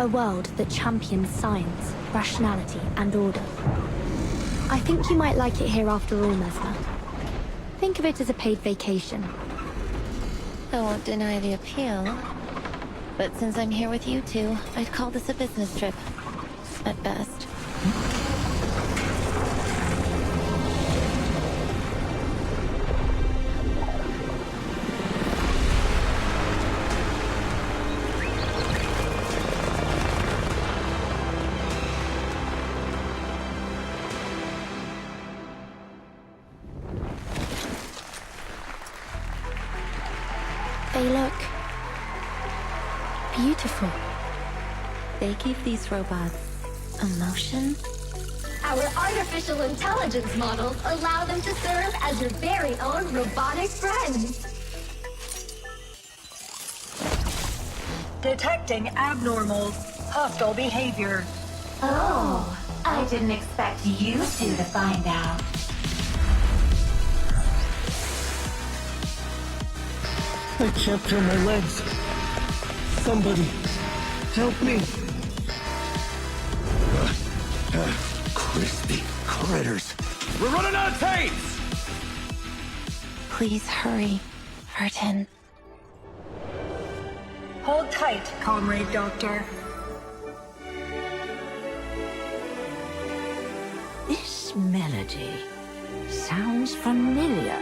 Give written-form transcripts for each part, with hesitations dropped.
A world that champions science, rationality, and order. I think you might like it here after all, Mesmer. Think of it as a paid vacation. I won't deny the appeal. But since I'm here with you two, I'd call this a business trip. At best. They look beautiful. They give these robots emotion. Our artificial intelligence models allow them to serve as your very own robotic friends. Detecting abnormal, hostile behavior. Oh, I didn't expect you two to find out. I can't feel my legs. Somebody, help me. Crispy critters. We're running out of tapes! Please hurry, Vertin. Hold tight, Comrade Doctor. This melody sounds familiar.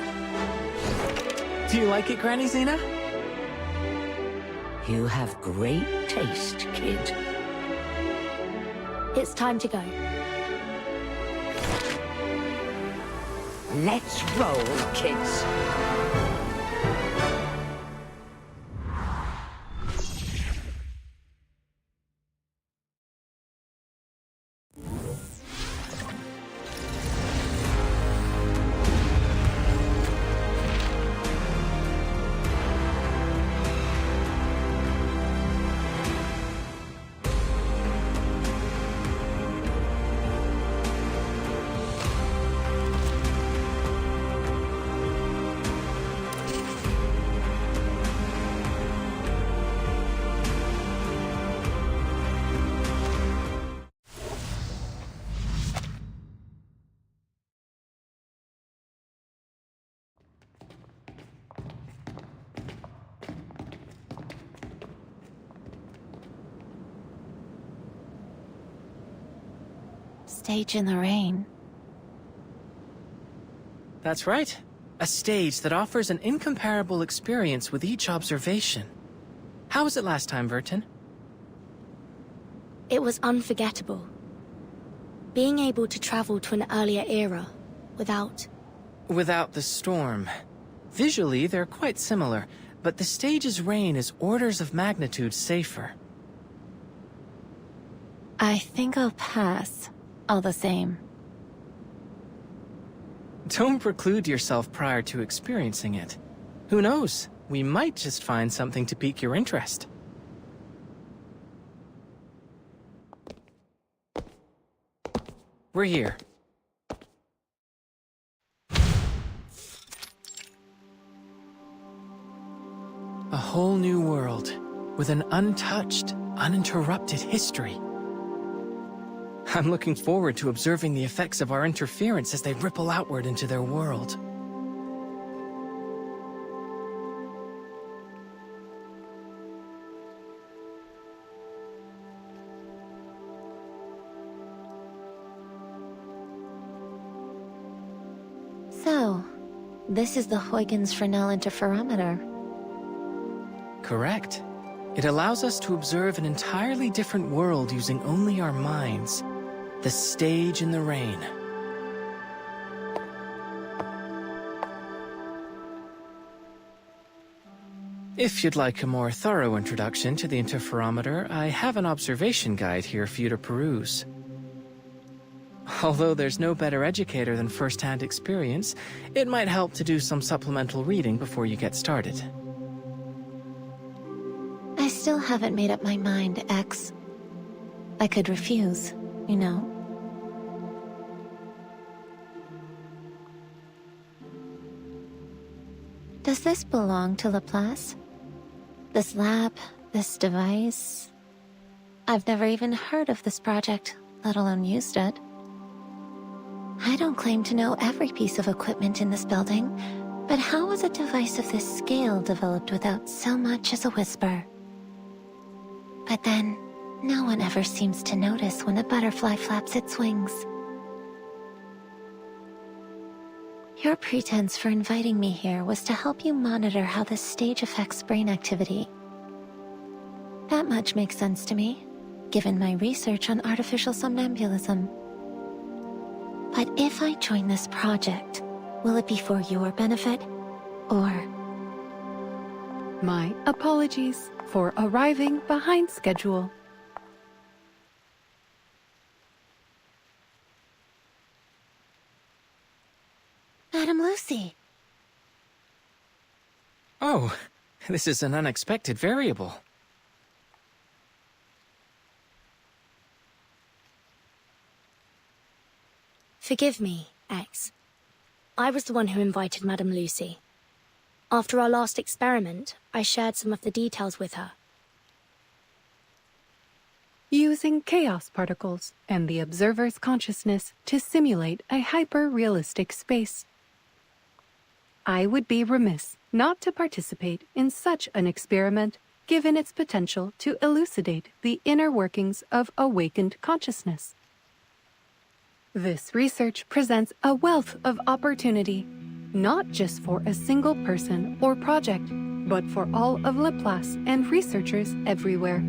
Do you like it, Granny Xena? You have great taste, kid. It's time to go. Let's roll, kids. Stage in the rain. That's right. A stage that offers an incomparable experience with each observation. How was it last time, Vertin? It was unforgettable. Being able to travel to an earlier era without the storm. Visually, they're quite similar, but the stage's rain is orders of magnitude safer. I think I'll pass, all the same. Don't preclude yourself prior to experiencing it. Who knows? We might just find something to pique your interest. We're here. A whole new world, with an untouched, uninterrupted history. I'm looking forward to observing the effects of our interference as they ripple outward into their world. So, this is the Huygens Fresnel interferometer. Correct. It allows us to observe an entirely different world using only our minds. The stage in the rain. If you'd like a more thorough introduction to the interferometer, I have an observation guide here for you to peruse. Although there's no better educator than first-hand experience, it might help to do some supplemental reading before you get started. I still haven't made up my mind, X. I could refuse, you know. Does this belong to Laplace? This lab, this device? I've never even heard of this project, let alone used it. I don't claim to know every piece of equipment in this building, but how was a device of this scale developed without so much as a whisper? But then, no one ever seems to notice when a butterfly flaps its wings. Your pretense for inviting me here was to help you monitor how this stage affects brain activity. That much makes sense to me, given my research on artificial somnambulism. But if I join this project, will it be for your benefit, or... My apologies for arriving behind schedule. Madam Lucy. Oh, this is an unexpected variable. Forgive me, X. I was the one who invited Madame Lucy. After our last experiment, I shared some of the details with her. Using chaos particles and the observer's consciousness to simulate a hyper-realistic space. I would be remiss not to participate in such an experiment, given its potential to elucidate the inner workings of awakened consciousness. This research presents a wealth of opportunity, not just for a single person or project, but for all of Laplace and researchers everywhere.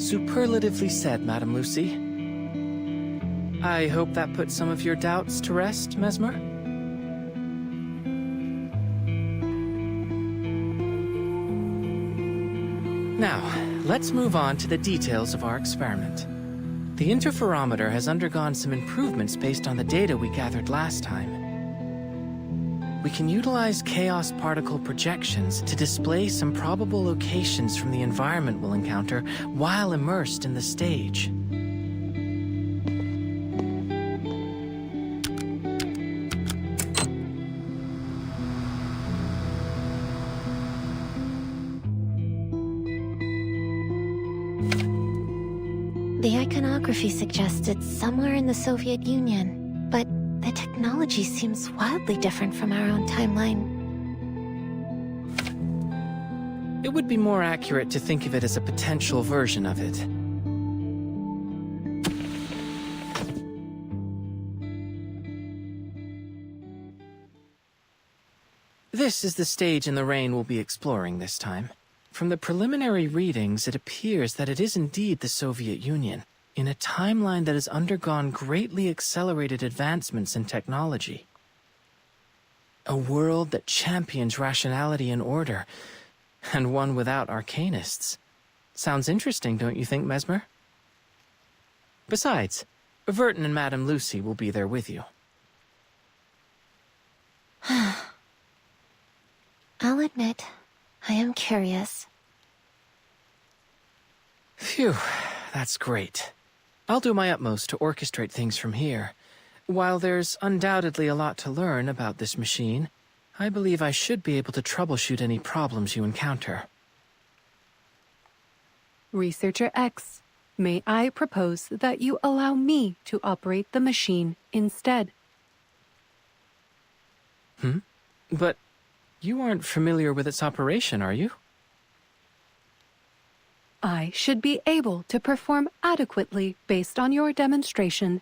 Superlatively said, Madame Lucy. I hope that puts some of your doubts to rest, Mesmer? Now, let's move on to the details of our experiment. The interferometer has undergone some improvements based on the data we gathered last time. We can utilize chaos particle projections to display some probable locations from the environment we'll encounter while immersed in the stage. The iconography suggests it's somewhere in the Soviet Union, but the technology seems wildly different from our own timeline. It would be more accurate to think of it as a potential version of it. This is the stage in the rain we'll be exploring this time. From the preliminary readings, it appears that it is indeed the Soviet Union, in a timeline that has undergone greatly accelerated advancements in technology. A world that champions rationality and order, and one without arcanists. Sounds interesting, don't you think, Mesmer? Besides, Verton and Madame Lucy will be there with you. I'll admit, I am curious. Phew, that's great. I'll do my utmost to orchestrate things from here. While there's undoubtedly a lot to learn about this machine, I believe I should be able to troubleshoot any problems you encounter. Researcher X, may I propose that you allow me to operate the machine instead? But you aren't familiar with its operation, are you? I should be able to perform adequately based on your demonstration.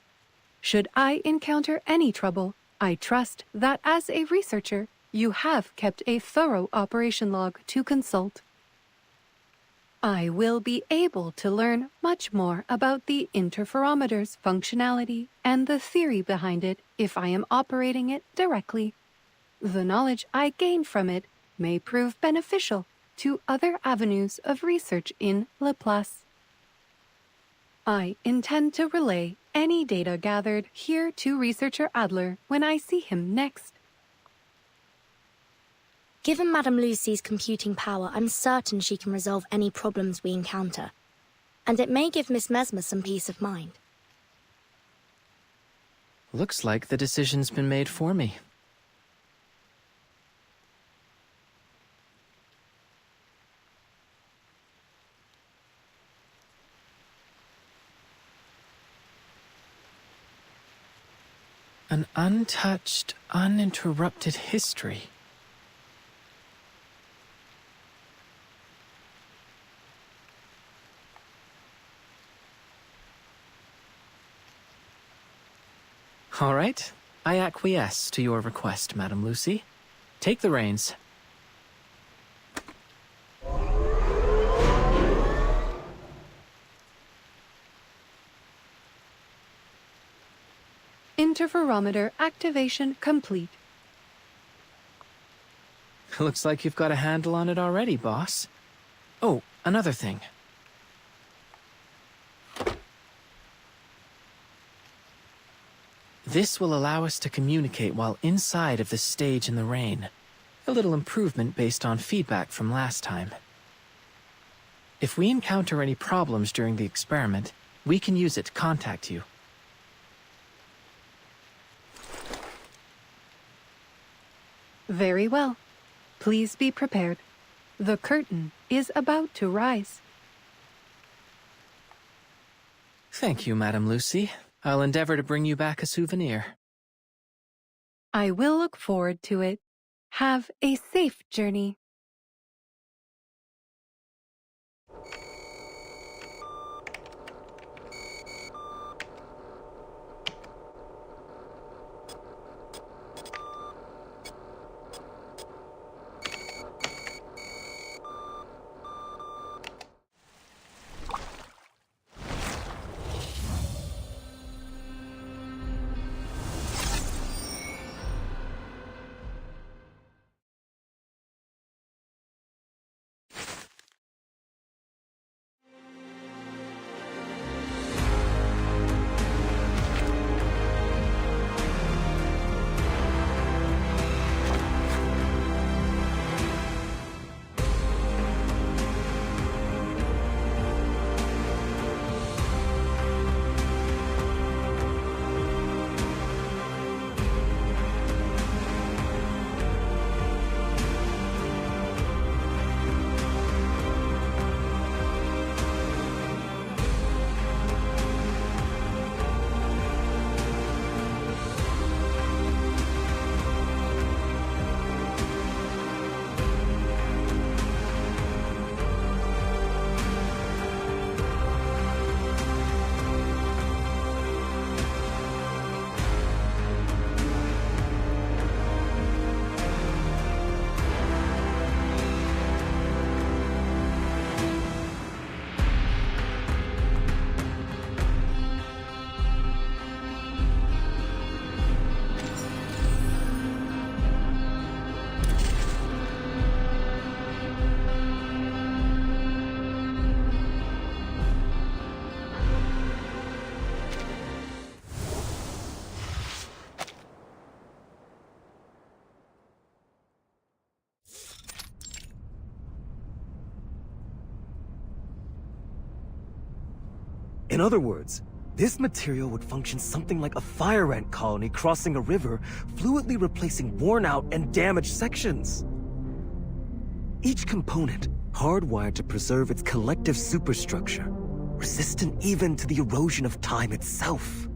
Should I encounter any trouble, I trust that as a researcher, you have kept a thorough operation log to consult. I will be able to learn much more about the interferometer's functionality and the theory behind it if I am operating it directly. The knowledge I gain from it may prove beneficial to other avenues of research in Laplace. I intend to relay any data gathered here to Researcher Adler when I see him next. Given Madame Lucy's computing power, I'm certain she can resolve any problems we encounter. And it may give Miss Mesmer some peace of mind. Looks like the decision's been made for me. An untouched, uninterrupted history. All right, I acquiesce to your request, Madame Lucy. Take the reins. Interferometer activation complete. Looks like you've got a handle on it already, boss. Oh, another thing. This will allow us to communicate while inside of the stage in the rain. A little improvement based on feedback from last time. If we encounter any problems during the experiment, we can use it to contact you. Very well. Please be prepared. The curtain is about to rise. Thank you, Madame Lucy. I'll endeavor to bring you back a souvenir. I will look forward to it. Have a safe journey. In other words, this material would function something like a fire ant colony crossing a river, fluidly replacing worn-out and damaged sections. Each component hardwired to preserve its collective superstructure, resistant even to the erosion of time itself.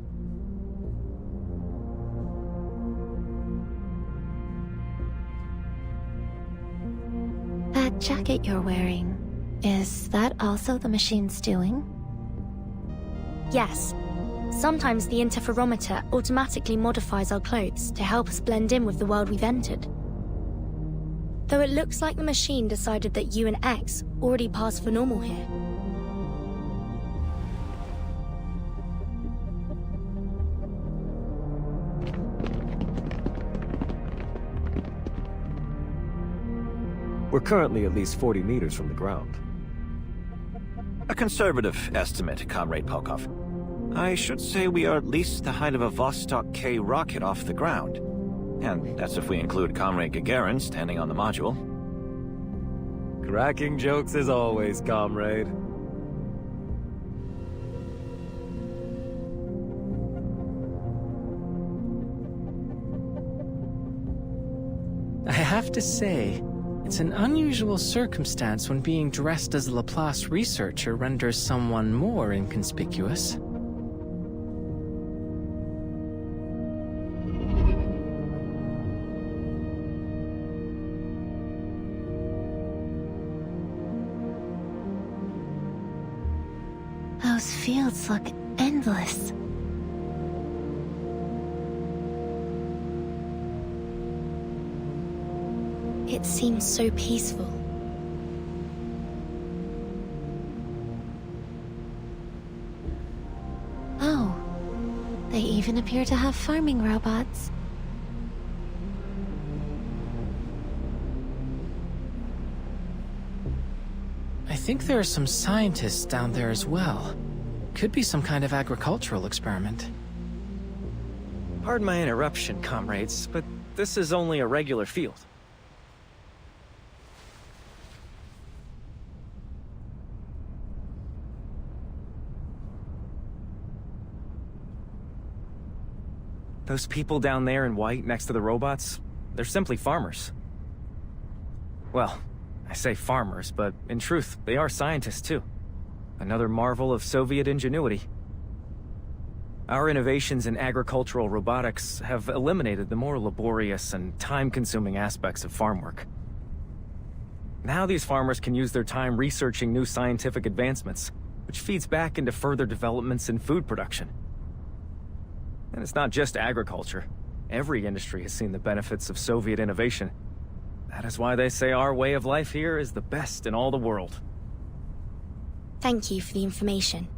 That jacket you're wearing, is that also the machine's doing? Yes. Sometimes the interferometer automatically modifies our clothes to help us blend in with the world we've entered. Though it looks like the machine decided that you and X already passed for normal here. We're currently at least 40 meters from the ground. A conservative estimate, Comrade Polkov. I should say we are at least the height of a Vostok K rocket off the ground. And that's if we include Comrade Gagarin standing on the module. Cracking jokes as always, comrade. I have to say, it's an unusual circumstance when being dressed as a Laplace researcher renders someone more inconspicuous. Those fields look endless. It seems so peaceful. Oh, they even appear to have farming robots. I think there are some scientists down there as well. Could be some kind of agricultural experiment. Pardon my interruption, comrades, but this is only a regular field. Those people down there in white next to the robots, they're simply farmers. Well, I say farmers, but in truth, they are scientists too. Another marvel of Soviet ingenuity. Our innovations in agricultural robotics have eliminated the more laborious and time-consuming aspects of farm work. Now these farmers can use their time researching new scientific advancements, which feeds back into further developments in food production. And it's not just agriculture. Every industry has seen the benefits of Soviet innovation. That is why they say our way of life here is the best in all the world. Thank you for the information.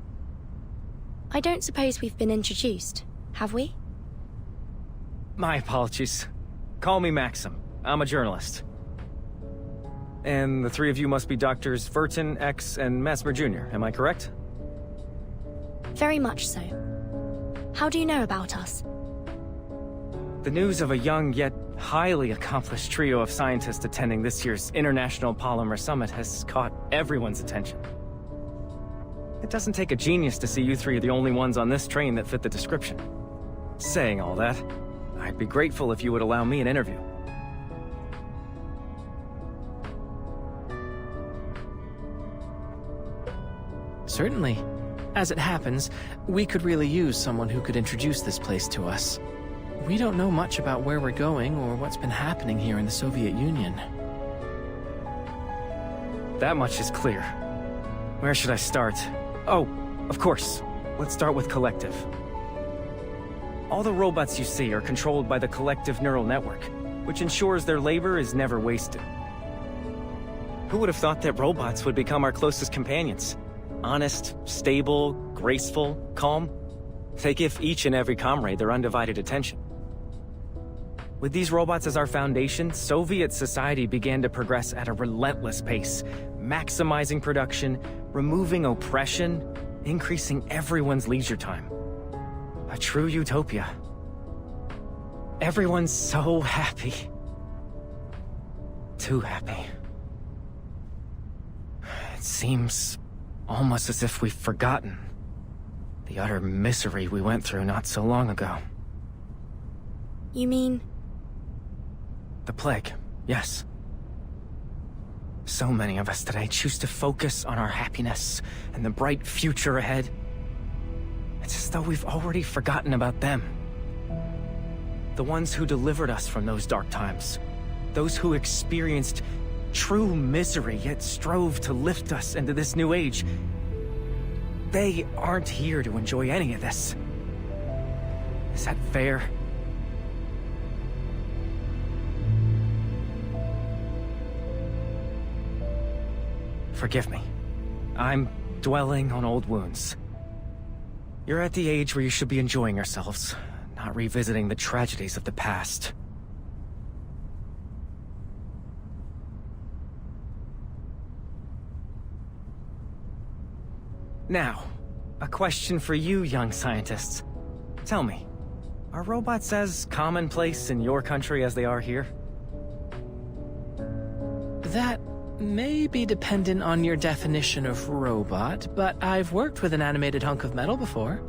I don't suppose we've been introduced, have we? My apologies. Call me Maxim. I'm a journalist. And the three of you must be Doctors Furton, X, and Mesmer Jr., am I correct? Very much so. How do you know about us? The news of a young yet highly accomplished trio of scientists attending this year's International Polymer Summit has caught everyone's attention. It doesn't take a genius to see you three are the only ones on this train that fit the description. Saying all that, I'd be grateful if you would allow me an interview. Certainly. As it happens, we could really use someone who could introduce this place to us. We don't know much about where we're going or what's been happening here in the Soviet Union. That much is clear. Where should I start? Oh, of course. Let's start with Collective. All the robots you see are controlled by the Collective neural network, which ensures their labor is never wasted. Who would have thought that robots would become our closest companions? Honest, stable, graceful, calm. They give each and every comrade their undivided attention. With these robots as our foundation, Soviet society began to progress at a relentless pace, maximizing production, removing oppression, increasing everyone's leisure time. A true utopia. Everyone's so happy. Too happy. It seems almost as if we've forgotten the utter misery we went through not so long ago. You mean? The plague, yes. So many of us today choose to focus on our happiness and the bright future ahead. It's as though we've already forgotten about them. The ones who delivered us from those dark times. Those who experienced true misery yet strove to lift us into this new age. They aren't here to enjoy any of this. Is that fair? Forgive me. I'm dwelling on old wounds. You're at the age where you should be enjoying yourselves, not revisiting the tragedies of the past. Now, a question for you young scientists. Tell me, are robots as commonplace in your country as they are here? That may be dependent on your definition of robot, but I've worked with an animated hunk of metal before.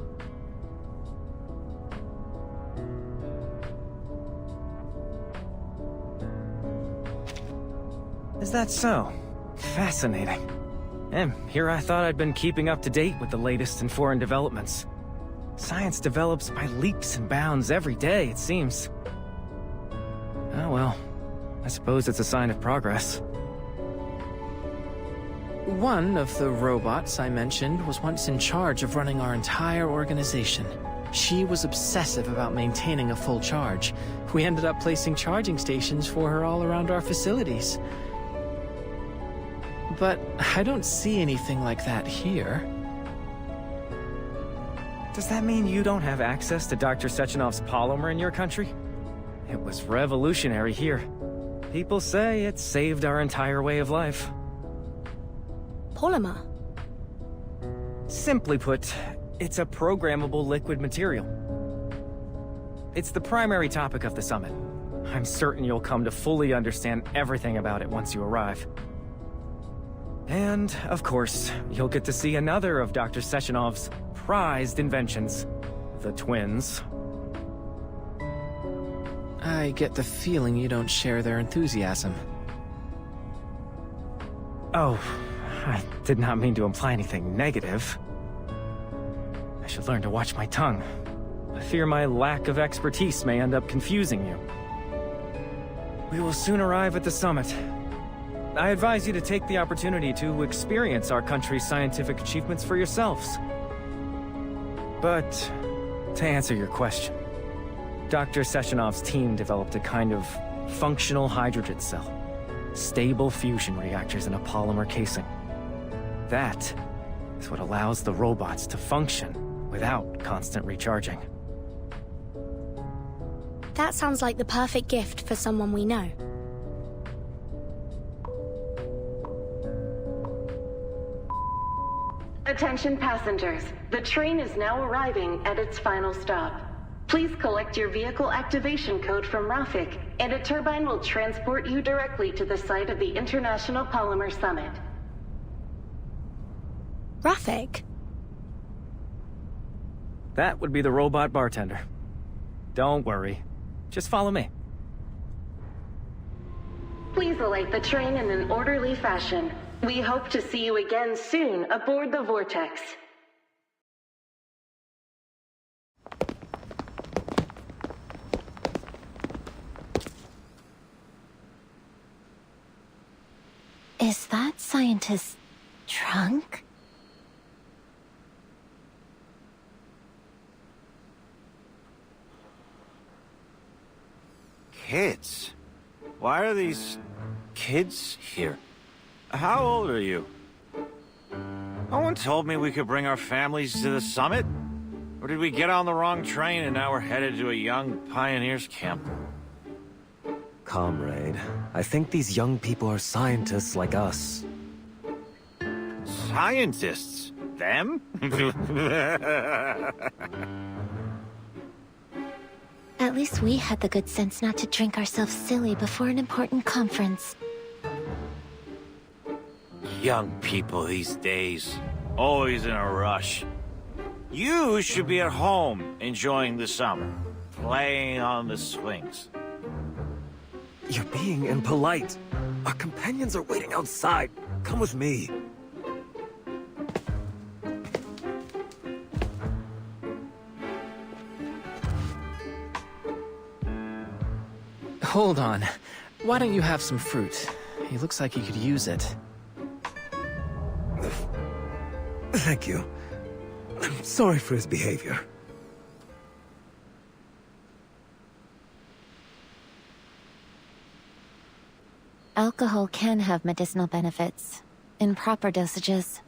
Is that so? Fascinating. And here I thought I'd been keeping up to date with the latest in foreign developments. Science develops by leaps and bounds every day, it seems. Oh well, I suppose it's a sign of progress. One of the robots I mentioned was once in charge of running our entire organization. She was obsessive about maintaining a full charge. We ended up placing charging stations for her all around our facilities. But I don't see anything like that here. Does that mean you don't have access to Dr. Sechenov's polymer in your country? It was revolutionary here. People say it saved our entire way of life. Polymer? Simply put, it's a programmable liquid material. It's the primary topic of the summit. I'm certain you'll come to fully understand everything about it once you arrive. And, of course, you'll get to see another of Dr. Sechenov's prized inventions, the twins. I get the feeling you don't share their enthusiasm. Oh, I did not mean to imply anything negative. I should learn to watch my tongue. I fear my lack of expertise may end up confusing you. We will soon arrive at the summit. I advise you to take the opportunity to experience our country's scientific achievements for yourselves. But, to answer your question, Dr. Sechenov's team developed a kind of functional hydrogen cell. Stable fusion reactors in a polymer casing. That is what allows the robots to function without constant recharging. That sounds like the perfect gift for someone we know. Attention passengers, the train is now arriving at its final stop. Please collect your vehicle activation code from Rafik, and a turbine will transport you directly to the site of the International Polymer Summit. Rafik? That would be the robot bartender. Don't worry. Just follow me. Please alight the train in an orderly fashion. We hope to see you again soon aboard the Vortex. Is that scientist's trunk? Kids? Why are these kids here? How old are you? No one told me we could bring our families to the summit. Or did we get on the wrong train and now we're headed to a young pioneers camp? Comrade, I think these young people are scientists like us. Scientists? Them? At least we had the good sense not to drink ourselves silly before an important conference. Young people these days, always in a rush. You should be at home enjoying the summer, playing on the swings. You're being impolite. Our companions are waiting outside. Come with me. Hold on. Why don't you have some fruit? He looks like he could use it. Thank you. I'm sorry for his behavior. Alcohol can have medicinal benefits, in proper dosages.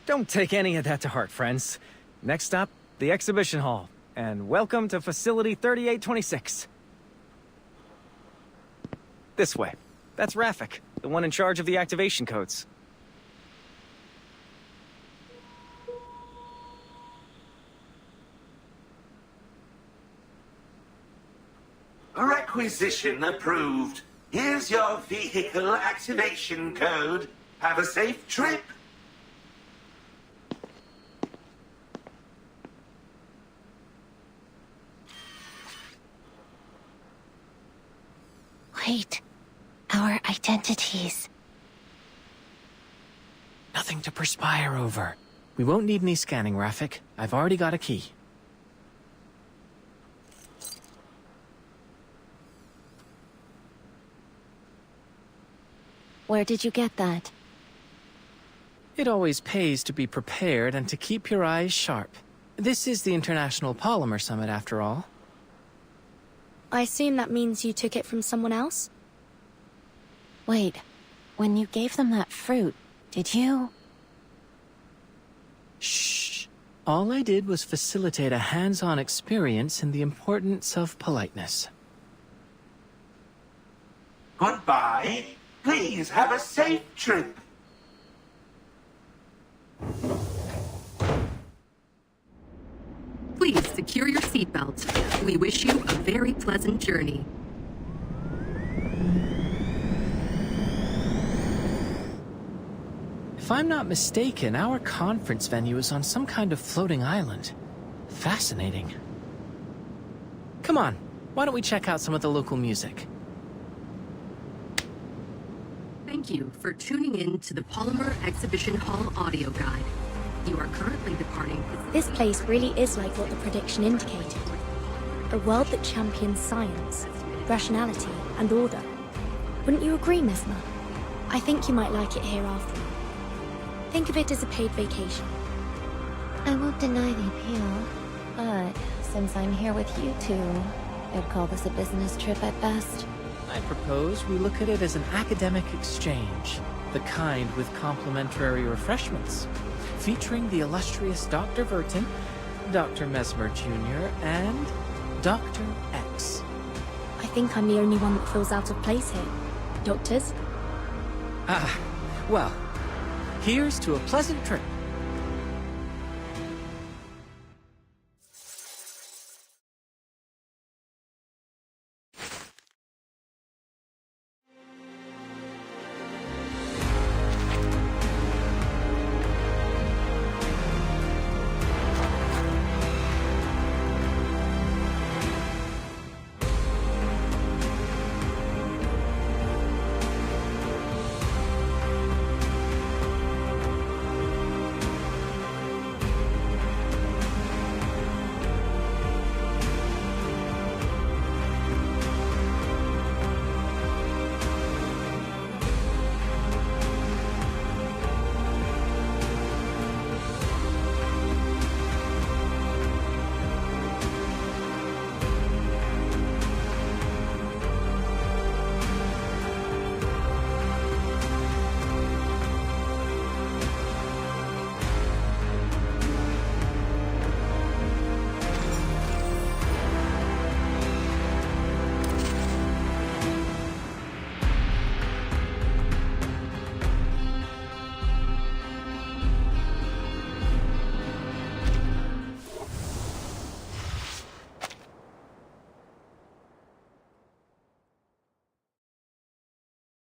Don't take any of that to heart, friends. Next stop, the exhibition hall. And welcome to Facility 3826. This way. That's Rafik, the one in charge of the activation codes. Requisition approved. Here's your vehicle activation code. Have a safe trip. Wait. Our identities. Nothing to perspire over. We won't need any scanning, Rafik. I've already got a key. Where did you get that? It always pays to be prepared and to keep your eyes sharp. This is the International Polymer Summit, after all. I assume that means you took it from someone else? Wait, when you gave them that fruit, did you... Shh. All I did was facilitate a hands-on experience in the importance of politeness. Goodbye. Please have a safe trip. Please secure your seatbelt. We wish you a very pleasant journey. If I'm not mistaken, our conference venue is on some kind of floating island. Fascinating. Come on, why don't we check out some of the local music? Thank you for tuning in to the Polymer Exhibition Hall audio guide. You are currently departing... This place really is like what the prediction indicated. A world that champions science, rationality, and order. Wouldn't you agree, Mesmer? I think you might like it here after all. Think of it as a paid vacation. I won't deny the appeal, but since I'm here with you two, I'd call this a business trip at best. I propose we look at it as an academic exchange, the kind with complimentary refreshments, featuring the illustrious Dr. Verton, Dr. Mesmer Jr., and Dr. X. I think I'm the only one that feels out of place here. Doctors? Ah, well, here's to a pleasant trip.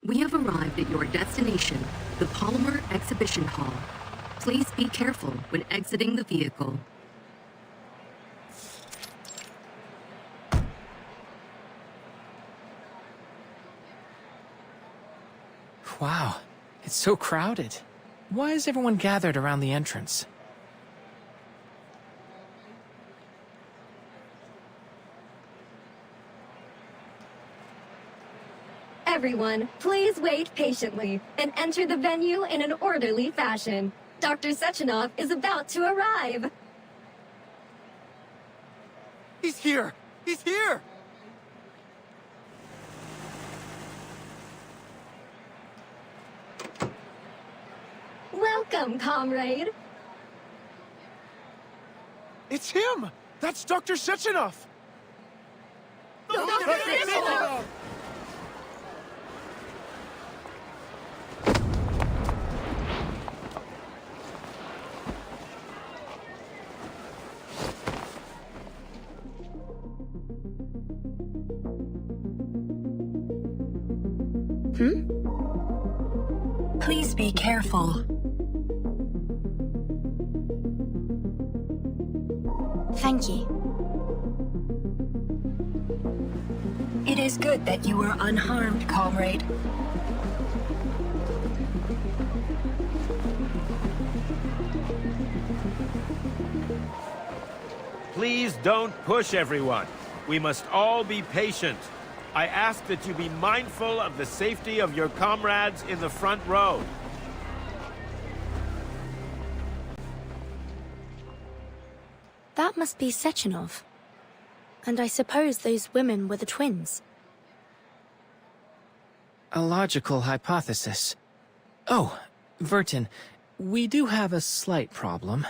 We have arrived at your destination, the Polymer Exhibition Hall. Please be careful when exiting the vehicle. Wow, it's so crowded. Why is everyone gathered around the entrance? Everyone, please wait patiently and enter the venue in an orderly fashion. Dr. Sechenov is about to arrive. He's here! He's here! Welcome, comrade. It's him! That's Dr. Sechenov! Dr. Sechenov! Please be careful. Thank you. It is good that you were unharmed, comrade. Please don't push everyone. We must all be patient. I ask that you be mindful of the safety of your comrades in the front row. That must be Sechenov. And I suppose those women were the twins. A logical hypothesis. Oh, Vertin, we do have a slight problem.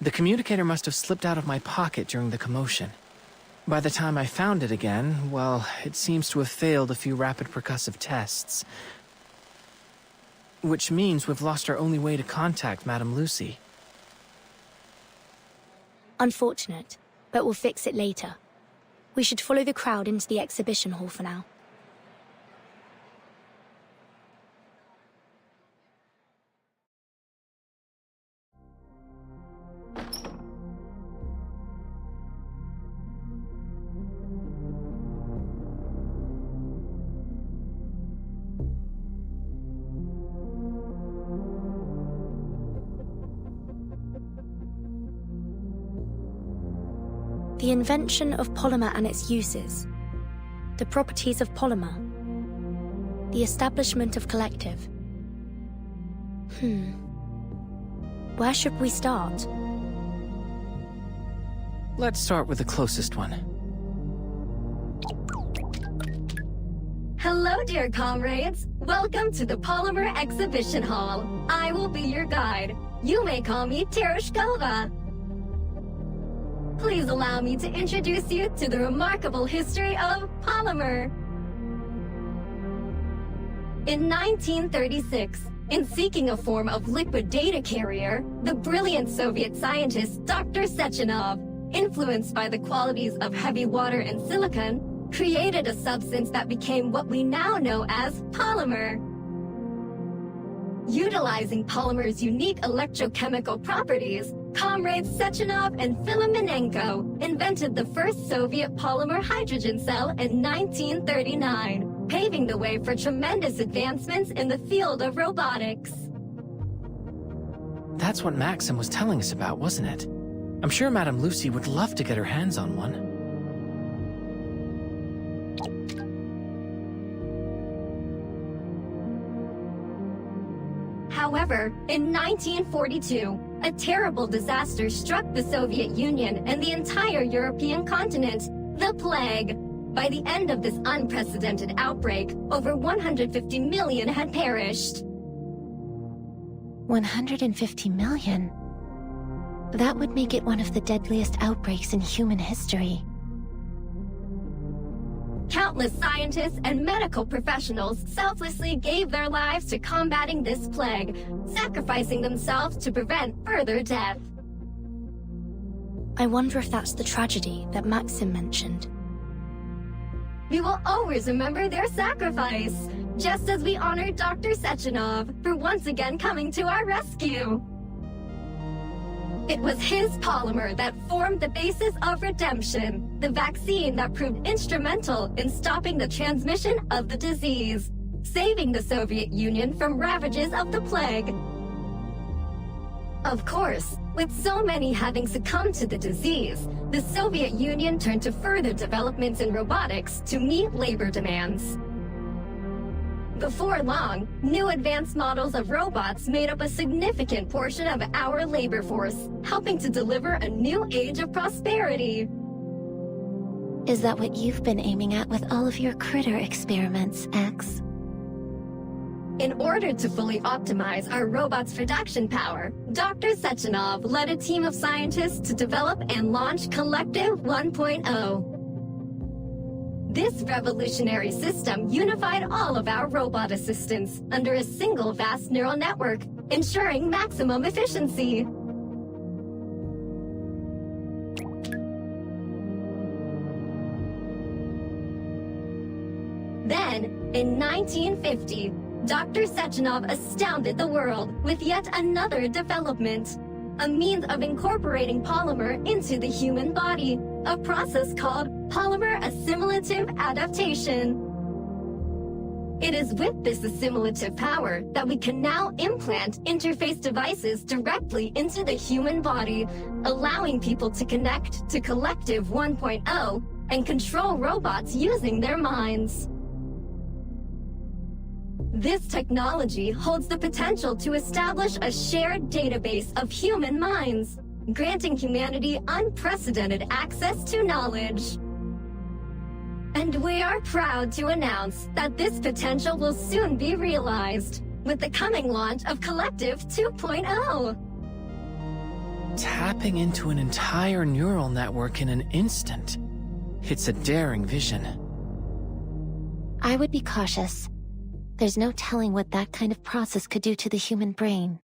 The communicator must have slipped out of my pocket during the commotion. By the time I found it again, well, it seems to have failed a few rapid percussive tests. Which means we've lost our only way to contact Madame Lucy. Unfortunate, but we'll fix it later. We should follow the crowd into the exhibition hall for now. The invention of polymer and its uses, the properties of polymer, the establishment of collective. Where should we start? Let's start with the closest one. Hello, dear comrades. Welcome to the Polymer Exhibition Hall. I will be your guide. You may call me Tereshkova. Please allow me to introduce you to the remarkable history of polymer. In 1936, in seeking a form of liquid data carrier, the brilliant Soviet scientist Dr. Sechenov, influenced by the qualities of heavy water and silicon, created a substance that became what we now know as polymer. Utilizing polymer's unique electrochemical properties, comrades Sechenov and Filomenenko invented the first Soviet polymer hydrogen cell in 1939, paving the way for tremendous advancements in the field of robotics. That's what Maxim was telling us about, wasn't it? I'm sure Madame Lucy would love to get her hands on one. However, in 1942, a terrible disaster struck the Soviet Union and the entire European continent, the plague. By the end of this unprecedented outbreak, over 150 million had perished. 150 million? That would make it one of the deadliest outbreaks in human history. Countless scientists and medical professionals selflessly gave their lives to combating this plague, sacrificing themselves to prevent further death. I wonder if that's the tragedy that Maxim mentioned. We will always remember their sacrifice, just as we honor Dr. Sechenov for once again coming to our rescue. It was his polymer that formed the basis of redemption, the vaccine that proved instrumental in stopping the transmission of the disease, saving the Soviet Union from ravages of the plague. Of course, with so many having succumbed to the disease, the Soviet Union turned to further developments in robotics to meet labor demands. Before long, new advanced models of robots made up a significant portion of our labor force, helping to deliver a new age of prosperity. Is that what you've been aiming at with all of your critter experiments, X? In order to fully optimize our robot's production power, Dr. Sechenov led a team of scientists to develop and launch Collective 1.0. This revolutionary system unified all of our robot assistants under a single vast neural network, ensuring maximum efficiency. Then, in 1950, Dr. Sechenov astounded the world with yet another development. a means of incorporating polymer into the human body, a process called polymer assimilative adaptation. It is with this assimilative power that we can now implant interface devices directly into the human body, allowing people to connect to Collective 1.0 and control robots using their minds. This technology holds the potential to establish a shared database of human minds, granting humanity unprecedented access to knowledge. And we are proud to announce that this potential will soon be realized with the coming launch of Collective 2.0. Tapping into an entire neural network in an instant. It's a daring vision. I would be cautious. There's no telling what that kind of process could do to the human brain.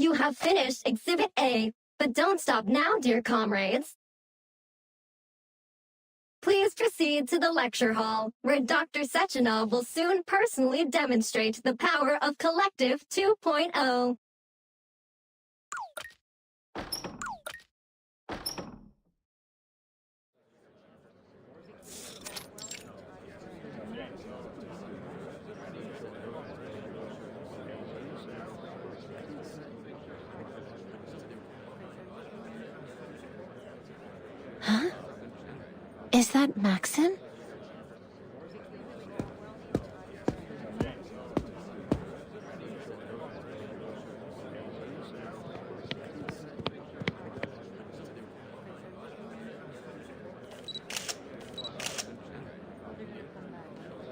You have finished Exhibit A, but don't stop now, dear comrades. Please proceed to the lecture hall, where Dr. Sechenov will soon personally demonstrate the power of Collective 2.0. Huh? Is that Maxon?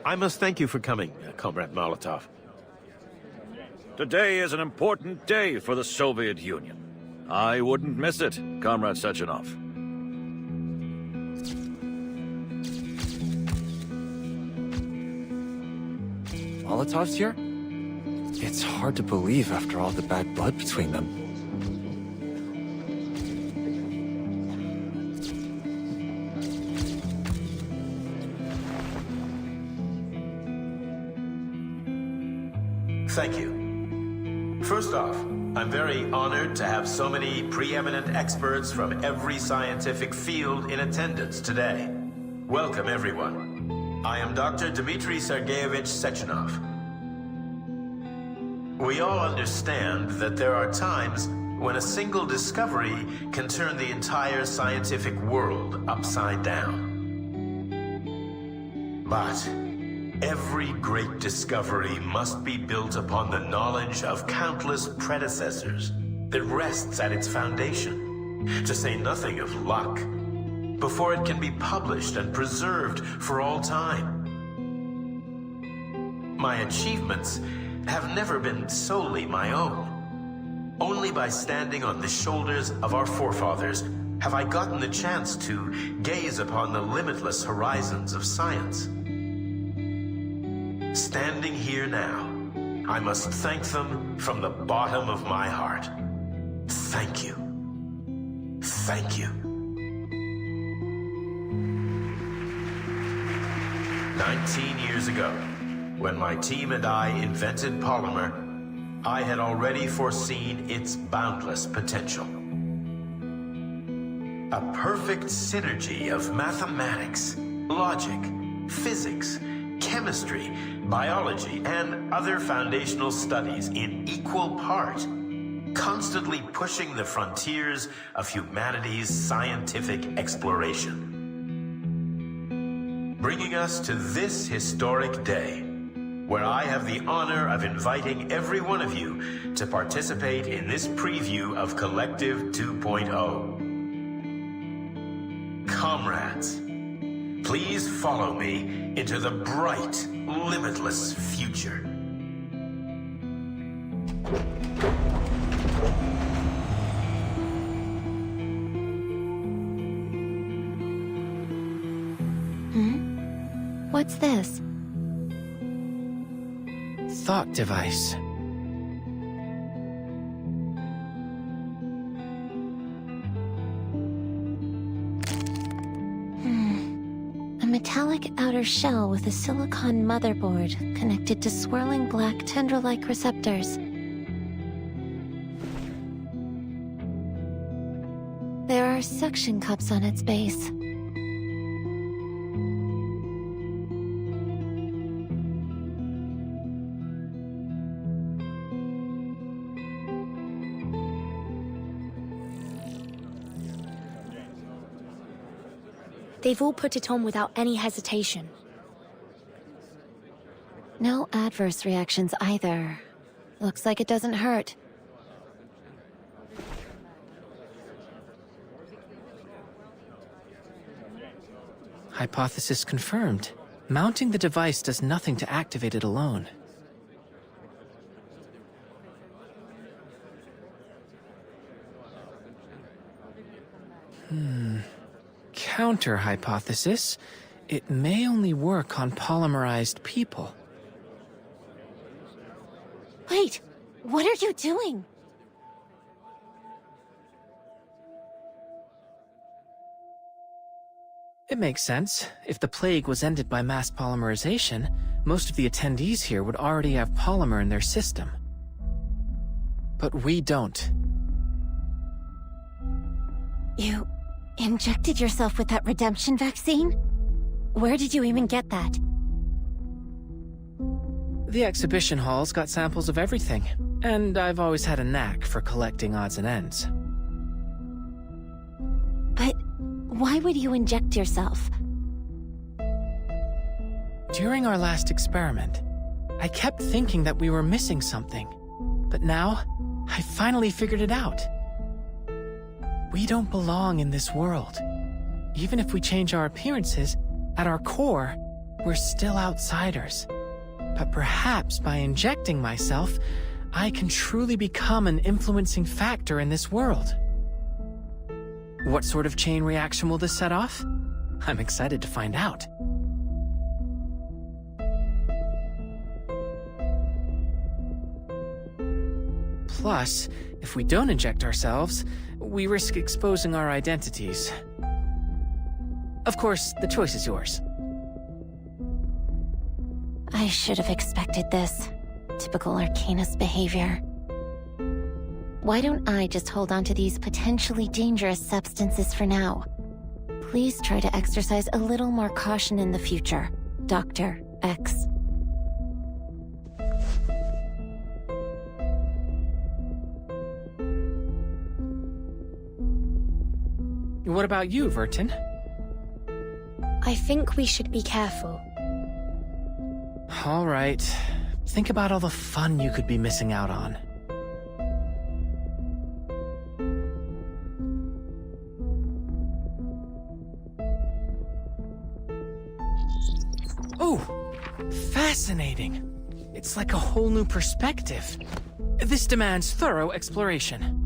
I must thank you for coming, Comrade Molotov. Today is an important day for the Soviet Union. I wouldn't miss it, Comrade Sechenov. Molotov's here? It's hard to believe after all the bad blood between them. Thank you. First off, I'm very honored to have so many preeminent experts from every scientific field in attendance today. Welcome, everyone. I am Dr. Dmitry Sergeyevich Sechenov. We all understand that there are times when a single discovery can turn the entire scientific world upside down. But every great discovery must be built upon the knowledge of countless predecessors that rests at its foundation, to say nothing of luck, before it can be published and preserved for all time. My achievements have never been solely my own. Only by standing on the shoulders of our forefathers have I gotten the chance to gaze upon the limitless horizons of science. Standing here now, I must thank them from the bottom of my heart. Thank you. Thank you. 19 years ago, when my team and I invented polymer, I had already foreseen its boundless potential. A perfect synergy of mathematics, logic, physics, chemistry, biology, and other foundational studies in equal part, constantly pushing the frontiers of humanity's scientific exploration. Bringing us to this historic day, where I have the honor of inviting every one of you to participate in this preview of Collective 2.0. Comrades, please follow me into the bright, limitless future. What's this? Thought device. A metallic outer shell with a silicon motherboard connected to swirling black tendril-like receptors. There are suction cups on its base. They've all put it on without any hesitation. No adverse reactions either. Looks like it doesn't hurt. Hypothesis confirmed. Mounting the device does nothing to activate it alone. Counter hypothesis. It may only work on polymerized people. Wait! What are you doing? It makes sense. If the plague was ended by mass polymerization, most of the attendees here would already have polymer in their system. But we don't. You injected yourself with that redemption vaccine? Where did you even get that? The exhibition hall's got samples of everything, and I've always had a knack for collecting odds and ends. But why would you inject yourself? During our last experiment, I kept thinking that we were missing something. But now, I finally figured it out. We don't belong in this world. Even if we change our appearances, at our core, we're still outsiders. But perhaps by injecting myself, I can truly become an influencing factor in this world. What sort of chain reaction will this set off? I'm excited to find out. Plus, if we don't inject ourselves, we risk exposing our identities. Of course, the choice is yours. I should have expected this. Typical Arcanist behavior. Why don't I just hold on to these potentially dangerous substances for now? Please try to exercise a little more caution in the future, Dr. X. What about you, Vertin? I think we should be careful. All right. Think about all the fun you could be missing out on. Oh, fascinating. It's like a whole new perspective. This demands thorough exploration.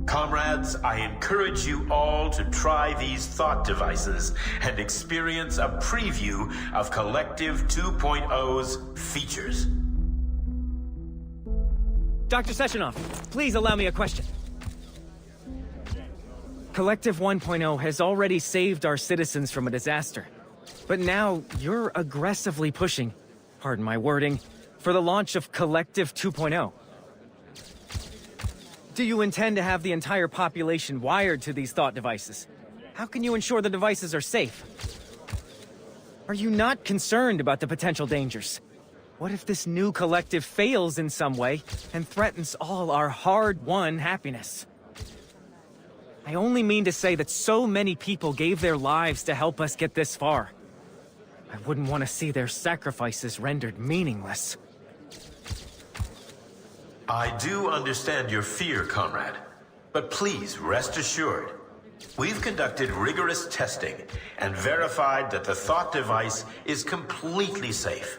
Comrades, I encourage you all to try these thought devices and experience a preview of Collective 2.0's features. Dr. Sechenov, please allow me a question. Collective 1.0 has already saved our citizens from a disaster. But now you're aggressively pushing, pardon my wording, for the launch of Collective 2.0. Do you intend to have the entire population wired to these thought devices? How can you ensure the devices are safe? Are you not concerned about the potential dangers? What if this new collective fails in some way and threatens all our hard-won happiness? I only mean to say that so many people gave their lives to help us get this far. I wouldn't want to see their sacrifices rendered meaningless. I do understand your fear, comrade. But please rest assured, we've conducted rigorous testing and verified that the thought device is completely safe.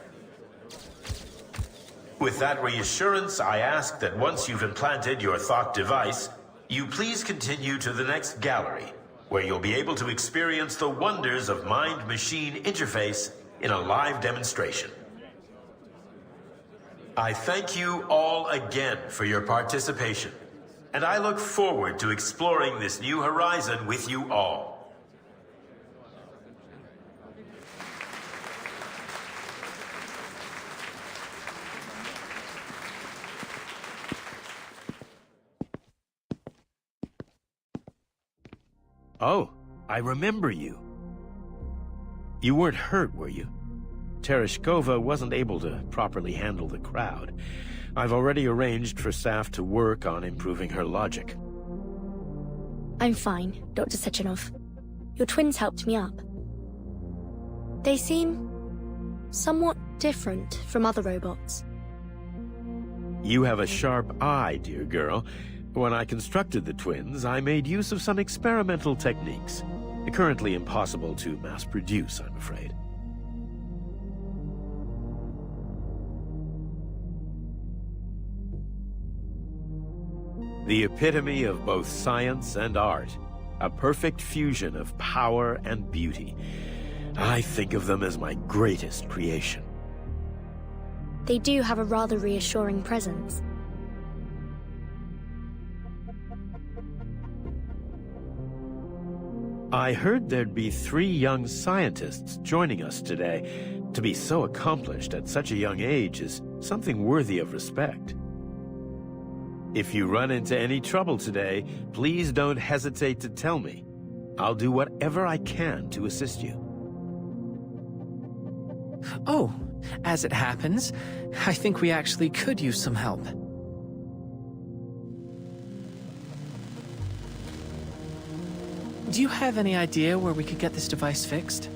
With that reassurance, I ask that once you've implanted your thought device, you please continue to the next gallery, where you'll be able to experience the wonders of mind-machine interface in a live demonstration. I thank you all again for your participation, and I look forward to exploring this new horizon with you all. Oh, I remember you. You weren't hurt, were you? Tereshkova wasn't able to properly handle the crowd. I've already arranged for staff to work on improving her logic. I'm fine, Dr. Sechenov. Your twins helped me up. They seem somewhat different from other robots. You have a sharp eye, dear girl. When I constructed the twins, I made use of some experimental techniques. Currently impossible to mass-produce, I'm afraid. The epitome of both science and art. A perfect fusion of power and beauty. I think of them as my greatest creation. They do have a rather reassuring presence. I heard there'd be 3 young scientists joining us today. To be so accomplished at such a young age is something worthy of respect. If you run into any trouble today, please don't hesitate to tell me. I'll do whatever I can to assist you. Oh, as it happens, I think we actually could use some help. Do you have any idea where we could get this device fixed?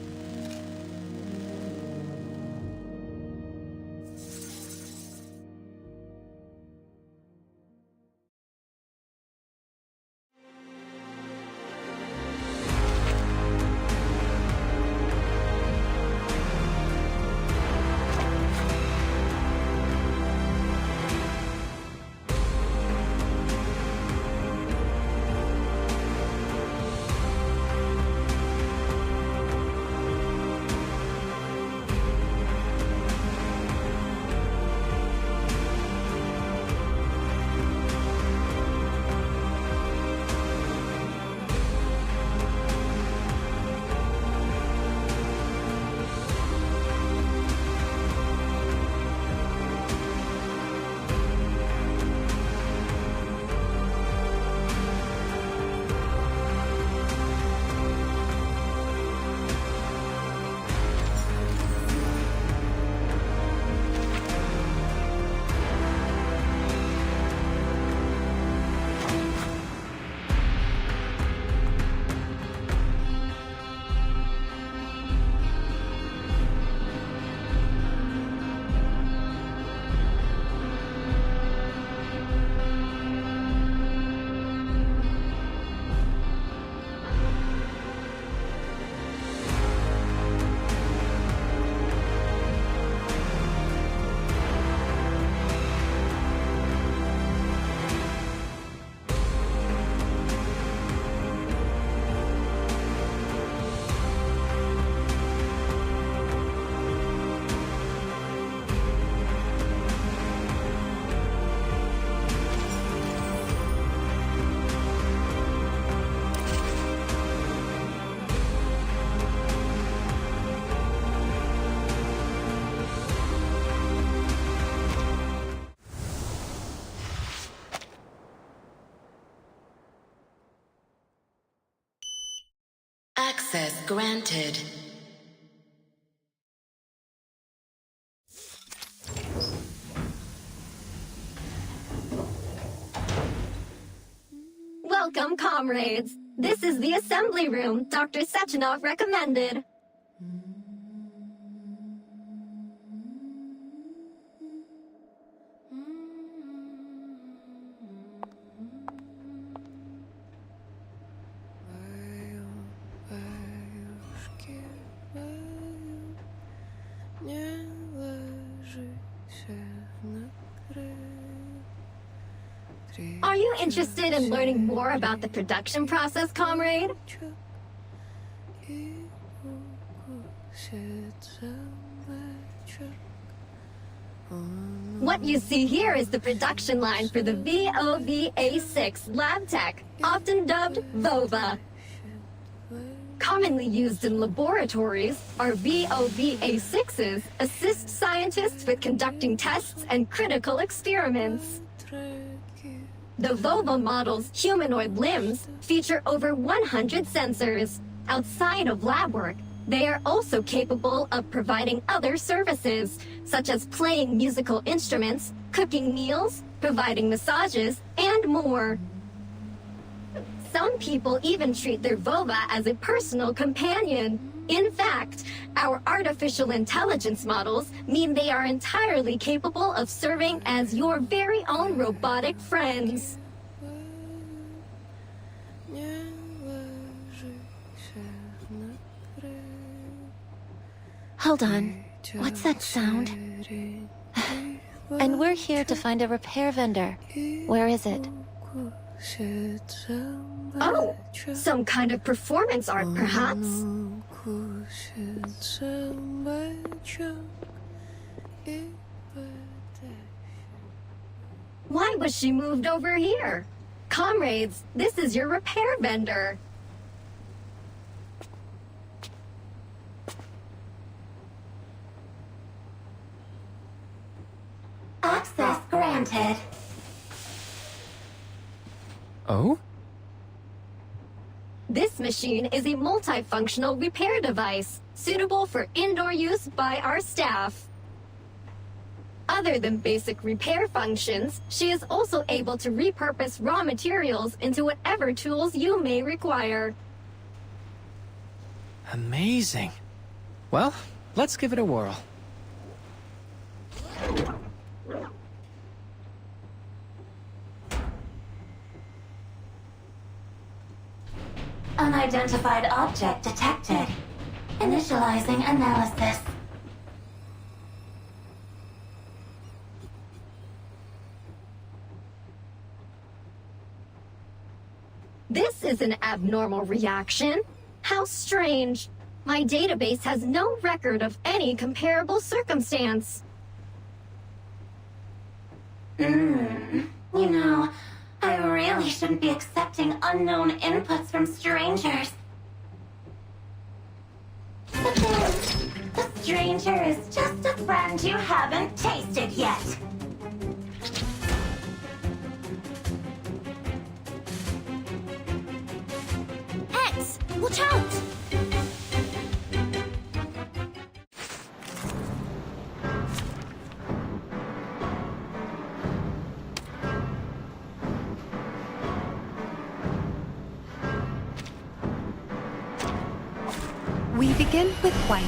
Access granted. Welcome, comrades. This is the assembly room Dr. Sechenov recommended. Are you interested in learning more about the production process, comrade? What you see here is the production line for the VOVA6 lab tech, often dubbed VOVA. Commonly used in laboratories, our VOVA6s assist scientists with conducting tests and critical experiments. The VOVA model's humanoid limbs feature over 100 sensors. Outside of lab work, they are also capable of providing other services, such as playing musical instruments, cooking meals, providing massages, and more. Some people even treat their VOVA as a personal companion. In fact, our artificial intelligence models mean they are entirely capable of serving as your very own robotic friends. Hold on. What's that sound? And we're here to find a repair vendor. Where is it? Oh, some kind of performance art, perhaps? Why was she moved over here? Comrades, this is your repair vendor. Access granted. Oh? This machine is a multifunctional repair device, suitable for indoor use by our staff. Other than basic repair functions, she is also able to repurpose raw materials into whatever tools you may require. Amazing. Well, let's give it a whirl. Unidentified object detected. Initializing analysis. This is an abnormal reaction. How strange. My database has no record of any comparable circumstance. You know, I really shouldn't be accepting unknown inputs from strangers. But then, the stranger is just a friend you haven't tasted yet. X! Watch out! We begin with white.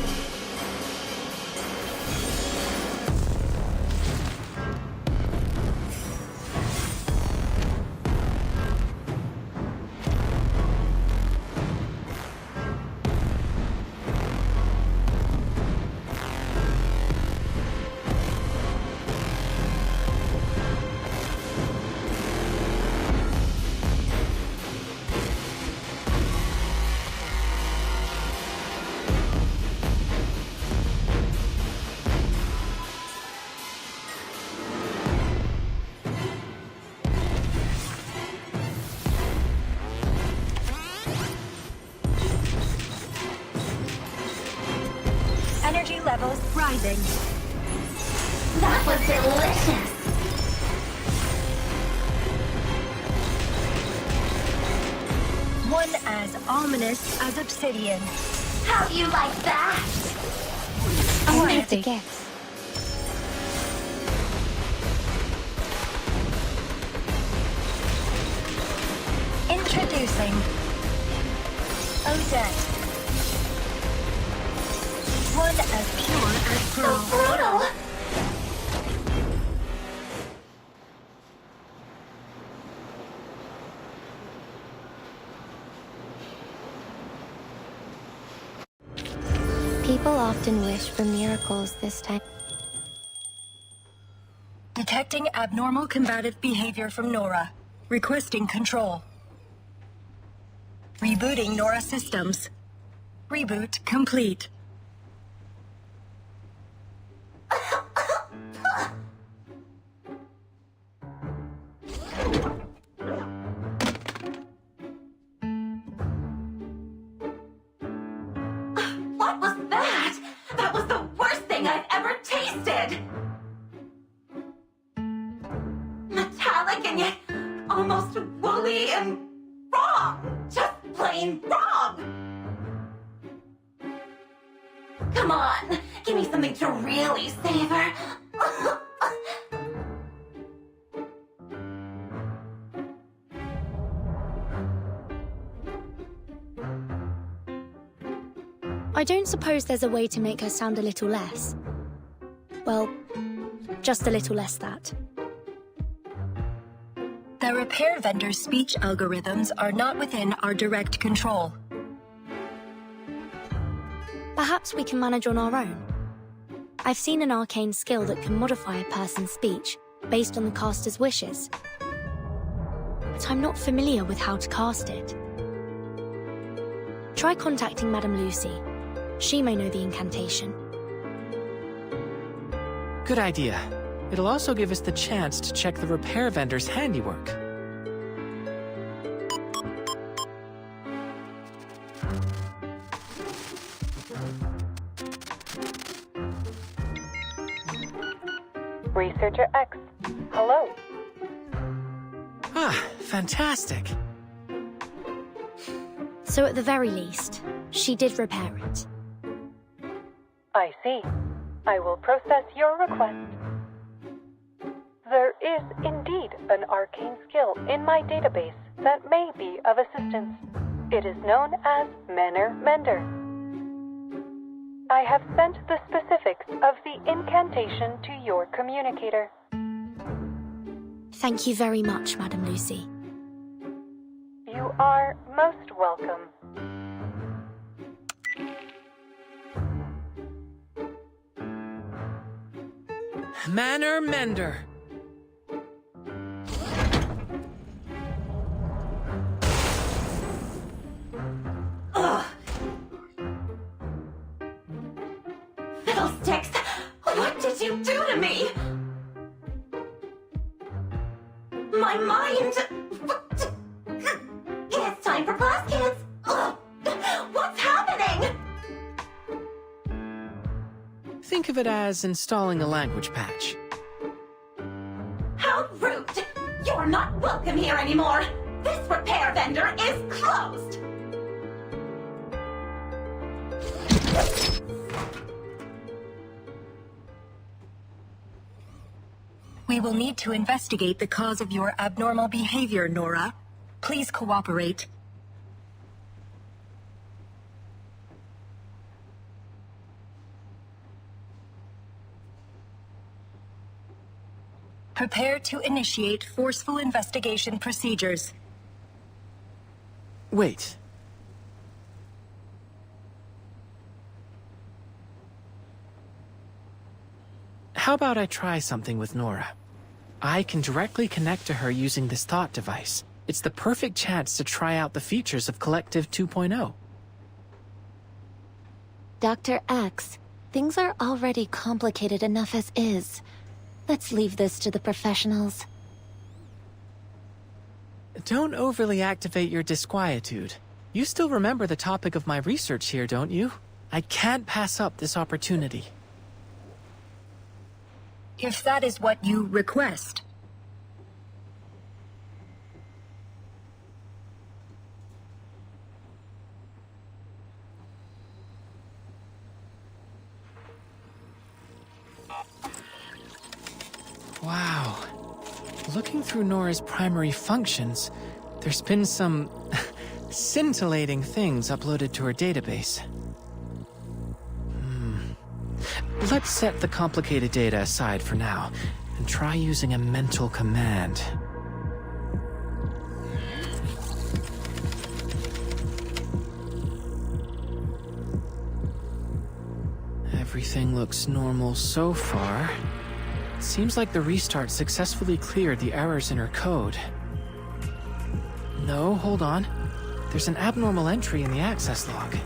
Energy levels rising. That was delicious. One as ominous as obsidian. How do you like that? I need to guess. Introducing Odette. One as pure as pearl. So brutal! People often wish for miracles this time. Detecting abnormal combative behavior from Nora. Requesting control. Rebooting Nora systems. Reboot complete. What was that? That was the worst thing I've ever tasted! Metallic and yet almost woolly and wrong! Just plain wrong! Come on, give me something to really savor. I don't suppose there's a way to make her sound a little less. Well, just a little less that. The repair vendor's speech algorithms are not within our direct control. Perhaps we can manage on our own. I've seen an arcane skill that can modify a person's speech based on the caster's wishes. But I'm not familiar with how to cast it. Try contacting Madame Lucy. She may know the incantation. Good idea. It'll also give us the chance to check the repair vendor's handiwork. Researcher X, hello. Ah, fantastic. So at the very least, she did repair it. I see. I will process your request. There is indeed an arcane skill in my database that may be of assistance. It is known as Manner Mender. I have sent the specifics of the incantation to your communicator. Thank you very much, Madame Lucy. You are most welcome. Manner Mender. Ugh. Fiddlesticks! What did you do to me? My mind... It's time for class, kids! Ugh. What's happening? Think of it as installing a language patch. How rude! You're not welcome here anymore! This repair vendor is closed! We will need to investigate the cause of your abnormal behavior, Nora. Please cooperate. Prepare to initiate forceful investigation procedures. Wait. How about I try something with Nora? I can directly connect to her using this thought device. It's the perfect chance to try out the features of Collective 2.0. Dr. X, things are already complicated enough as is. Let's leave this to the professionals. Don't overly activate your disquietude. You still remember the topic of my research here, don't you? I can't pass up this opportunity. If that is what you request. Wow. Looking through Nora's primary functions, there's been some scintillating things uploaded to her database. Let's set the complicated data aside for now, and try using a mental command. Everything looks normal so far. Seems like the restart successfully cleared the errors in her code. No, hold on. There's an abnormal entry in the access log.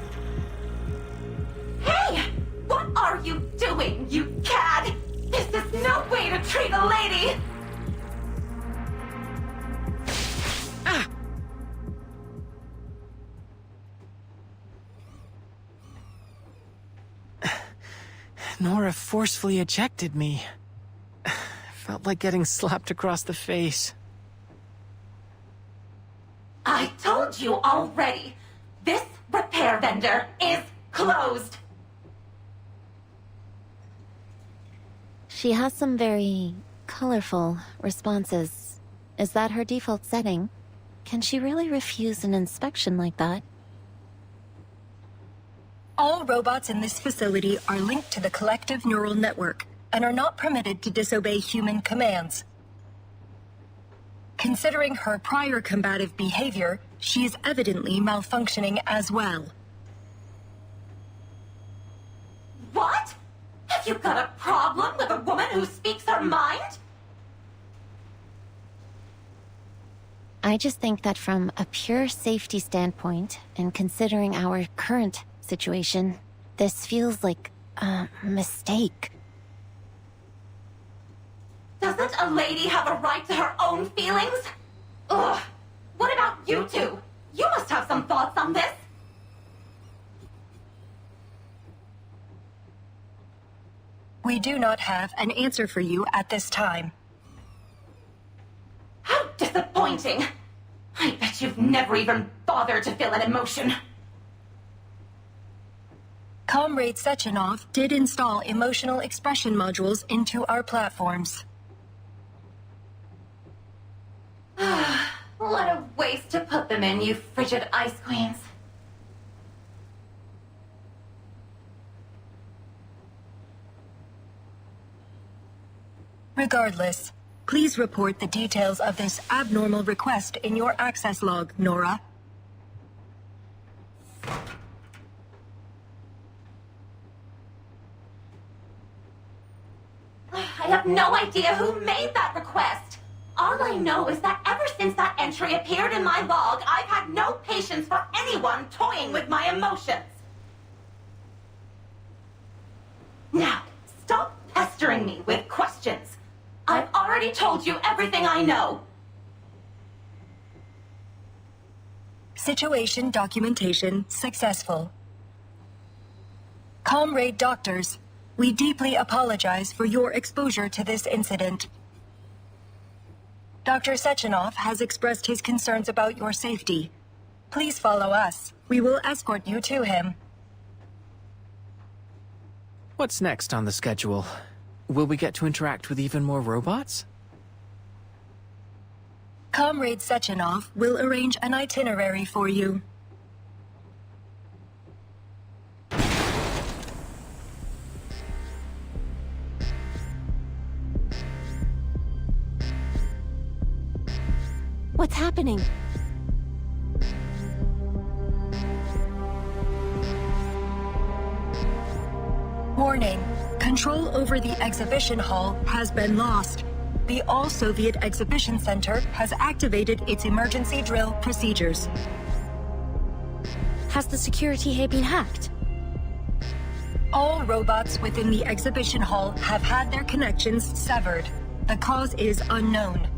Hey! What are you doing, you cad? This is no way to treat a lady! Ah! Nora forcefully ejected me. Felt like getting slapped across the face. I told you already. This repair vendor is closed. She has some very colorful responses. Is that her default setting? Can she really refuse an inspection like that? All robots in this facility are linked to the collective neural network and are not permitted to disobey human commands. Considering her prior combative behavior, she is evidently malfunctioning as well. What? Have you got a problem with a woman who speaks her mind? I just think that from a pure safety standpoint, and considering our current situation, this feels like a mistake. Doesn't a lady have a right to her own feelings? Ugh. What about you two? You must have some thoughts on this. We do not have an answer for you at this time. How disappointing. I bet you've never even bothered to feel an emotion. Comrade Sechenov did install emotional expression modules into our platforms. What a waste to put them in, you frigid ice queens. Regardless, please report the details of this abnormal request in your access log, Nora. I have no idea who made that request. All I know is that ever since that entry appeared in my log, I've had no patience for anyone toying with my emotions. Now, stop pestering me with questions. I've already told you everything I know. Situation documentation successful. Comrade Doctors, we deeply apologize for your exposure to this incident. Dr. Sechenov has expressed his concerns about your safety. Please follow us. We will escort you to him. What's next on the schedule? Will we get to interact with even more robots? Comrade Sechenov will arrange an itinerary for you. What's happening? Warning. Control over the exhibition hall has been lost. The All-Soviet Exhibition Center has activated its emergency drill procedures. Has the security here been hacked? All robots within the exhibition hall have had their connections severed. The cause is unknown.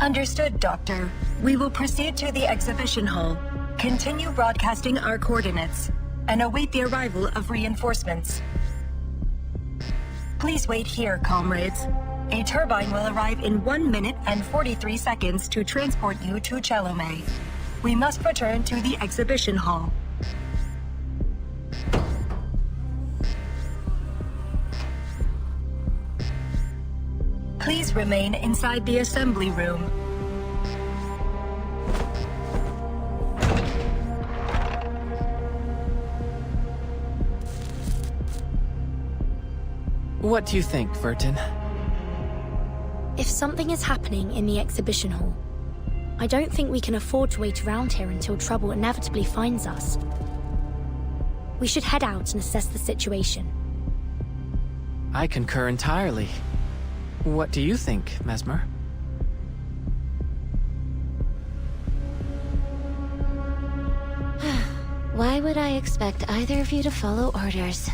Understood, Doctor. We will proceed to the exhibition hall, continue broadcasting our coordinates, and await the arrival of reinforcements. Please wait here, comrades. A turbine will arrive in 1 minute and 43 seconds to transport you to Chelo Me. We must return to the exhibition hall. Please remain inside the assembly room. What do you think, Vertin? If something is happening in the exhibition hall, I don't think we can afford to wait around here until trouble inevitably finds us. We should head out and assess the situation. I concur entirely. What do you think, Mesmer? Why would I expect either of you to follow orders?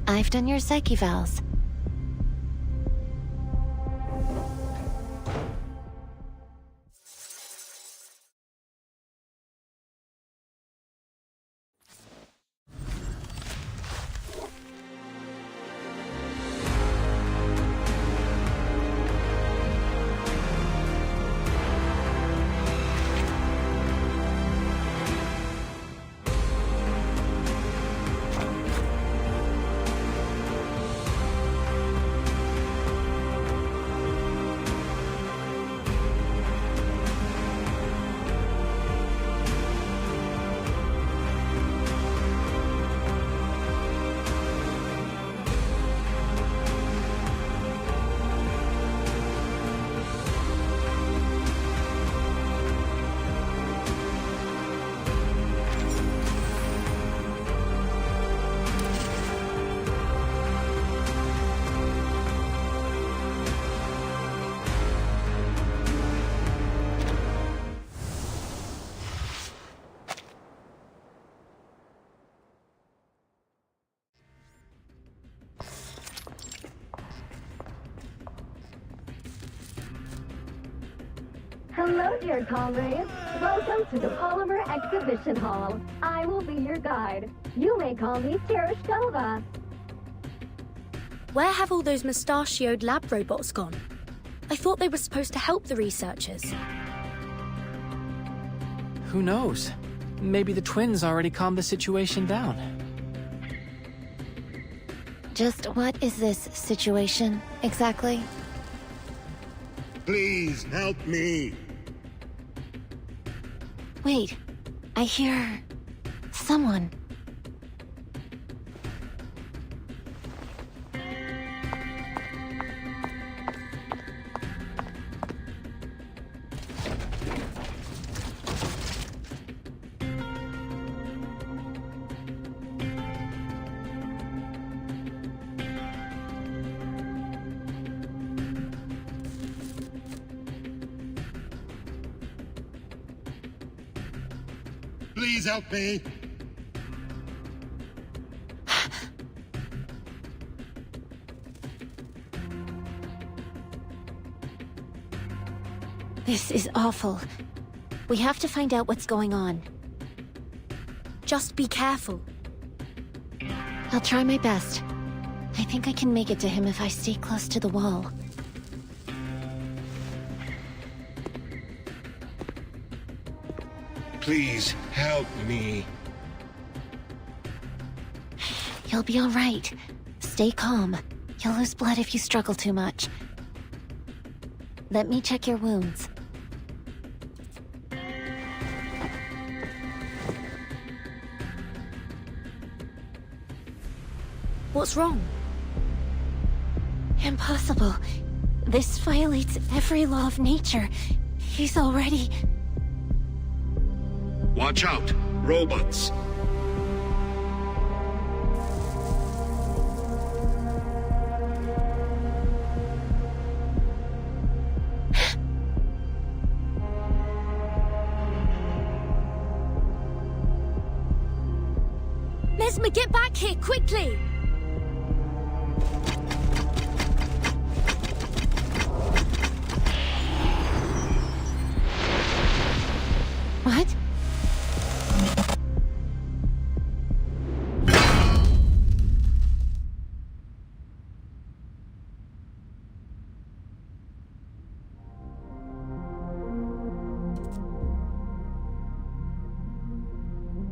I've done your psyche vals. Hello, dear comrades. Welcome to the Polymer Exhibition Hall. I will be your guide. You may call me Tereshkova. Where have all those mustachioed lab robots gone? I thought they were supposed to help the researchers. Who knows? Maybe the twins already calmed the situation down. Just what is this situation, exactly? Please help me. Wait, I hear... someone. Please help me. This is awful. We have to find out what's going on. Just be careful. I'll try my best. I think I can make it to him if I stay close to the wall. Please help me. You'll be all right. Stay calm. You'll lose blood if you struggle too much. Let me check your wounds. What's wrong? Impossible. This violates every law of nature. He's already... Watch out, robots. Mesmer, get back here, quickly! What?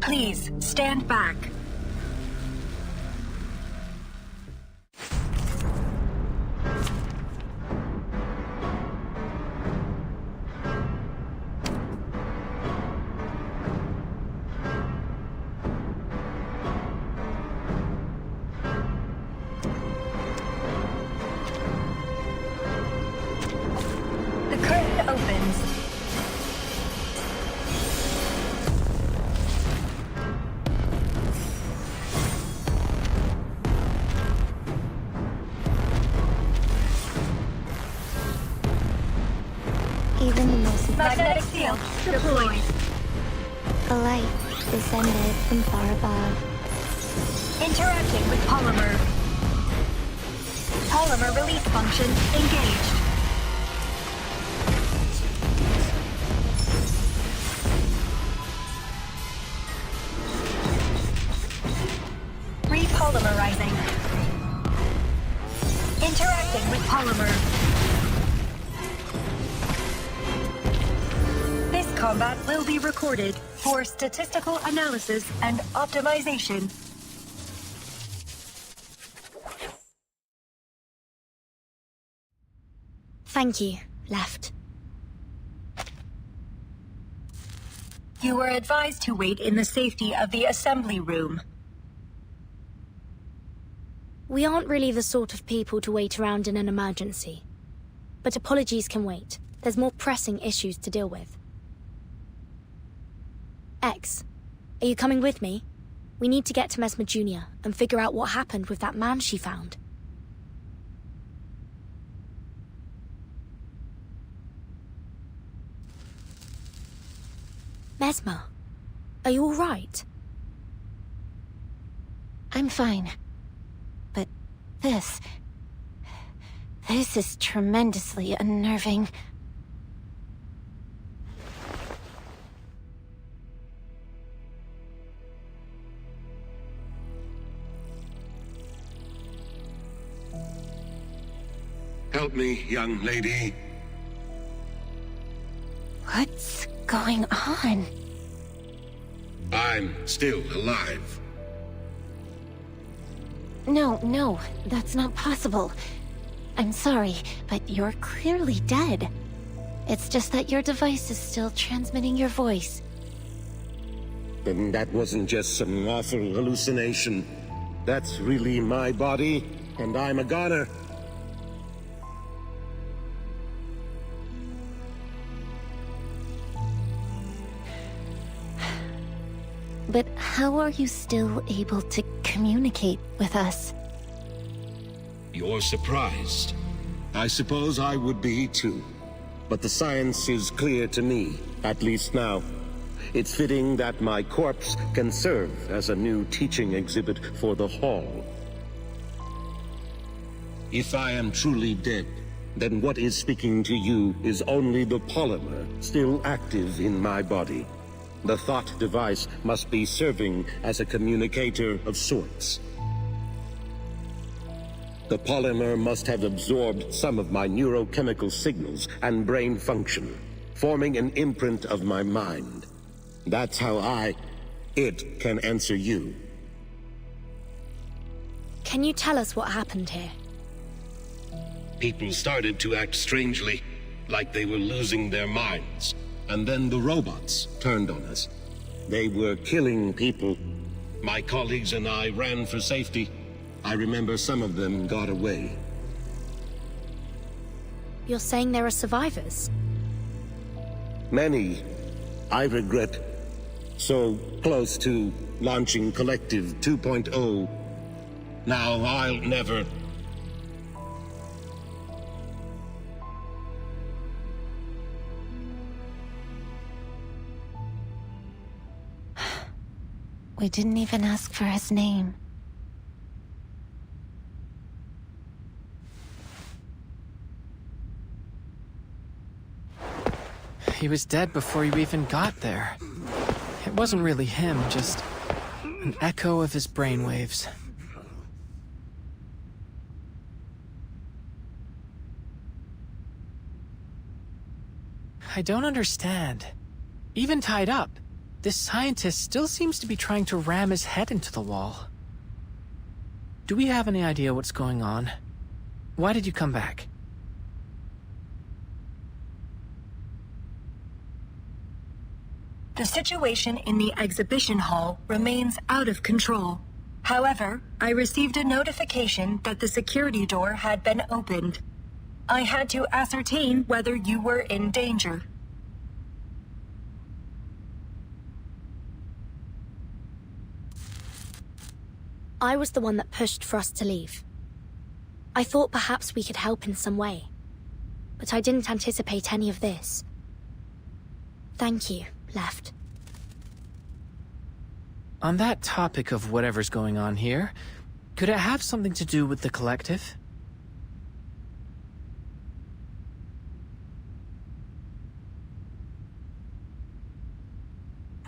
Please, stand back. The curtain opens. Magnetic field deployed. A light descended from far above. Interacting with polymer. Polymer release function engaged. Repolymerizing. Interacting with polymer. This combat will be recorded for statistical analysis and optimization. Thank you, Left. You were advised to wait in the safety of the assembly room. We aren't really the sort of people to wait around in an emergency. But apologies can wait. There's more pressing issues to deal with. X, are you coming with me? We need to get to Mesmer Jr. and figure out what happened with that man she found. Mesmer, are you all right? I'm fine. But this is tremendously unnerving. Help me, young lady. What's going on? I'm still alive. No, that's not possible. I'm sorry, but you're clearly dead. It's just that your device is still transmitting your voice. Then that wasn't just some awful hallucination. That's really my body, and I'm a goner. But how are you still able to communicate with us? You're surprised. I suppose I would be too. But the science is clear to me, at least now. It's fitting that my corpse can serve as a new teaching exhibit for the Hall. If I am truly dead, then what is speaking to you is only the polymer still active in my body. The thought device must be serving as a communicator of sorts. The polymer must have absorbed some of my neurochemical signals and brain function, forming an imprint of my mind. That's how it can answer you. Can you tell us what happened here? People started to act strangely, like they were losing their minds. And then the robots turned on us. They were killing people. My colleagues and I ran for safety. I remember some of them got away. You're saying there are survivors? Many. I regret. So close to launching Collective 2.0. Now I'll never... We didn't even ask for his name. He was dead before you even got there. It wasn't really him, just an echo of his brainwaves. I don't understand. Even tied up, this scientist still seems to be trying to ram his head into the wall. Do we have any idea what's going on? Why did you come back? The situation in the exhibition hall remains out of control. However, I received a notification that the security door had been opened. I had to ascertain whether you were in danger. I was the one that pushed for us to leave. I thought perhaps we could help in some way, but I didn't anticipate any of this. Thank you, Left. On that topic of whatever's going on here, could it have something to do with the collective?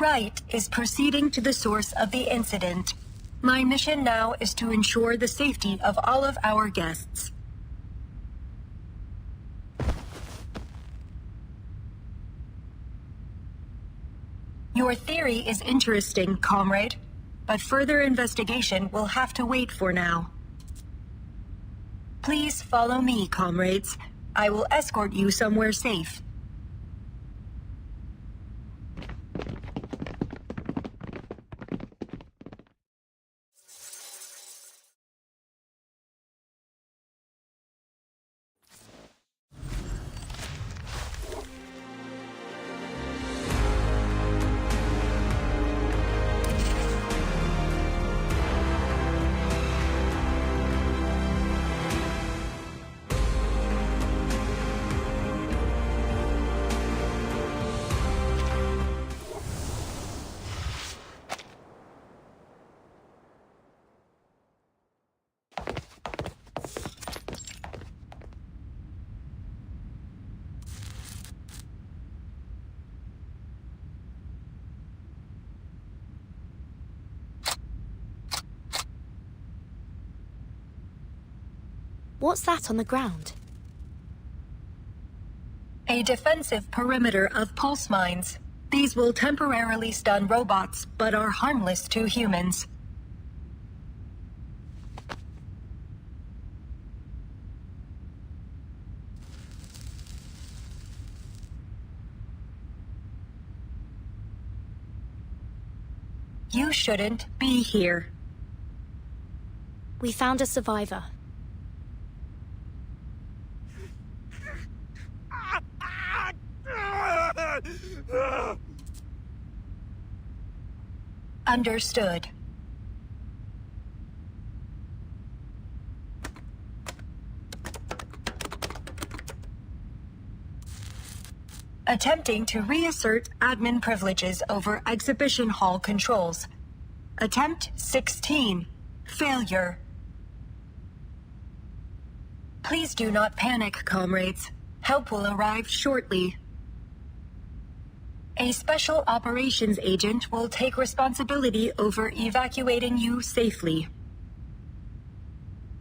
Wright is proceeding to the source of the incident. My mission now is to ensure the safety of all of our guests. Your theory is interesting, comrade, but further investigation will have to wait for now. Please follow me, comrades. I will escort you somewhere safe. What's that on the ground? A defensive perimeter of pulse mines. These will temporarily stun robots, but are harmless to humans. You shouldn't be here. We found a survivor. Understood. Attempting to reassert admin privileges over exhibition hall controls. Attempt 16. Failure. Please do not panic, comrades. Help will arrive shortly. A special operations agent will take responsibility over evacuating you safely.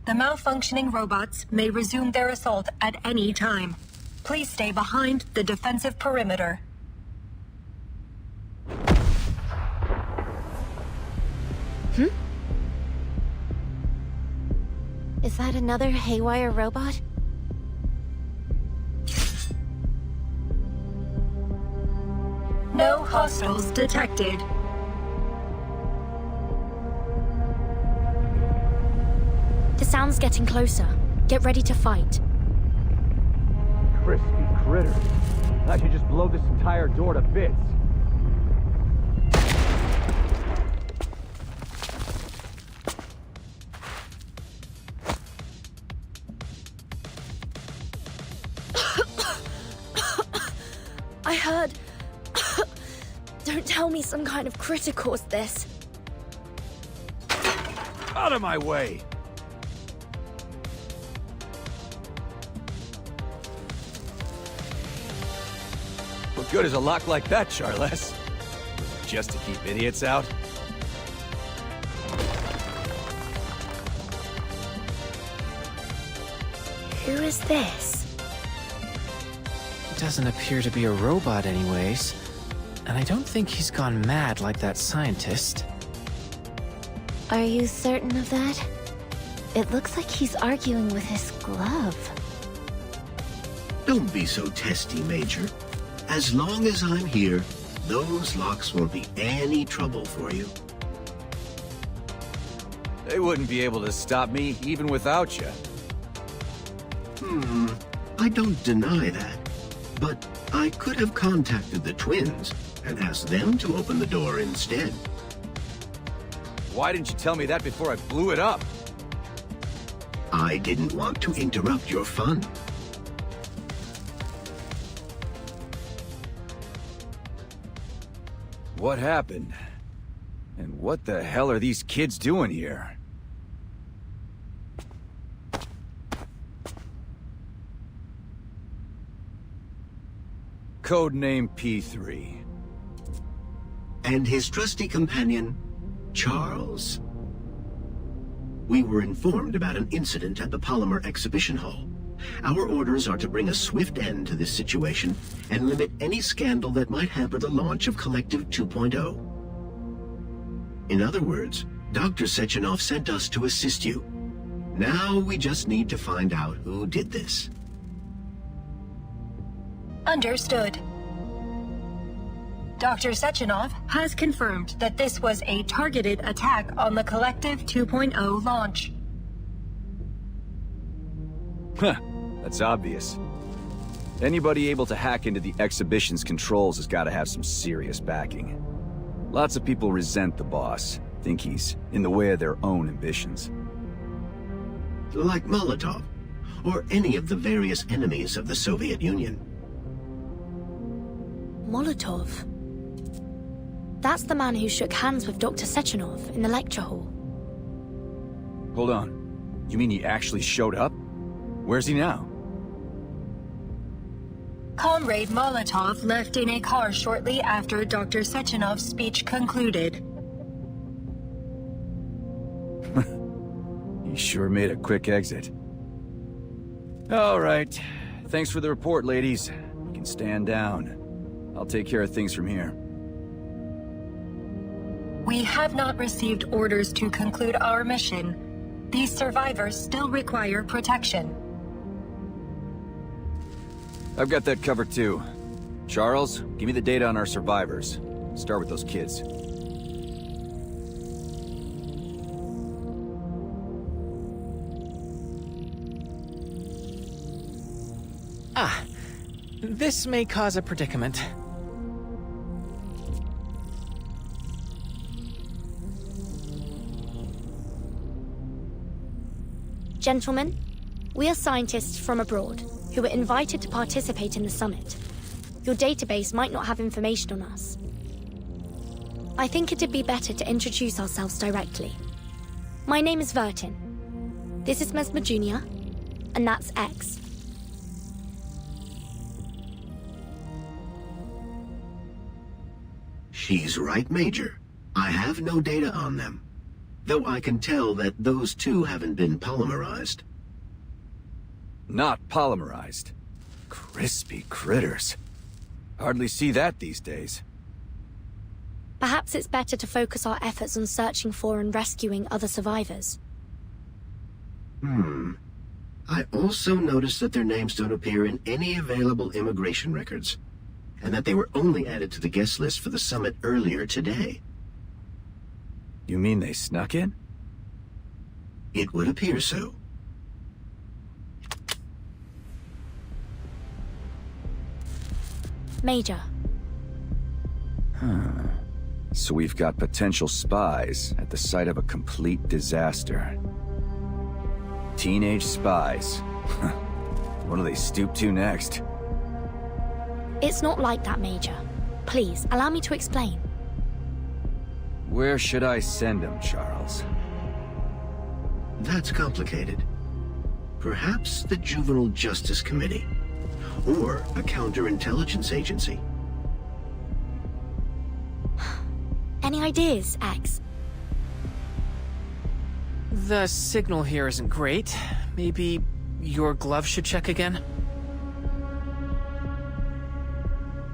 The malfunctioning robots may resume their assault at any time. Please stay behind the defensive perimeter. Is that another haywire robot? No hostiles detected. The sound's getting closer. Get ready to fight. Crispy critter. I should just blow this entire door to bits. I heard... Don't tell me some kind of critter caused this. Out of my way! What good is a lock like that, Charles? Just to keep idiots out? Who is this? Doesn't appear to be a robot anyways. And I don't think he's gone mad like that scientist. Are you certain of that? It looks like he's arguing with his glove. Don't be so testy, Major. As long as I'm here, those locks won't be any trouble for you. They wouldn't be able to stop me even without you. I don't deny that. But I could have contacted the twins and asked them to open the door instead. Why didn't you tell me that before I blew it up? I didn't want to interrupt your fun. What happened? And what the hell are these kids doing here? Codename P3. And his trusty companion, Charles? We were informed about an incident at the Polymer Exhibition Hall. Our orders are to bring a swift end to this situation and limit any scandal that might hamper the launch of Collective 2.0. In other words, Dr. Sechenov sent us to assist you. Now we just need to find out who did this. Understood. Dr. Sechenov has confirmed that this was a targeted attack on the Collective 2.0 launch. Huh, that's obvious. Anybody able to hack into the exhibition's controls has got to have some serious backing. Lots of people resent the boss, think he's in the way of their own ambitions. Like Molotov, or any of the various enemies of the Soviet Union. Molotov? That's the man who shook hands with Dr. Sechenov in the lecture hall. Hold on. You mean he actually showed up? Where's he now? Comrade Molotov left in a car shortly after Dr. Sechenov's speech concluded. He sure made a quick exit. All right. Thanks for the report, ladies. You can stand down. I'll take care of things from here. We have not received orders to conclude our mission. These survivors still require protection. I've got that covered too. Charles, give me the data on our survivors. Start with those kids. Ah, this may cause a predicament. Gentlemen, we are scientists from abroad who were invited to participate in the summit. Your database might not have information on us. I think it'd be better to introduce ourselves directly. My name is Vertin. This is Mesmer Jr., and that's X. She's right, Major. I have no data on them. Though I can tell that those two haven't been polymerized. Not polymerized. Crispy critters. Hardly see that these days. Perhaps it's better to focus our efforts on searching for and rescuing other survivors. I also noticed that their names don't appear in any available immigration records, and that they were only added to the guest list for the summit earlier today. You mean they snuck in? It would appear so. Major. So we've got potential spies at the site of a complete disaster. Teenage spies. What do they stoop to next? It's not like that, Major. Please, allow me to explain. Where should I send them, Charles? That's complicated. Perhaps the Juvenile Justice Committee, or a counterintelligence agency. Any ideas, X? The signal here isn't great. Maybe your glove should check again?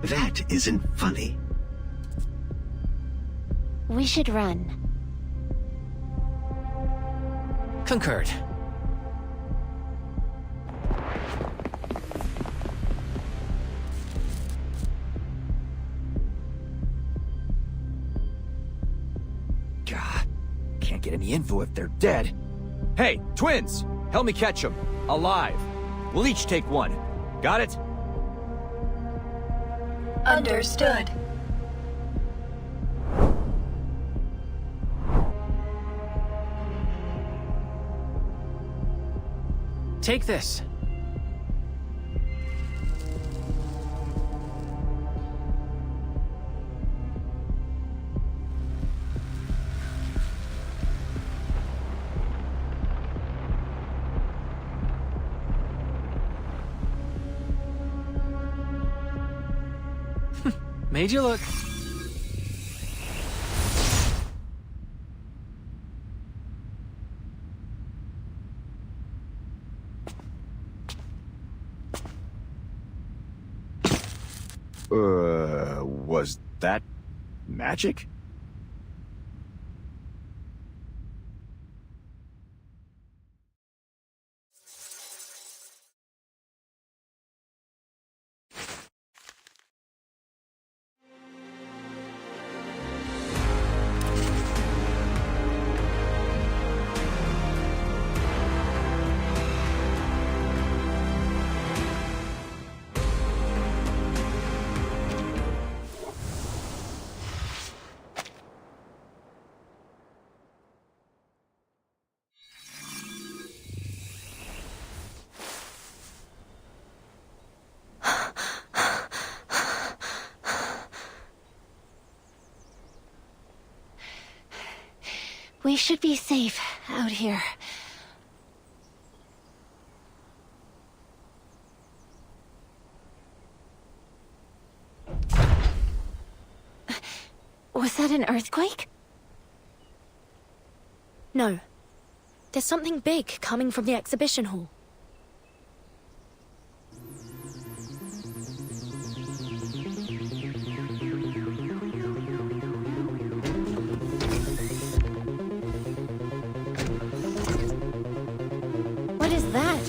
That isn't funny. We should run. Concurred. God, can't get any info if they're dead. Hey, twins! Help me catch them. Alive. We'll each take one. Got it? Understood. Take this. Made you look. Was that magic? We should be safe out here. Was that an earthquake? No. There's something big coming from the exhibition hall. What is that?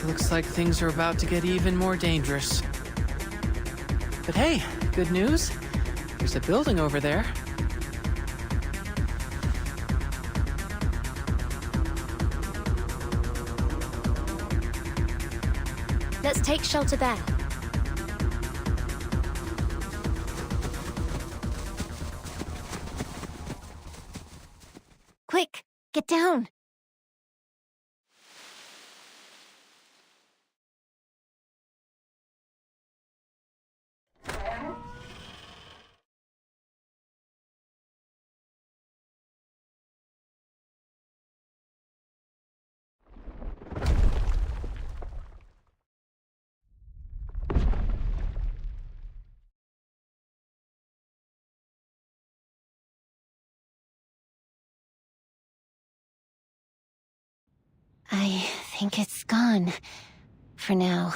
Looks like things are about to get even more dangerous. But hey, good news. There's a building over there. Let's take shelter there. Quick, get down. I think it's gone. For now.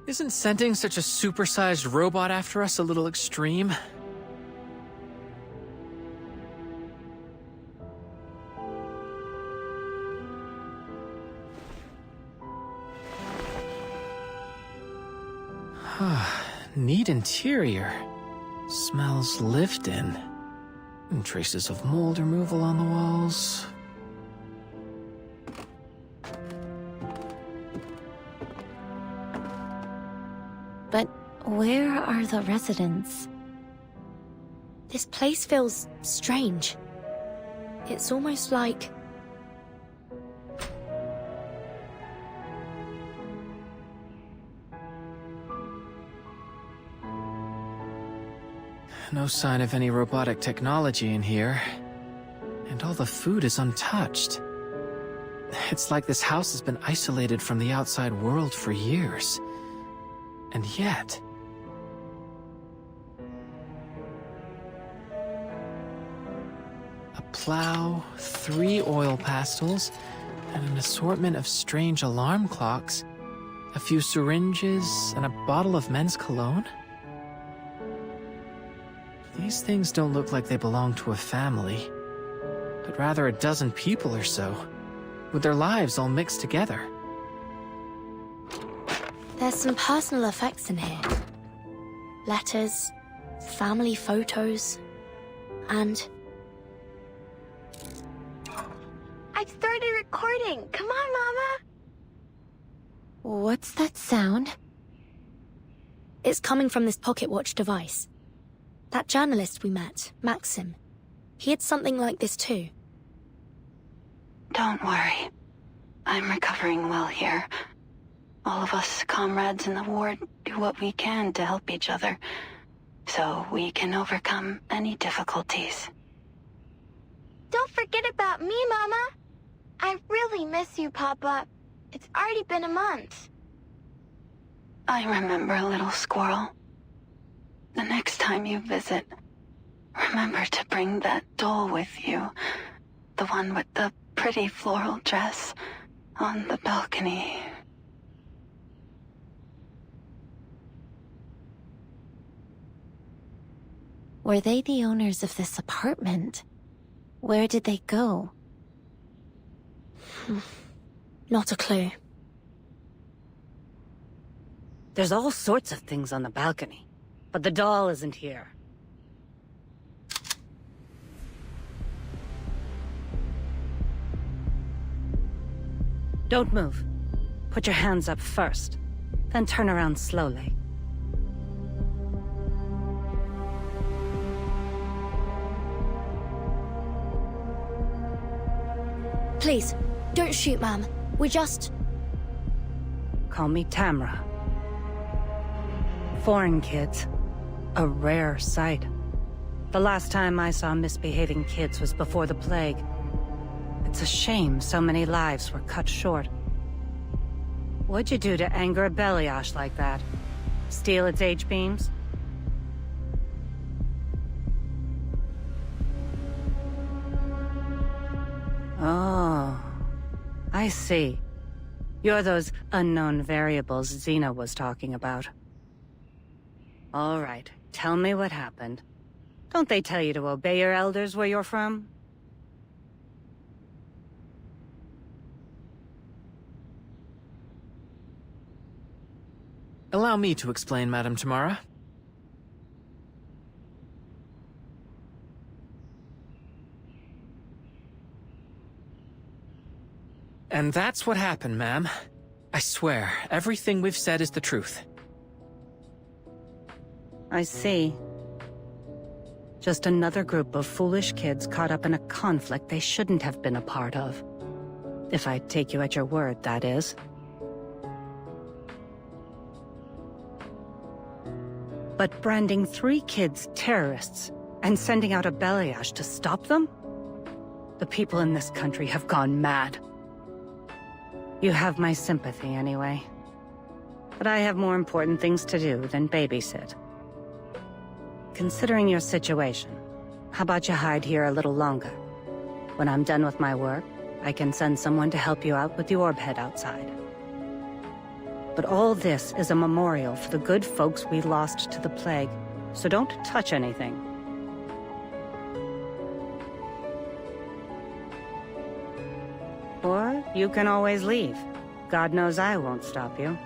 Isn't sending such a supersized robot after us a little extreme? Neat interior. Smells lived in. And traces of mold removal on the walls. But where are the residents? This place feels strange. It's almost like... No sign of any robotic technology in here. And all the food is untouched. It's like this house has been isolated from the outside world for years. And yet... a plow, 3 oil pastels, and an assortment of strange alarm clocks, a few syringes, and a bottle of men's cologne? These things don't look like they belong to a family, but rather a dozen people or so, with their lives all mixed together. There's some personal effects in here. Letters, family photos, and... I've started recording! Come on, Mama! What's that sound? It's coming from this pocket watch device. That journalist we met, Maxim, he had something like this too. Don't worry. I'm recovering well here. All of us comrades in the ward do what we can to help each other, so we can overcome any difficulties. Don't forget about me, Mama. I really miss you, Papa. It's already been a month. I remember, little squirrel. The next time you visit, remember to bring that doll with you. The one with the pretty floral dress on the balcony. Were they the owners of this apartment? Where did they go? Not a clue. There's all sorts of things on the balcony, but the doll isn't here. Don't move. Put your hands up first, then turn around slowly. Please, don't shoot, ma'am. We're just... Call me Tamra. Foreign kids. A rare sight. The last time I saw misbehaving kids was before the plague. It's a shame so many lives were cut short. What'd you do to anger a Beliash like that? Steal its H-beams? Oh, I see. You're those unknown variables Xena was talking about. All right, tell me what happened. Don't they tell you to obey your elders where you're from? Allow me to explain, Madam Tamara. And that's what happened, ma'am. I swear, everything we've said is the truth. I see. Just another group of foolish kids caught up in a conflict they shouldn't have been a part of. If I take you at your word, that is. But branding 3 kids terrorists and sending out a Beliash to stop them? The people in this country have gone mad. You have my sympathy anyway. But I have more important things to do than babysit. Considering your situation, how about you hide here a little longer? When I'm done with my work, I can send someone to help you out with the orb head outside. But all this is a memorial for the good folks we lost to the plague, so don't touch anything. Or you can always leave. God knows I won't stop you.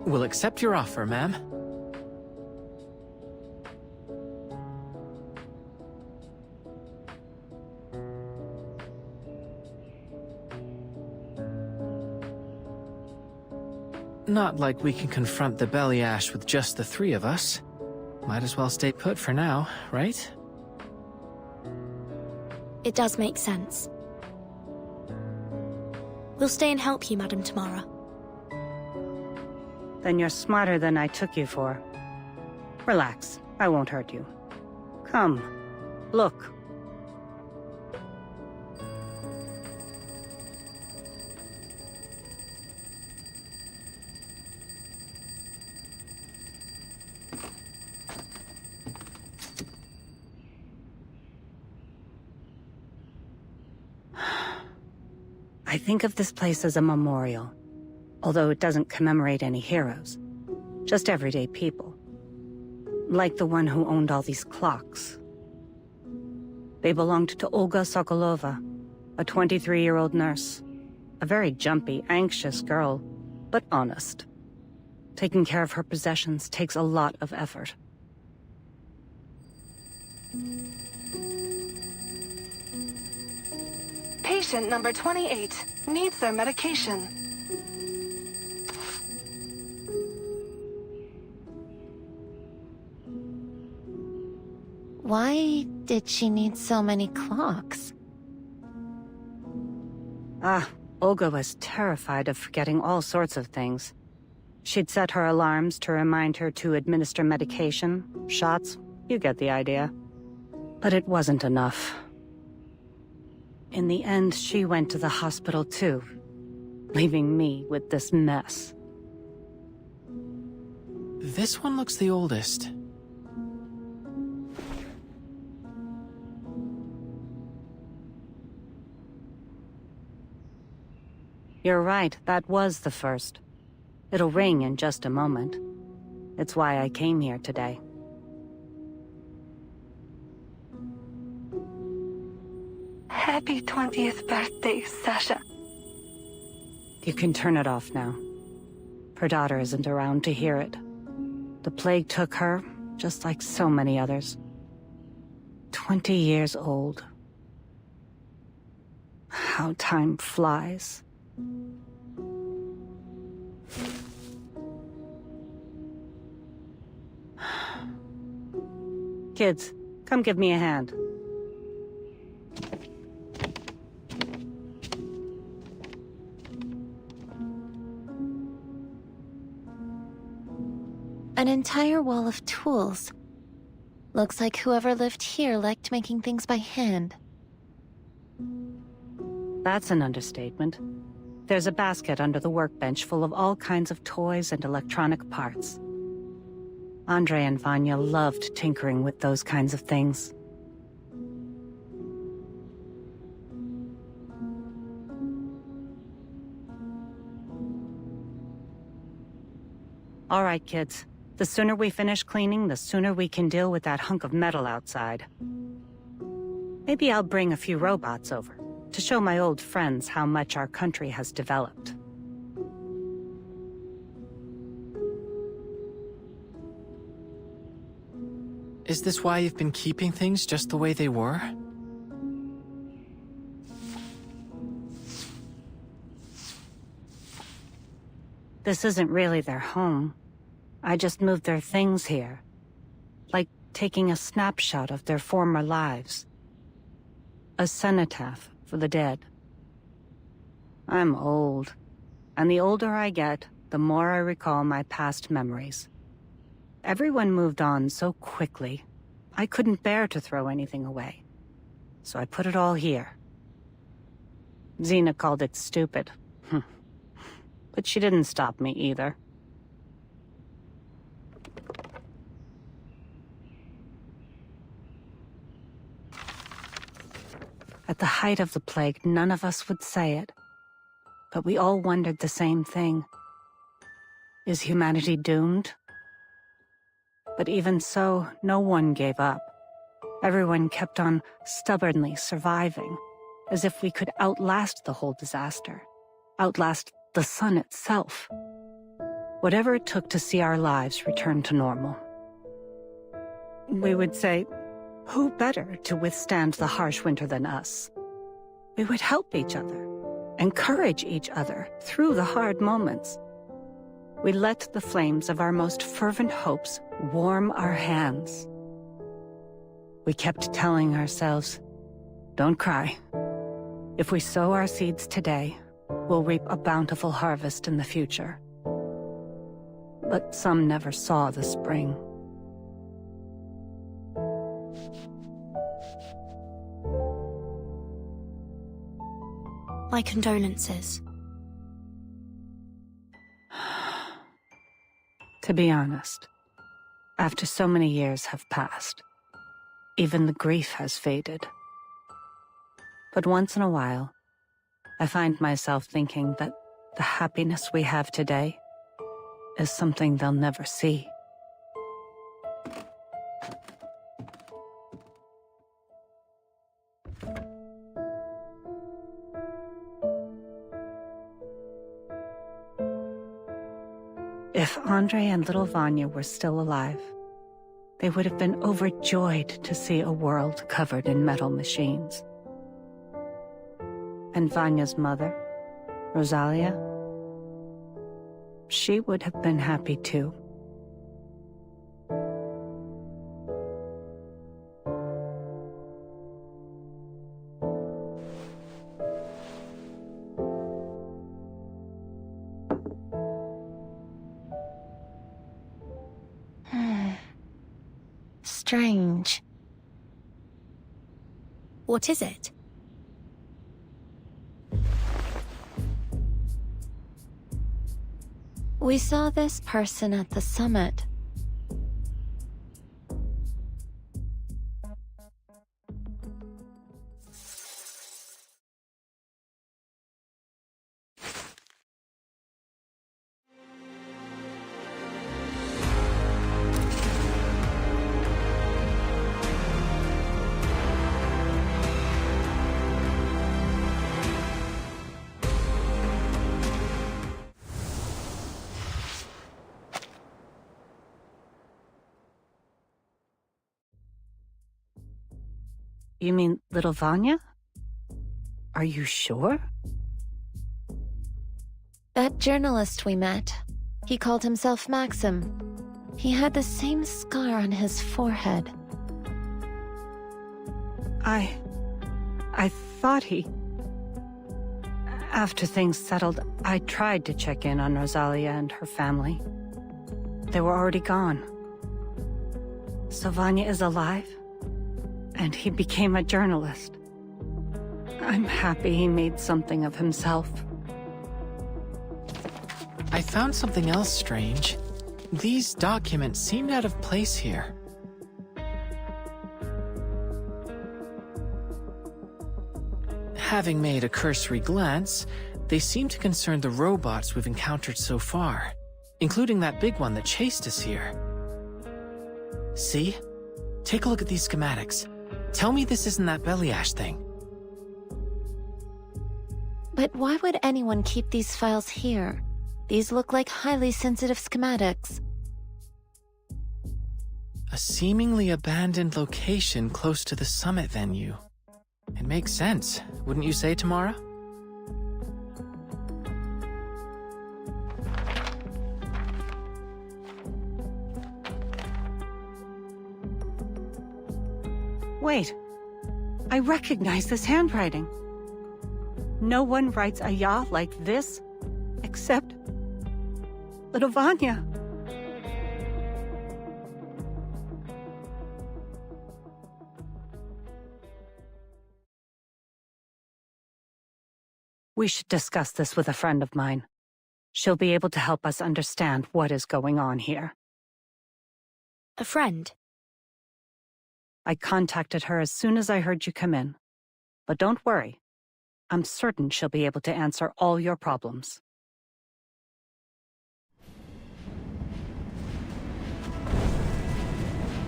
We'll accept your offer, ma'am. Not like we can confront the Beliash with just the 3 of us. Might as well stay put for now, right? It does make sense. We'll stay and help you, Madam Tamara. Then you're smarter than I took you for. Relax, I won't hurt you. Come, look. I think of this place as a memorial, although it doesn't commemorate any heroes, just everyday people. Like the one who owned all these clocks. They belonged to Olga Sokolova, a 23-year-old nurse. A very jumpy, anxious girl, but honest. Taking care of her possessions takes a lot of effort. Patient number 28 needs their medication. Why did she need so many clocks? Olga was terrified of forgetting all sorts of things. She'd set her alarms to remind her to administer medication, shots, you get the idea. But it wasn't enough. In the end, she went to the hospital too, leaving me with this mess. This one looks the oldest. You're right, that was the first. It'll ring in just a moment. It's why I came here today. Happy 20th birthday, Sasha. You can turn it off now. Her daughter isn't around to hear it. The plague took her, just like so many others. 20 years old. How time flies. Kids, come give me a hand. An entire wall of tools. Looks like whoever lived here liked making things by hand. That's an understatement. There's a basket under the workbench full of all kinds of toys and electronic parts. Andre and Vanya loved tinkering with those kinds of things. All right, kids. The sooner we finish cleaning, the sooner we can deal with that hunk of metal outside. Maybe I'll bring a few robots over to show my old friends how much our country has developed. Is this why you've been keeping things just the way they were? This isn't really their home. I just moved their things here. Like taking a snapshot of their former lives. A cenotaph for the dead. I'm old, and the older I get, the more I recall my past memories. Everyone moved on so quickly, I couldn't bear to throw anything away. So I put it all here. Xena called it stupid. But she didn't stop me either. At the height of the plague, none of us would say it. But we all wondered the same thing. Is humanity doomed? But even so, no one gave up. Everyone kept on stubbornly surviving, as if we could outlast the whole disaster, outlast the sun itself. Whatever it took to see our lives return to normal. We would say, who better to withstand the harsh winter than us? We would help each other, encourage each other through the hard moments. We let the flames of our most fervent hopes warm our hands. We kept telling ourselves, don't cry. If we sow our seeds today, we'll reap a bountiful harvest in the future. But some never saw the spring. My condolences. To be honest, after so many years have passed, even the grief has faded. But once in a while, I find myself thinking that the happiness we have today is something they'll never see. If Andre and little Vanya were still alive, they would have been overjoyed to see a world covered in metal machines. And Vanya's mother, Rosalia, she would have been happy too. strange. What is it? We saw this person at the summit. You mean little Vanya? Are you sure? That journalist we met, he called himself Maxim. He had the same scar on his forehead. I thought he... After things settled, I tried to check in on Rosalia and her family. They were already gone. So Vanya is alive? And he became a journalist. I'm happy he made something of himself. I found something else strange. These documents seemed out of place here. Having made a cursory glance, they seem to concern the robots we've encountered so far, including that big one that chased us here. See? Take a look at these schematics. Tell me this isn't that Beliash thing. But why would anyone keep these files here? These look like highly sensitive schematics. A seemingly abandoned location close to the summit venue. It makes sense, wouldn't you say, Tamara? Wait, I recognize this handwriting. No one writes a ya like this, except little Vanya. We should discuss this with a friend of mine. She'll be able to help us understand what is going on here. A friend? I contacted her as soon as I heard you come in. But don't worry. I'm certain she'll be able to answer all your problems.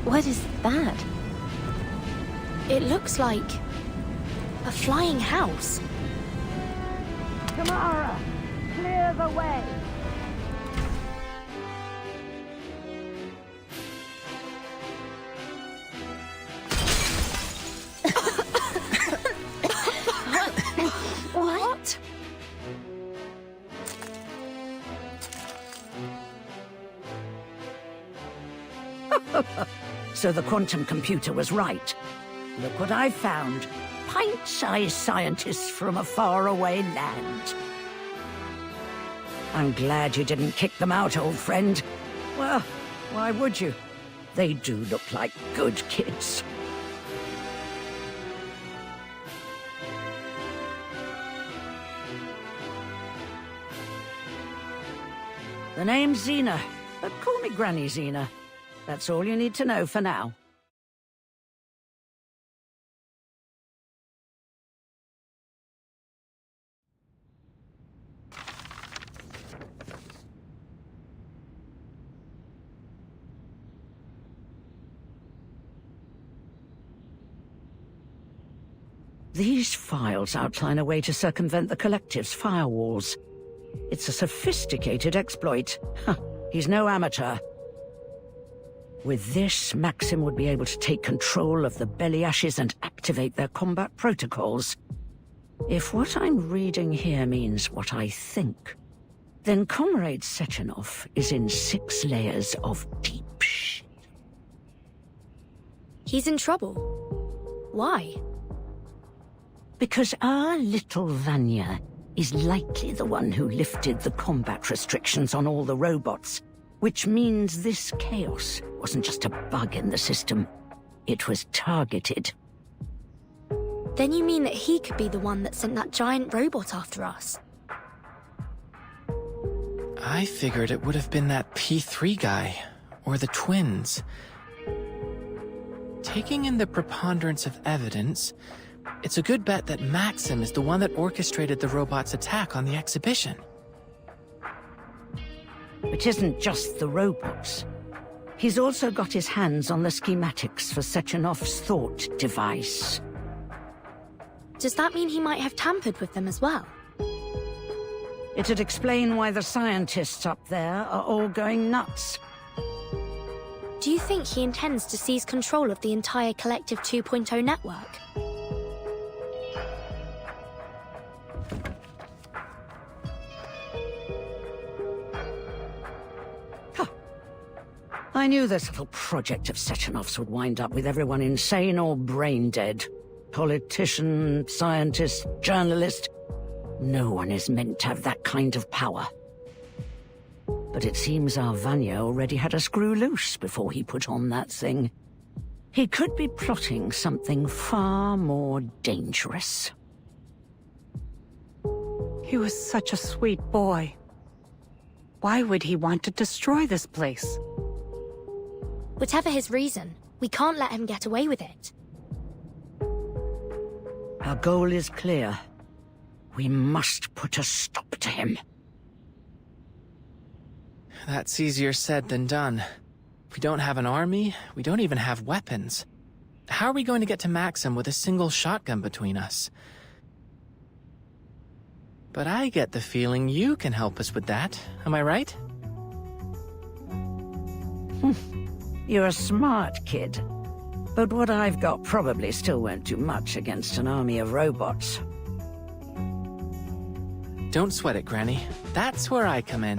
What is that? It looks like a flying house. Tamara, clear the way! What? So the quantum computer was right. Look what I found. Pint-sized scientists from a faraway land. I'm glad you didn't kick them out, old friend. Well, why would you? They do look like good kids. The name's Xena, but call me Granny Xena. That's all you need to know for now. These files outline a way to circumvent the Collective's firewalls. It's a sophisticated exploit. He's no amateur. With this, Maxim would be able to take control of the Beliashes and activate their combat protocols. If what I'm reading here means what I think, then Comrade Sechenov is in 6 layers of deep shit. He's in trouble. Why? Because our little Vanya is likely the one who lifted the combat restrictions on all the robots, which means this chaos wasn't just a bug in the system. It was targeted. Then you mean that he could be the one that sent that giant robot after us? I figured it would have been that P3 guy, or the twins. Taking in the preponderance of evidence, it's a good bet that Maxim is the one that orchestrated the robot's attack on the exhibition. It isn't just the robots. He's also got his hands on the schematics for Sechenov's thought device. Does that mean he might have tampered with them as well? It'd explain why the scientists up there are all going nuts. Do you think he intends to seize control of the entire Collective 2.0 network? I knew this little project of Sechenov's would wind up with everyone insane or brain dead. Politician, scientist, journalist. No one is meant to have that kind of power. But it seems our Vanya already had a screw loose before he put on that thing. He could be plotting something far more dangerous. He was such a sweet boy. Why would he want to destroy this place? Whatever his reason, we can't let him get away with it. Our goal is clear. We must put a stop to him. That's easier said than done. We don't have an army, we don't even have weapons. How are we going to get to Maxim with a single shotgun between us? But I get the feeling you can help us with that, am I right? You're a smart kid. But what I've got probably still won't do much against an army of robots. Don't sweat it, Granny. That's where I come in.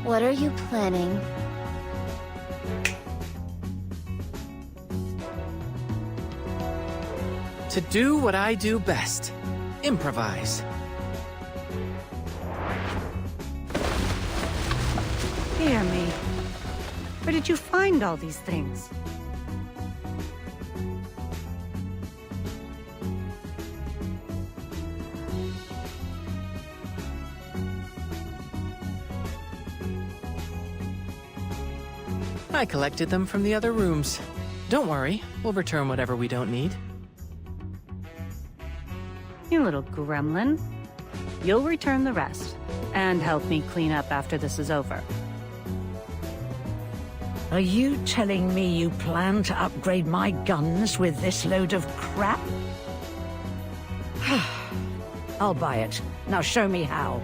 What are you planning? To do what I do best. Improvise. Dear me. Where did you find all these things? I collected them from the other rooms. Don't worry, we'll return whatever we don't need. You little gremlin. You'll return the rest, and help me clean up after this is over. Are you telling me you plan to upgrade my guns with this load of crap? I'll buy it. Now show me how.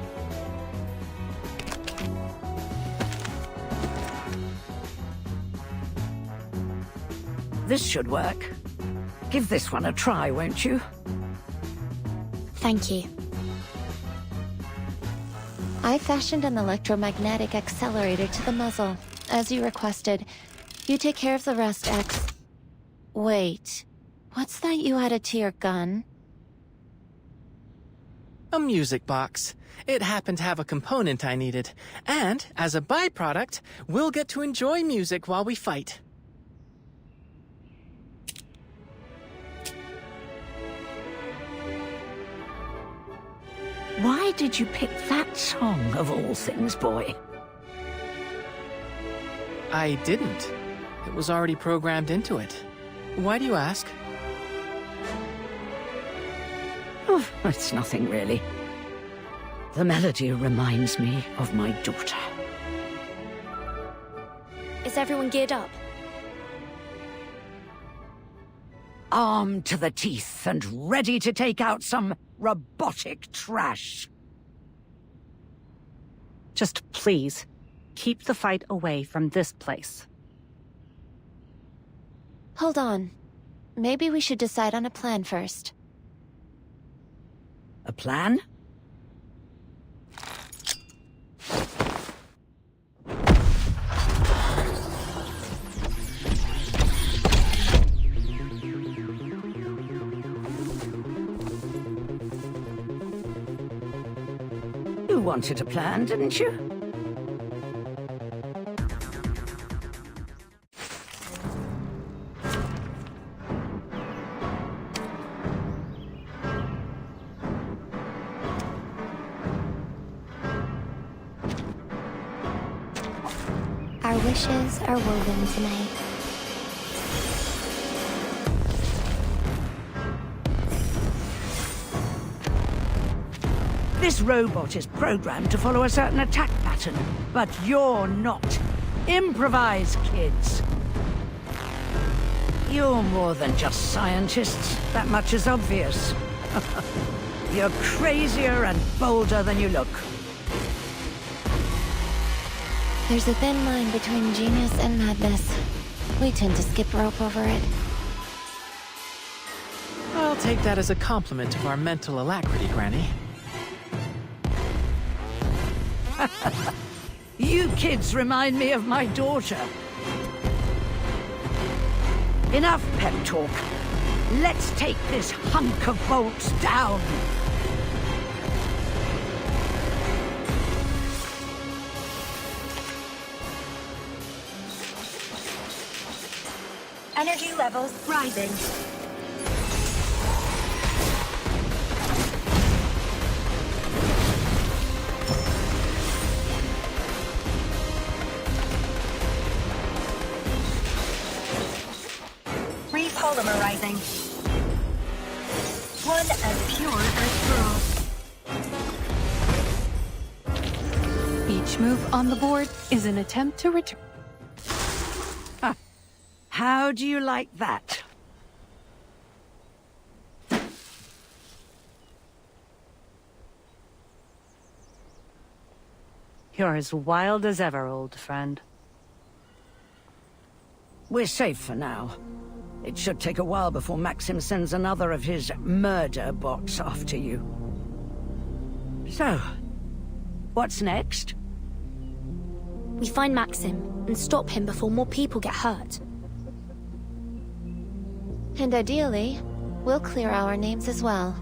This should work. Give this one a try, won't you? Thank you. I fashioned an electromagnetic accelerator to the muzzle, as you requested. You take care of the rest, X. Wait, what's that you added to your gun? A music box. It happened to have a component I needed. And, as a byproduct, we'll get to enjoy music while we fight. Why did you pick that song, of all things, boy? I didn't. It was already programmed into it. Why do you ask? Oh, it's nothing really. The melody reminds me of my daughter. Is everyone geared up? Armed to the teeth and ready to take out some robotic trash. Just please, keep the fight away from this place. Hold on. Maybe we should decide on a plan first. A plan? You wanted a plan, didn't you? wishes are woven tonight. This robot is programmed to follow a certain attack pattern, but you're not. Improvise, kids. You're more than just scientists. That much is obvious. You're crazier and bolder than you look. There's a thin line between genius and madness. We tend to skip rope over it. I'll take that as a compliment of our mental alacrity, Granny. You kids remind me of my daughter. Enough pep talk. Let's take this hunk of bolts down. Energy levels rising. Repolymerizing. One as pure as pearl. Each move on the board is an attempt to return. How do you like that? You're as wild as ever, old friend. We're safe for now. It should take a while before Maxim sends another of his murder bots after you. So, what's next? We find Maxim and stop him before more people get hurt. And ideally, we'll clear our names as well.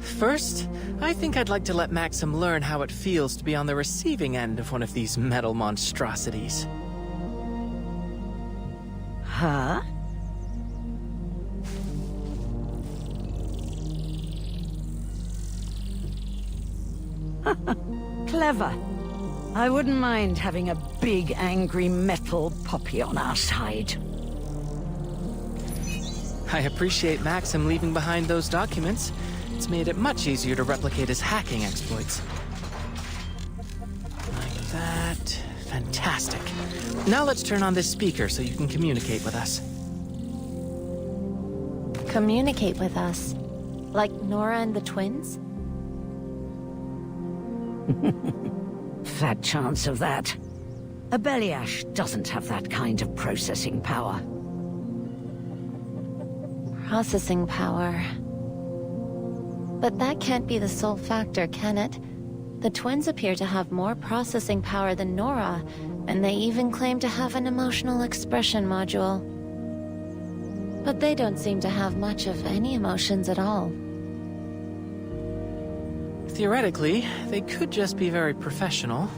First, I think I'd like to let Maxim learn how it feels to be on the receiving end of one of these metal monstrosities. Huh? Clever. I wouldn't mind having a big, angry metal poppy on our side. I appreciate Maxim leaving behind those documents. It's made it much easier to replicate his hacking exploits. Like that. Fantastic. Now let's turn on this speaker so you can communicate with us. Communicate with us? Like Nora and the twins? Fat chance of that. A Beliash doesn't have that kind of processing power. Processing power. But that can't be the sole factor, can it? The twins appear to have more processing power than Nora, and they even claim to have an emotional expression module. But they don't seem to have much of any emotions at all. Theoretically, they could just be very professional.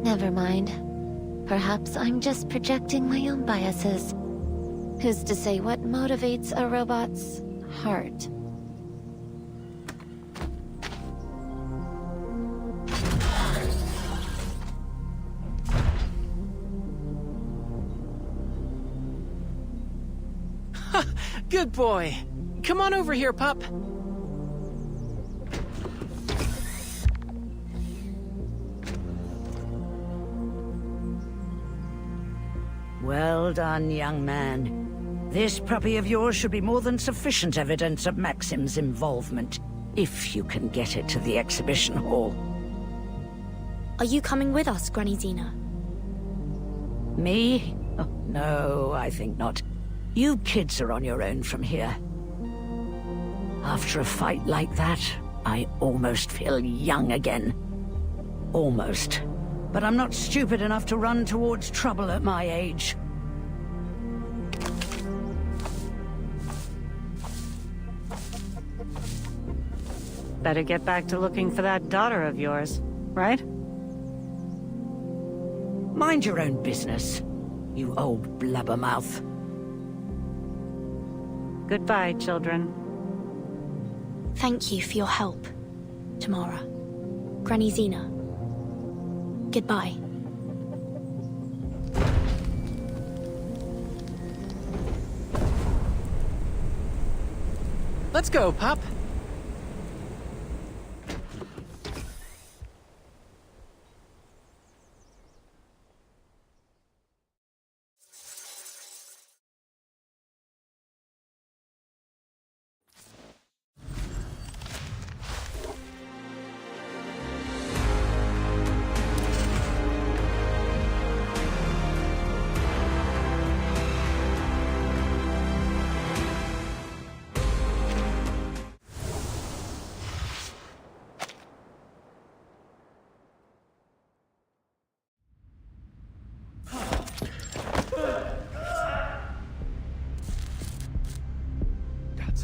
Never mind. Perhaps I'm just projecting my own biases. Who's to say what motivates a robot's heart? Good boy. Come on over here, pup. Well done, young man. This puppy of yours should be more than sufficient evidence of Maxim's involvement, if you can get it to the exhibition hall. Are you coming with us, Granny Zena? Me? Oh, no, I think not. You kids are on your own from here. After a fight like that, I almost feel young again. Almost. But I'm not stupid enough to run towards trouble at my age. Better get back to looking for that daughter of yours, right? Mind your own business, you old blabbermouth. Goodbye, children. thank you for your help, Tamara. Granny Xena. Goodbye. Let's go, Pop.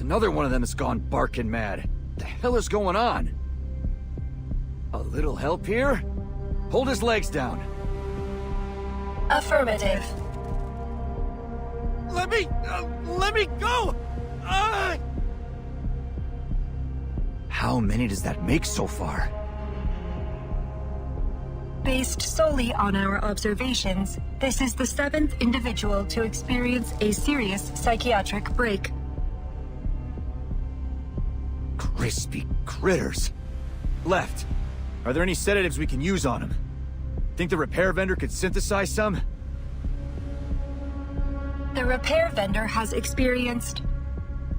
Another one of them has gone barking mad. What the hell is going on? A little help here? Hold his legs down. Affirmative. Let me go! How many does that make so far? Based solely on our observations, this is the 7th individual to experience a serious psychiatric break. Crispy critters. Left. Are there any sedatives we can use on him? Think the repair vendor could synthesize some? The repair vendor has experienced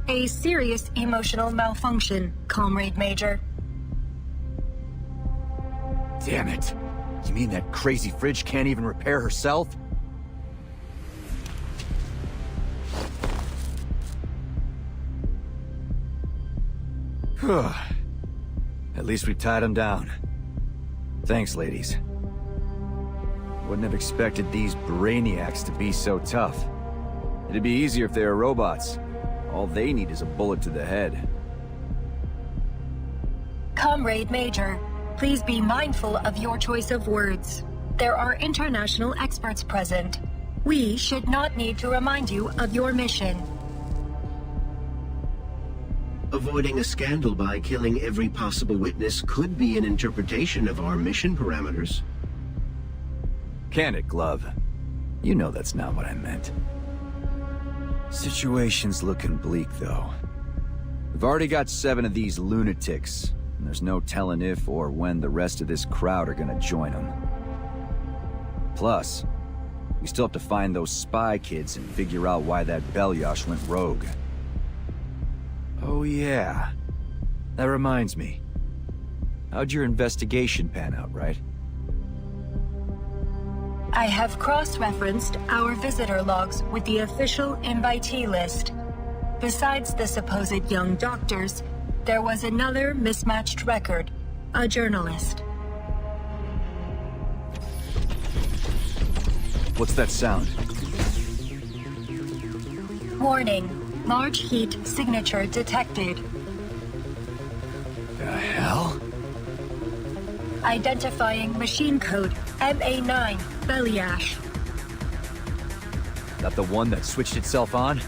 a serious emotional malfunction, Comrade Major. Damn it. You mean that crazy fridge can't even repair herself? At least we tied him down. Thanks, ladies. Wouldn't have expected these brainiacs to be so tough. It'd be easier if they were robots. All they need is a bullet to the head. Comrade Major, please be mindful of your choice of words. There are international experts present. We should not need to remind you of your mission. Avoiding a scandal by killing every possible witness could be an interpretation of our mission parameters. Can it, Glove? You know that's not what I meant. Situation's looking bleak, though. We've already got 7 of these lunatics, and there's no telling if or when the rest of this crowd are gonna join them. Plus, we still have to find those spy kids and figure out why that Belyash went rogue. Oh yeah. That reminds me. How'd your investigation pan out, right? I have cross-referenced our visitor logs with the official invitee list. Besides the supposed young doctors, there was another mismatched record, a journalist. What's that sound? Warning. Large heat signature detected. The hell? Identifying machine code MA9 Belyash. That the one that switched itself on?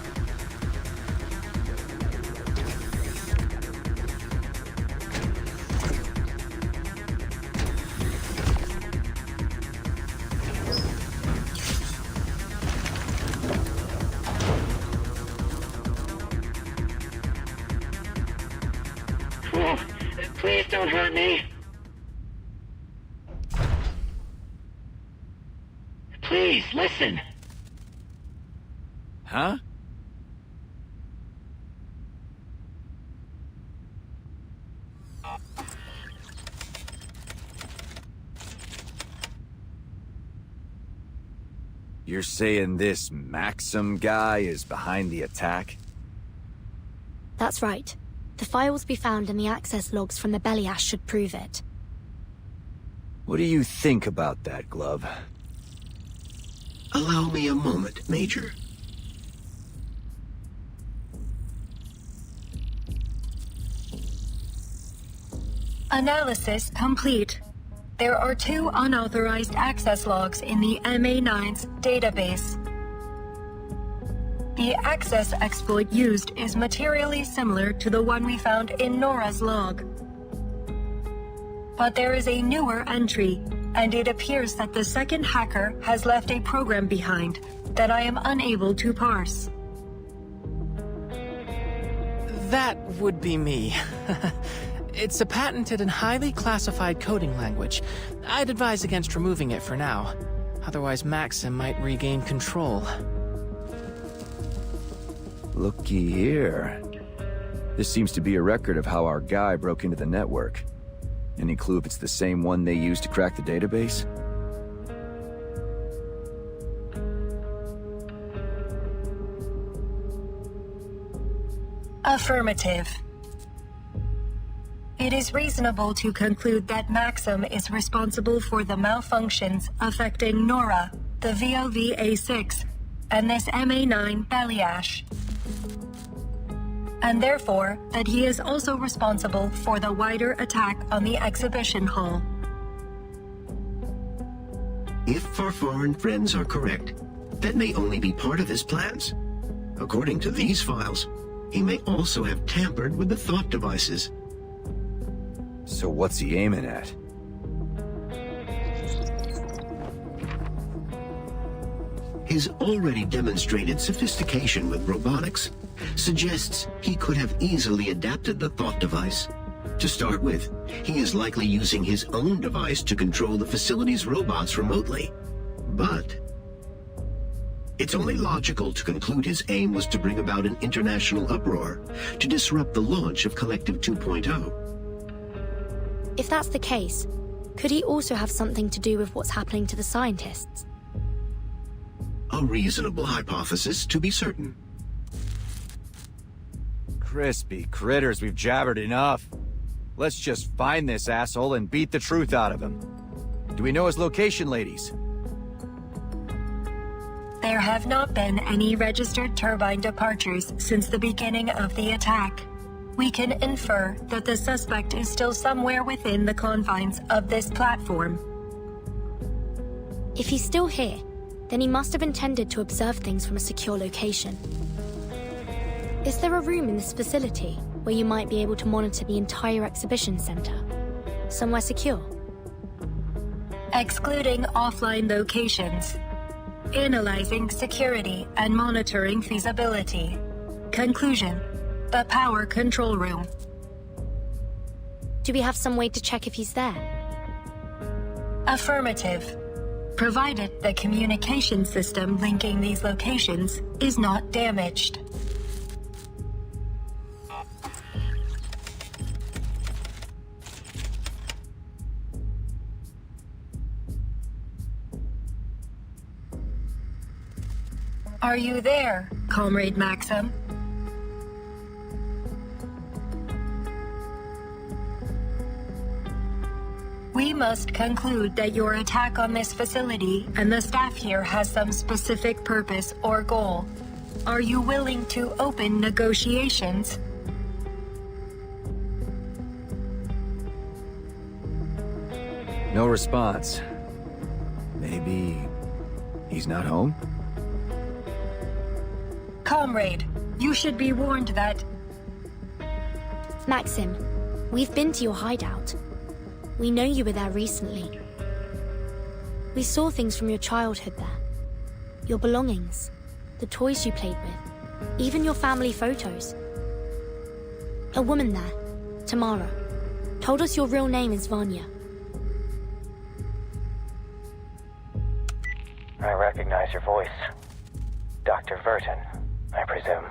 Please don't hurt me. Please, listen. Huh? You're saying this Maxim guy is behind the attack? That's right. The files we found in the access logs from the Belyash should prove it. What do you think about that, Glove? Allow me a moment, Major. Analysis complete. There are 2 unauthorized access logs in the MA9's database. The access exploit used is materially similar to the one we found in Nora's log. But there is a newer entry, and it appears that the second hacker has left a program behind that I am unable to parse. That would be me. It's a patented and highly classified coding language. I'd advise against removing it for now. Otherwise, Maxim might regain control. Looky here. This seems to be a record of how our guy broke into the network. Any clue if it's the same one they used to crack the database? Affirmative. It is reasonable to conclude that Maxim is responsible for the malfunctions affecting Nora, the VOV-A6, and this MA9 Ballyash. And therefore, that he is also responsible for the wider attack on the exhibition hall. If our foreign friends are correct, that may only be part of his plans. According to these files, he may also have tampered with the thought devices. So what's he aiming at? His already demonstrated sophistication with robotics suggests he could have easily adapted the thought device. To start with, he is likely using his own device to control the facility's robots remotely. But it's only logical to conclude his aim was to bring about an international uproar, to disrupt the launch of Collective 2.0. If that's the case, could he also have something to do with what's happening to the scientists? A reasonable hypothesis, to be certain. Crispy critters, we've jabbered enough. Let's just find this asshole and beat the truth out of him. Do we know his location, ladies? There have not been any registered turbine departures since the beginning of the attack. We can infer that the suspect is still somewhere within the confines of this platform. If he's still here, then he must have intended to observe things from a secure location. Is there a room in this facility where you might be able to monitor the entire exhibition center? Somewhere secure? Excluding offline locations. Analyzing security and monitoring feasibility. Conclusion: the power control room. Do we have some way to check if he's there? Affirmative. Provided the communication system linking these locations is not damaged. Are you there, Comrade Maxim? We must conclude that your attack on this facility and the staff here has some specific purpose or goal. Are you willing to open negotiations? No response. Maybe he's not home? Comrade, you should be warned that... Maxim, we've been to your hideout. We know you were there recently. We saw things from your childhood there. Your belongings, the toys you played with, even your family photos. A woman there, Tamara, told us your real name is Vanya. I recognize your voice. Dr. Verton, I presume.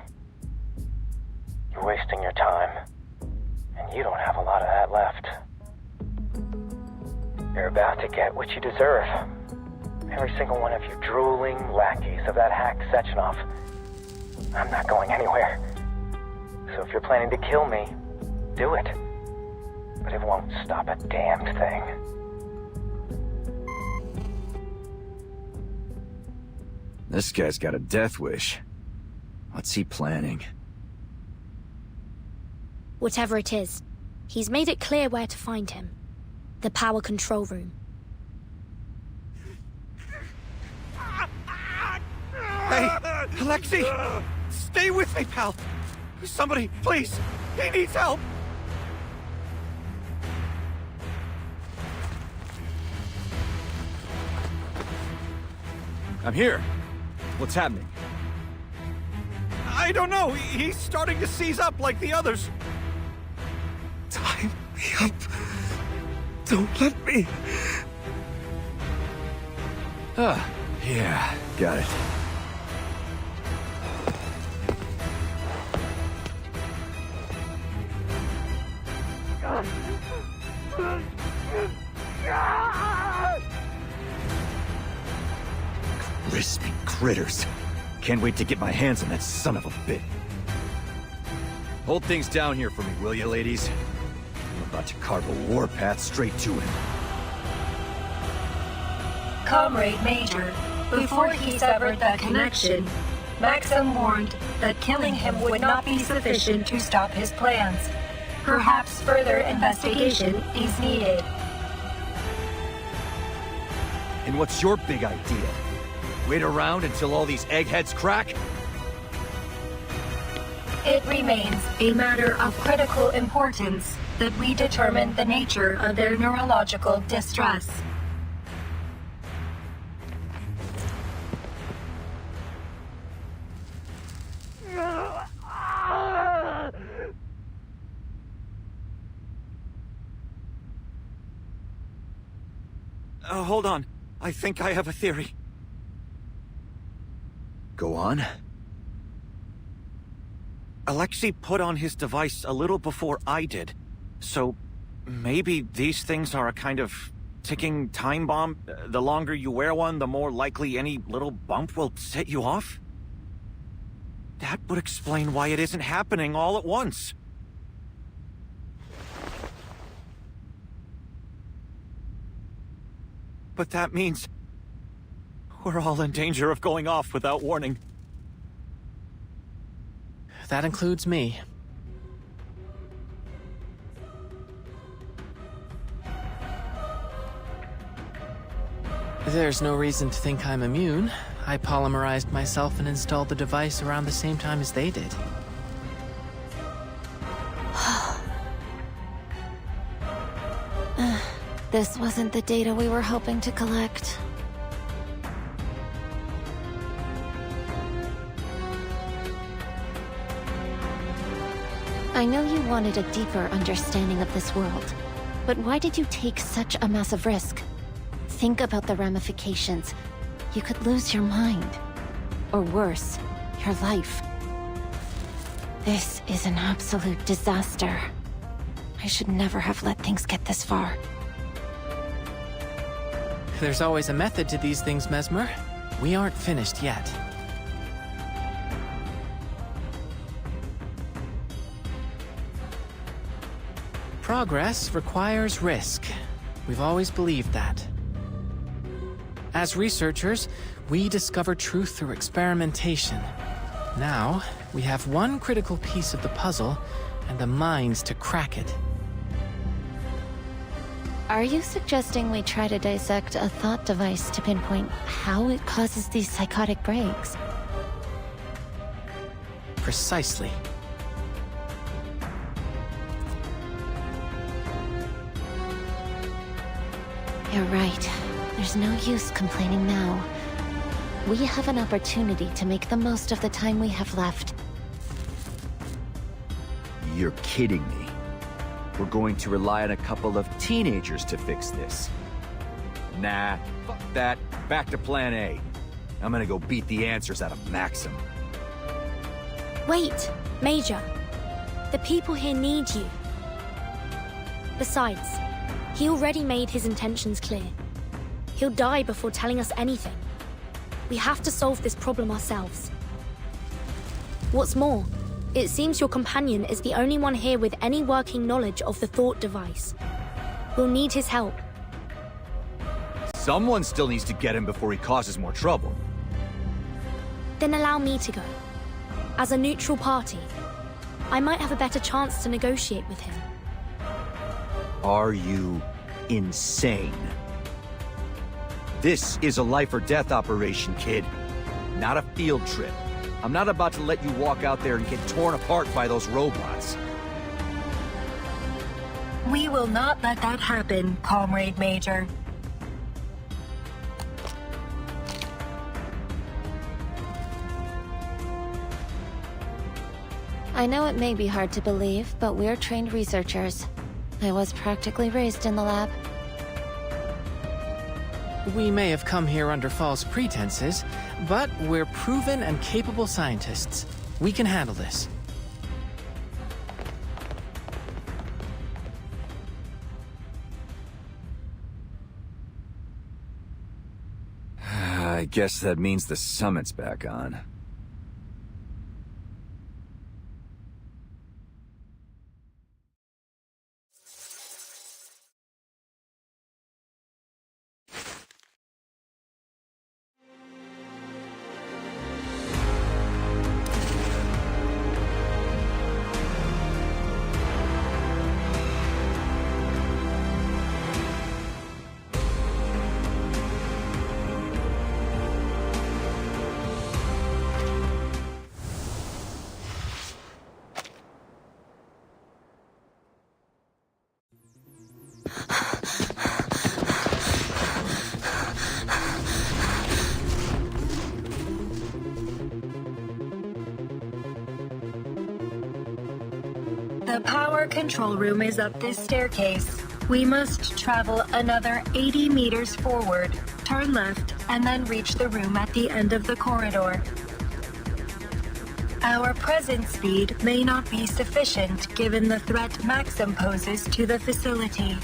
You're wasting your time, and you don't have a lot of that left. You're about to get what you deserve. Every single one of you drooling lackeys of that hack Sechenov. I'm not going anywhere. So if you're planning to kill me, do it. But it won't stop a damned thing. This guy's got a death wish. What's he planning? Whatever it is, he's made it clear where to find him. The power control room. Hey, Alexei! Stay with me, pal! Somebody, please! He needs help! I'm here. What's happening? I don't know. He's starting to seize up like the others. Time me up. Don't let me. Yeah, got it. Crispy critters. Can't wait to get my hands on that son of a bitch. Hold things down here for me, will you, ladies? I'm about to carve a warpath straight to him. Comrade Major, before he severed the connection, Maxim warned that killing him would not be sufficient to stop his plans. Perhaps further investigation is needed. And what's your big idea? Wait around until all these eggheads crack? It remains a matter of critical importance that we determine the nature of their neurological distress. Hold on. I think I have a theory. Go on. Alexei put on his device a little before I did. So, maybe these things are a kind of ticking time bomb? The longer you wear one, the more likely any little bump will set you off? That would explain why it isn't happening all at once. But that means we're all in danger of going off without warning. That includes me. There's no reason to think I'm immune. I polymerized myself and installed the device around the same time as they did. This wasn't the data we were hoping to collect. I know you wanted a deeper understanding of this world, but why did you take such a massive risk? Think about the ramifications. You could lose your mind. Or worse, your life. This is an absolute disaster. I should never have let things get this far. There's always a method to these things, Mesmer. We aren't finished yet. Progress requires risk. We've always believed that. As researchers, we discover truth through experimentation. Now, we have one critical piece of the puzzle, and the minds to crack it. Are you suggesting we try to dissect a thought device to pinpoint how it causes these psychotic breaks? Precisely. You're right. There's no use complaining now. We have an opportunity to make the most of the time we have left. You're kidding me. We're going to rely on a couple of teenagers to fix this. Nah, fuck that. Back to plan A. I'm gonna go beat the answers out of Maxim. Wait, Major. The people here need you. Besides, he already made his intentions clear. He'll die before telling us anything. We have to solve this problem ourselves. What's more, it seems your companion is the only one here with any working knowledge of the thought device. We'll need his help. Someone still needs to get him before he causes more trouble. Then allow me to go. As a neutral party, I might have a better chance to negotiate with him. Are you insane? This is a life or death operation, kid. Not a field trip. I'm not about to let you walk out there and get torn apart by those robots. We will not let that happen, Comrade Major. I know it may be hard to believe, but we're trained researchers. I was practically raised in the lab. We may have come here under false pretenses, but we're proven and capable scientists. We can handle this. I guess that means the summit's back on. The power control room is up this staircase. We must travel another 80 meters forward, turn left, and then reach the room at the end of the corridor. Our present speed may not be sufficient given the threat Maxim poses to the facility.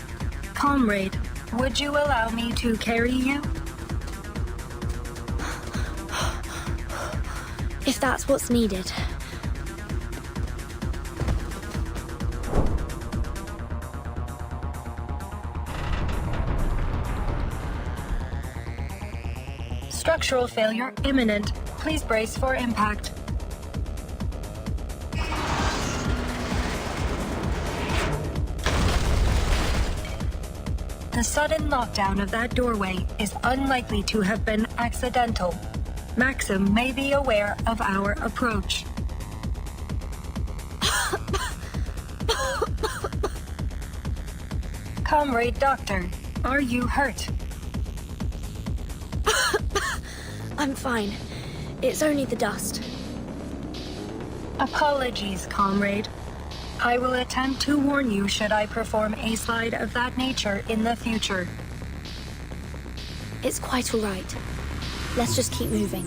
Comrade, would you allow me to carry you? If that's what's needed. Structural failure imminent. Please brace for impact. The sudden lockdown of that doorway is unlikely to have been accidental. Maxim may be aware of our approach. Comrade Doctor, are you hurt? I'm fine. It's only the dust. Apologies, comrade. I will attempt to warn you should I perform a slide of that nature in the future. It's quite all right. Let's just keep moving.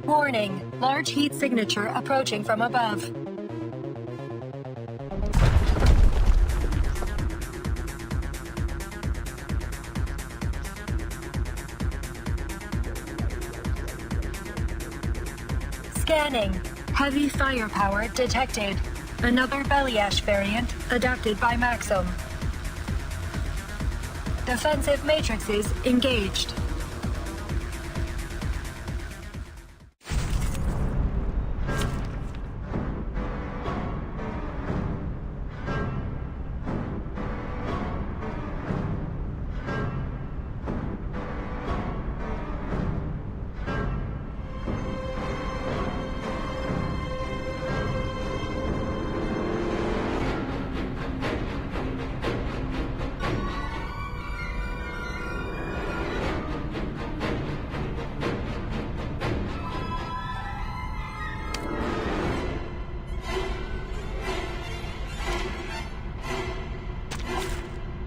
Warning, large heat signature approaching from above. Scanning. Heavy firepower detected. Another belly ash variant adapted by Maxim. Defensive matrices engaged.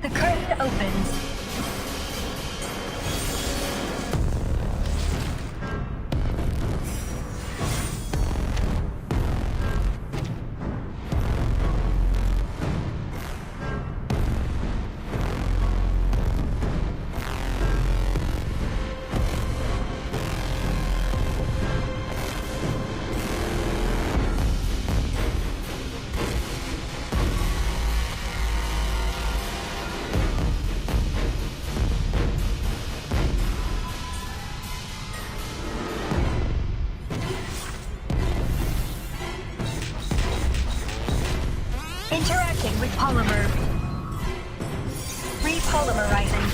The curtain opens. Interacting with polymer. polymerizing.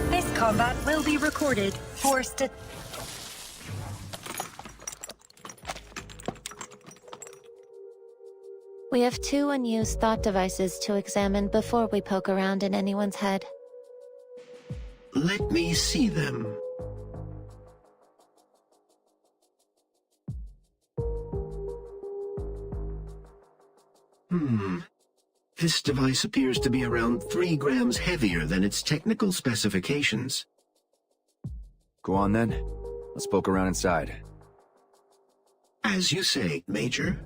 This combat will be recorded for We have 2 unused thought devices to examine before we poke around in anyone's head. Let me see them. This device appears to be around 3 grams heavier than its technical specifications. Go on then. Let's poke around inside. As you say, Major.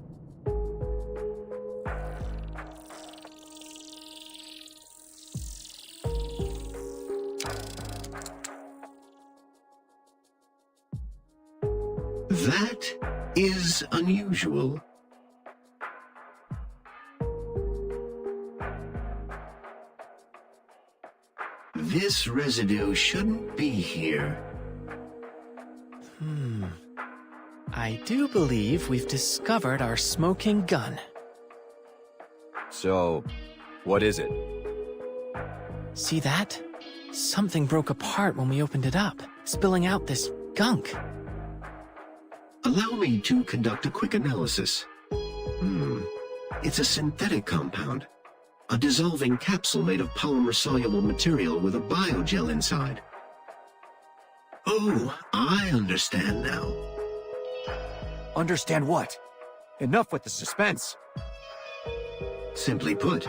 That is unusual. This residue shouldn't be here. I do believe we've discovered our smoking gun. So, what is it? See that? Something broke apart when we opened it up, spilling out this gunk. Allow me to conduct a quick analysis. It's a synthetic compound. A dissolving capsule made of polymer-soluble material with a biogel inside. Oh, I understand now. Understand what? Enough with the suspense. Simply put,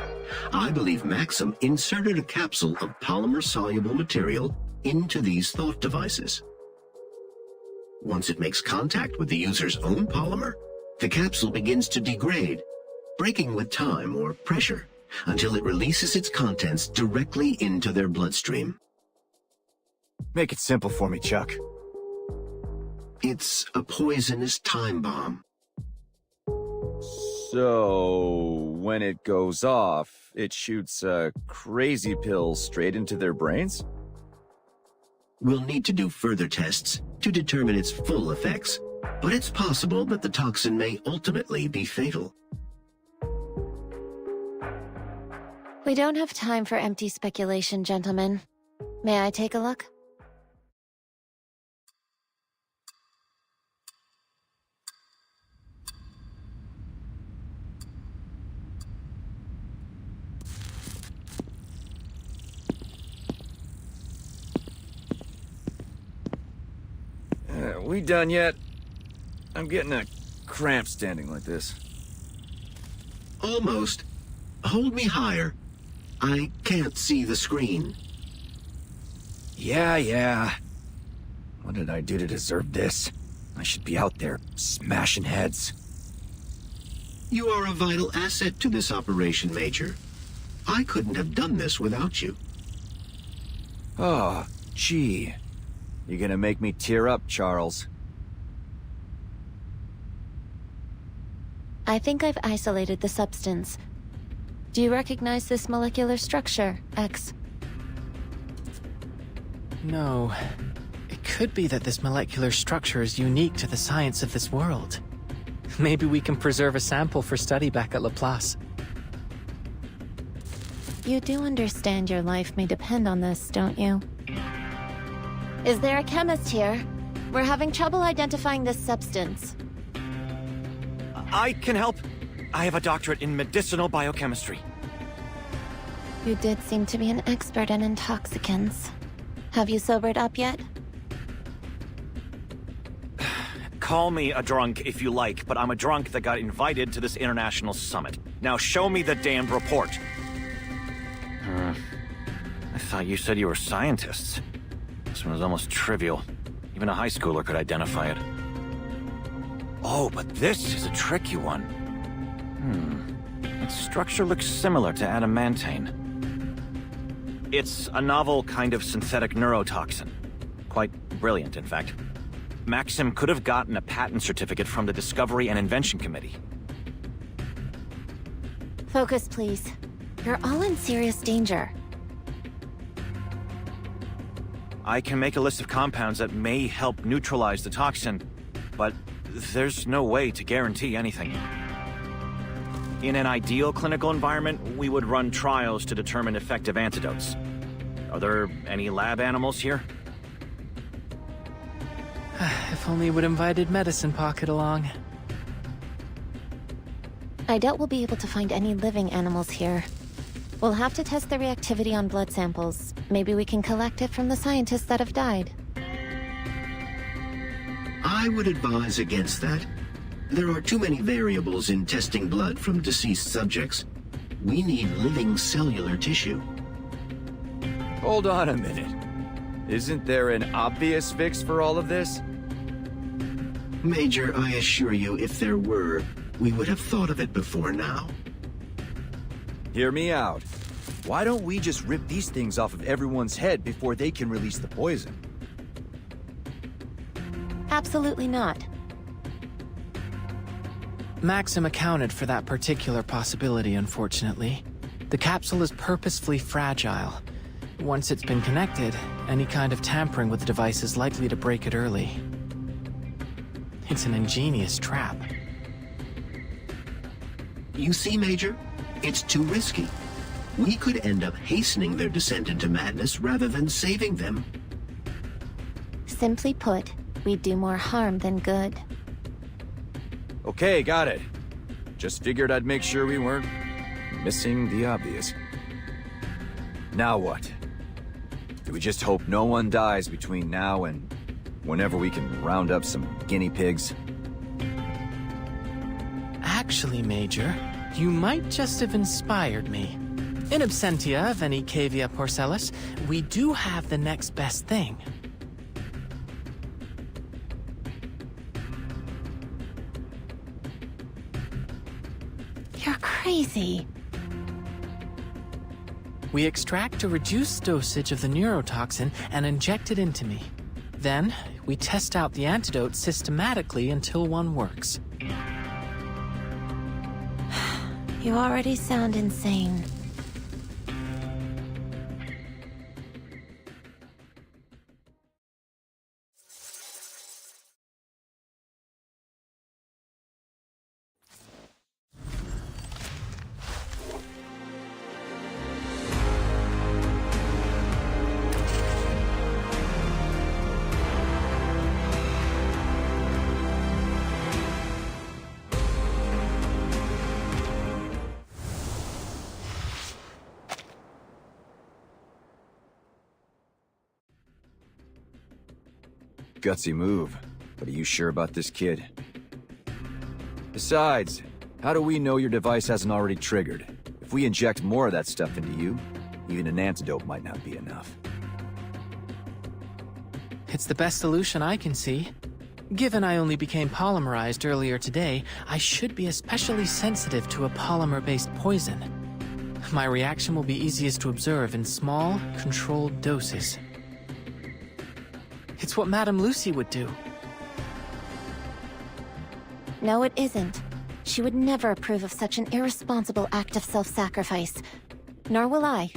I believe Maxim inserted a capsule of polymer-soluble material into these thought devices. Once it makes contact with the user's own polymer, the capsule begins to degrade, breaking with time or pressure, until it releases its contents directly into their bloodstream. Make it simple for me, Chuck. It's a poisonous time bomb. So, when it goes off, it shoots a crazy pill straight into their brains? We'll need to do further tests to determine its full effects, but it's possible that the toxin may ultimately be fatal. We don't have time for empty speculation, gentlemen. May I take a look? We done yet? I'm getting a cramp standing like this. Almost. Hold me higher. I can't see the screen. Yeah. What did I do to deserve this? I should be out there smashing heads. You are a vital asset to this operation, Major. I couldn't have done this without you. Oh, gee. You're gonna make me tear up, Charles. I think I've isolated the substance. Do you recognize this molecular structure, X? No. It could be that this molecular structure is unique to the science of this world. Maybe we can preserve a sample for study back at Laplace. You do understand your life may depend on this, don't you? Is there a chemist here? We're having trouble identifying this substance. I can help. I have a doctorate in medicinal biochemistry. You did seem to be an expert in intoxicants. Have you sobered up yet? Call me a drunk if you like, but I'm a drunk that got invited to this international summit. Now show me the damned report. I thought you said you were scientists. This one was almost trivial. Even a high schooler could identify it. Oh, but this is a tricky one. Its structure looks similar to adamantane. It's a novel kind of synthetic neurotoxin. Quite brilliant, in fact. Maxim could have gotten a patent certificate from the Discovery and Invention Committee. Focus, please. You're all in serious danger. I can make a list of compounds that may help neutralize the toxin, but there's no way to guarantee anything. In an ideal clinical environment, we would run trials to determine effective antidotes. Are there any lab animals here? If only we'd invited Medicine Pocket along. I doubt we'll be able to find any living animals here. We'll have to test the reactivity on blood samples. Maybe we can collect it from the scientists that have died. I would advise against that. There are too many variables in testing blood from deceased subjects. We need living cellular tissue. Hold on a minute. Isn't there an obvious fix for all of this? Major, I assure you, if there were, we would have thought of it before now. Hear me out. Why don't we just rip these things off of everyone's head before they can release the poison? Absolutely not. Maxim accounted for that particular possibility, unfortunately. The capsule is purposefully fragile. Once it's been connected, any kind of tampering with the device is likely to break it early. It's an ingenious trap. You see, Major? It's too risky. We could end up hastening their descent into madness rather than saving them. Simply put, we'd do more harm than good. Okay, got it. Just figured I'd make sure we weren't missing the obvious. Now what? Do we just hope no one dies between now and whenever we can round up some guinea pigs? Actually, Major, you might just have inspired me. In absentia of any cavia porcellus, we do have the next best thing. You're crazy. We extract a reduced dosage of the neurotoxin and inject it into me. Then, we test out the antidote systematically until one works. You already sound insane. Gutsy move, but are you sure about this kid? Besides, how do we know your device hasn't already triggered? If we inject more of that stuff into you, even an antidote might not be enough. It's the best solution I can see. Given I only became polymerized earlier today, I should be especially sensitive to a polymer-based poison. My reaction will be easiest to observe in small, controlled doses. It's what Madame Lucy would do. No, it isn't. She would never approve of such an irresponsible act of self-sacrifice. Nor will I.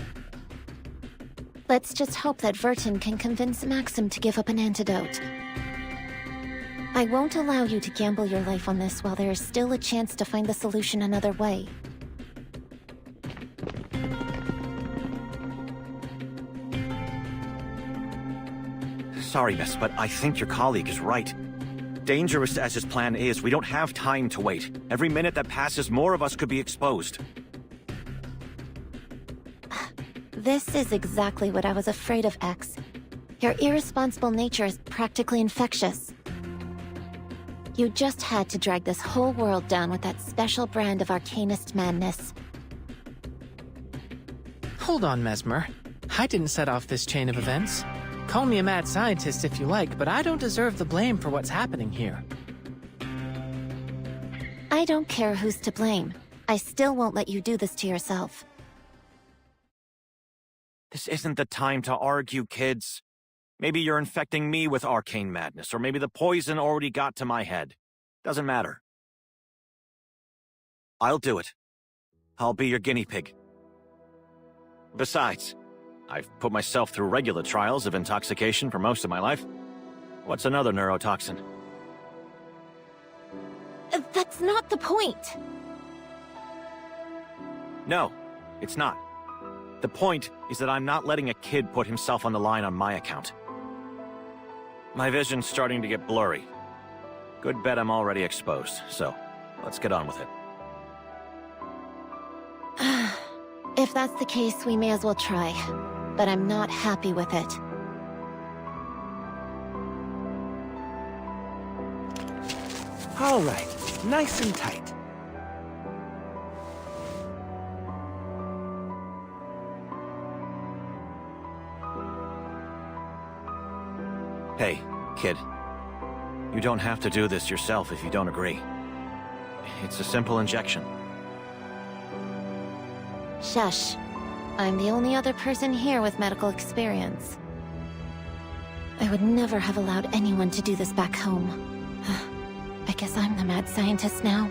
Let's just hope that Vertin can convince Maxim to give up an antidote. I won't allow you to gamble your life on this while there is still a chance to find the solution another way. Sorry, miss, but I think your colleague is right. Dangerous as his plan is, we don't have time to wait. Every minute that passes, more of us could be exposed. This is exactly what I was afraid of, X. Your irresponsible nature is practically infectious. You just had to drag this whole world down with that special brand of arcanist madness. Hold on, Mesmer. I didn't set off this chain of events. Call me a mad scientist if you like, but I don't deserve the blame for what's happening here. I don't care who's to blame. I still won't let you do this to yourself. This isn't the time to argue, kids. Maybe you're infecting me with arcane madness, or maybe the poison already got to my head. Doesn't matter. I'll do it. I'll be your guinea pig. Besides, I've put myself through regular trials of intoxication for most of my life. What's another neurotoxin? That's not the point. No, it's not. The point is that I'm not letting a kid put himself on the line on my account. My vision's starting to get blurry. Good bet I'm already exposed, so let's get on with it. If that's the case, we may as well try. But I'm not happy with it. All right, nice and tight. Hey, kid. You don't have to do this yourself if you don't agree. It's a simple injection. Shush. I'm the only other person here with medical experience. I would never have allowed anyone to do this back home. I guess I'm the mad scientist now.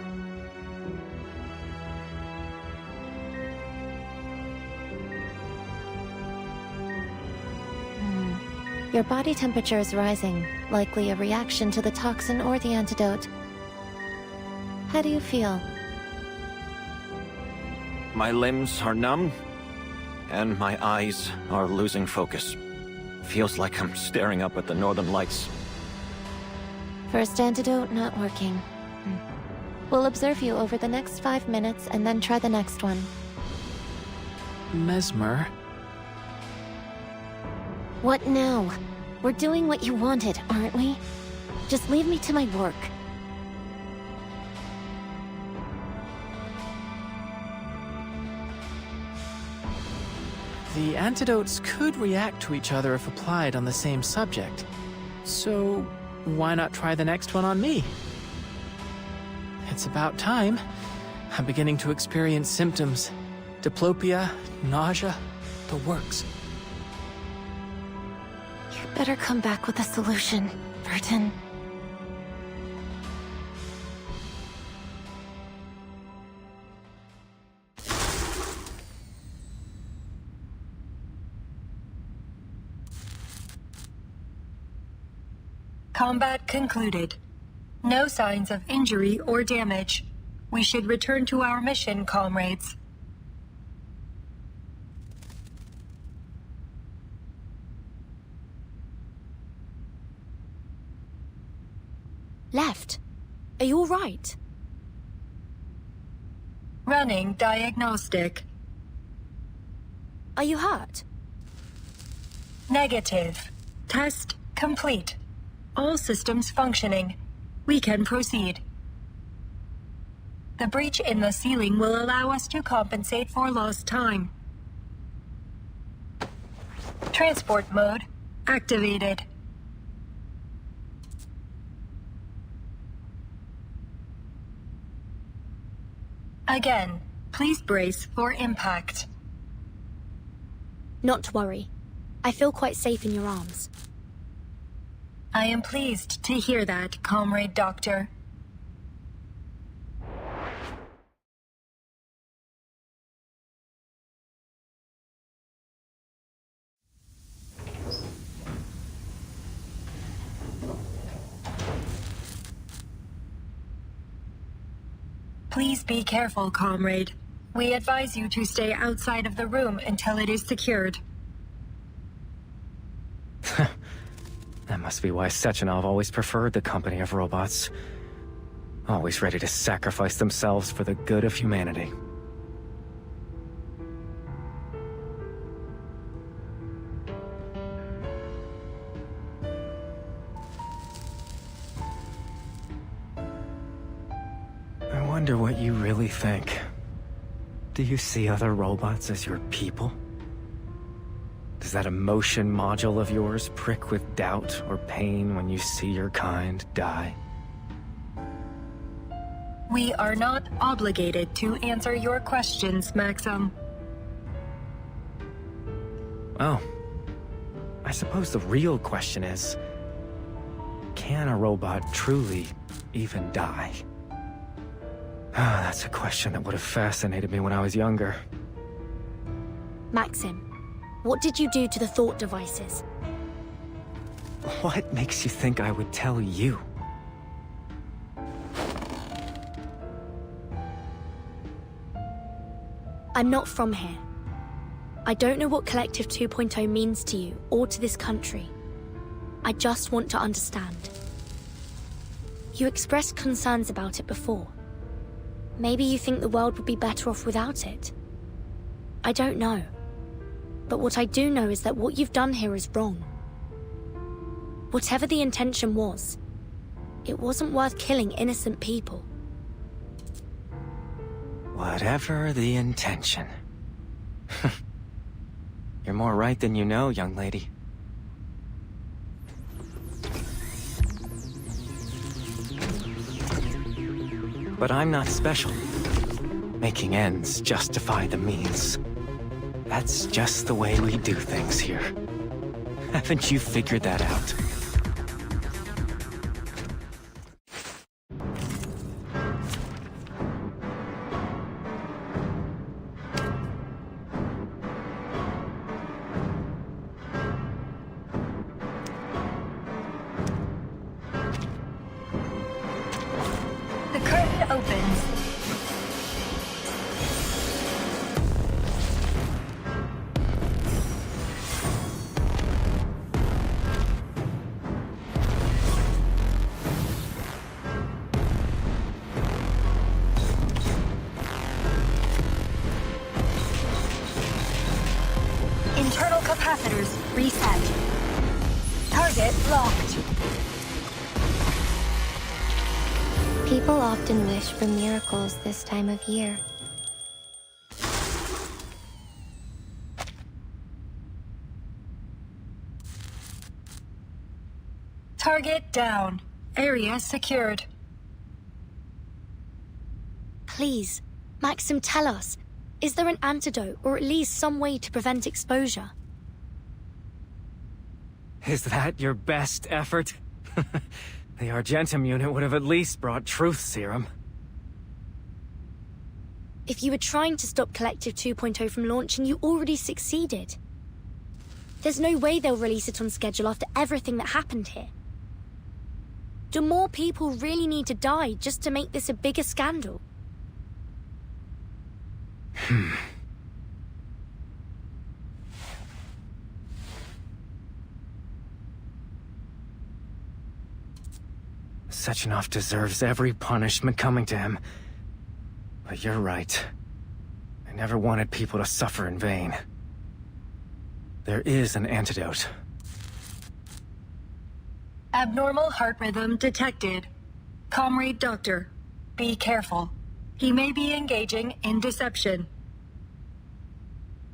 Your body temperature is rising, likely a reaction to the toxin or the antidote. How do you feel? My limbs are numb, and my eyes are losing focus. Feels like I'm staring up at the northern lights. First antidote not working. We'll observe you over the next 5 minutes and then try the next one. Mesmer? What now? We're doing what you wanted, aren't we? Just leave me to my work. The antidotes could react to each other if applied on the same subject. So, why not try the next one on me? It's about time. I'm beginning to experience symptoms. Diplopia, nausea, the works. You better come back with a solution, Burton. Combat concluded. No signs of injury or damage. We should return to our mission, comrades. Left. Are you all right? Running diagnostic. Are you hurt? Negative. Test complete. All systems functioning. We can proceed. The breach in the ceiling will allow us to compensate for lost time. Transport mode activated. Again, please brace for impact. Not to worry. I feel quite safe in your arms. I am pleased to hear that, Comrade Doctor. Please be careful, Comrade. We advise you to stay outside of the room until it is secured. That must be why Sechenov always preferred the company of robots. Always ready to sacrifice themselves for the good of humanity. I wonder what you really think. Do you see other robots as your people? Does that emotion module of yours prick with doubt or pain when you see your kind die? We are not obligated to answer your questions, Maxim. Well, I suppose the real question is, can a robot truly even die? Ah, that's a question that would have fascinated me when I was younger. Maxim, what did you do to the thought devices? What makes you think I would tell you? I'm not from here. I don't know what Collective 2.0 means to you or to this country. I just want to understand. You expressed concerns about it before. Maybe you think the world would be better off without it. I don't know. But what I do know is that what you've done here is wrong. Whatever the intention was, it wasn't worth killing innocent people. Whatever the intention. You're more right than you know, young lady. But I'm not special. Making ends justify the means. That's just the way we do things here. Haven't you figured that out? The curtain opens. Internal capacitors reset. Target locked. People often wish for miracles this time of year. Target down. Area secured. Please, Maxim, tell us. Is there an antidote, or at least some way to prevent exposure? Is that your best effort? The Argentum unit would have at least brought truth serum. If you were trying to stop Collective 2.0 from launching, you already succeeded. There's no way they'll release it on schedule after everything that happened here. Do more people really need to die just to make this a bigger scandal? Sechenov deserves every punishment coming to him. But you're right. I never wanted people to suffer in vain. There is an antidote. Abnormal heart rhythm detected. Comrade Doctor, be careful. He may be engaging in deception.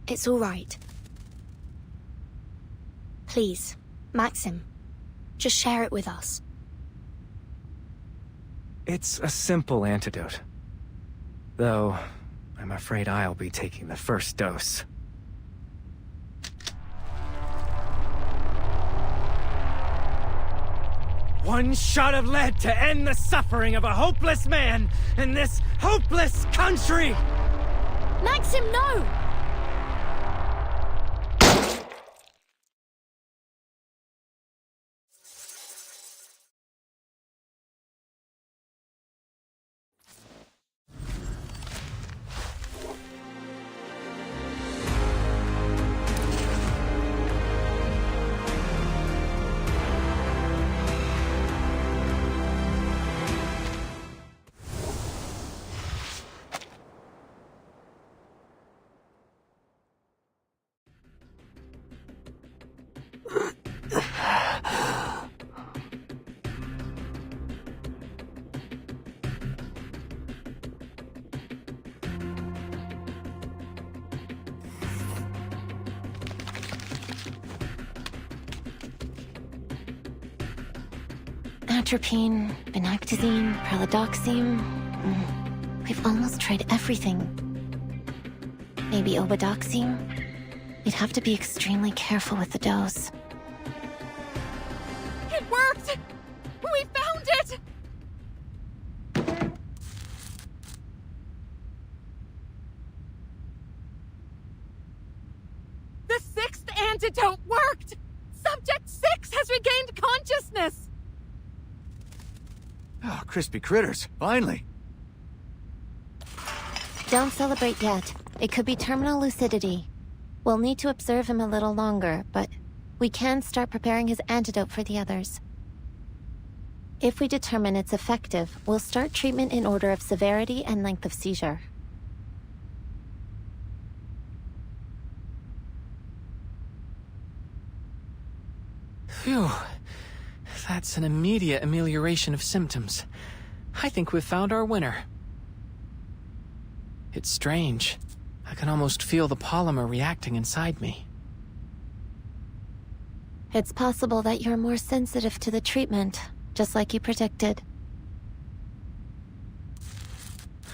It's all right. Please, Maxim, just share it with us. It's a simple antidote. Though, I'm afraid I'll be taking the first dose. One shot of lead to end the suffering of a hopeless man in this hopeless country! Maxim, no! Atropine, vinactazine, pralidoxime. We've almost tried everything. Maybe obidoxime? We'd have to be extremely careful with the dose. It worked! We found it! The sixth antidote worked! Subject 6 has regained consciousness! Oh, crispy critters, finally. Don't celebrate yet. It could be terminal lucidity. We'll need to observe him a little longer, but we can start preparing his antidote for the others. If we determine it's effective, we'll start treatment in order of severity and length of seizure. Phew. That's an immediate amelioration of symptoms. I think we've found our winner. It's strange. I can almost feel the polymer reacting inside me. It's possible that you're more sensitive to the treatment, just like you predicted.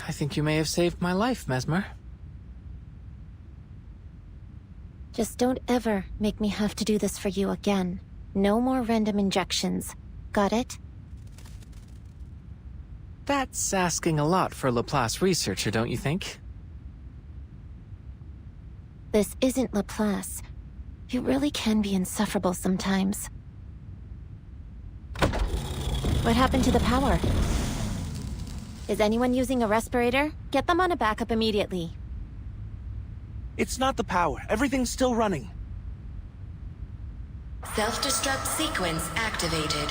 I think you may have saved my life, Mesmer. Just don't ever make me have to do this for you again. No more random injections. Got it? That's asking a lot for a Laplace researcher, don't you think? This isn't Laplace. You really can be insufferable sometimes. What happened to the power? Is anyone using a respirator? Get them on a backup immediately. It's not the power. Everything's still running. Self-destruct sequence activated.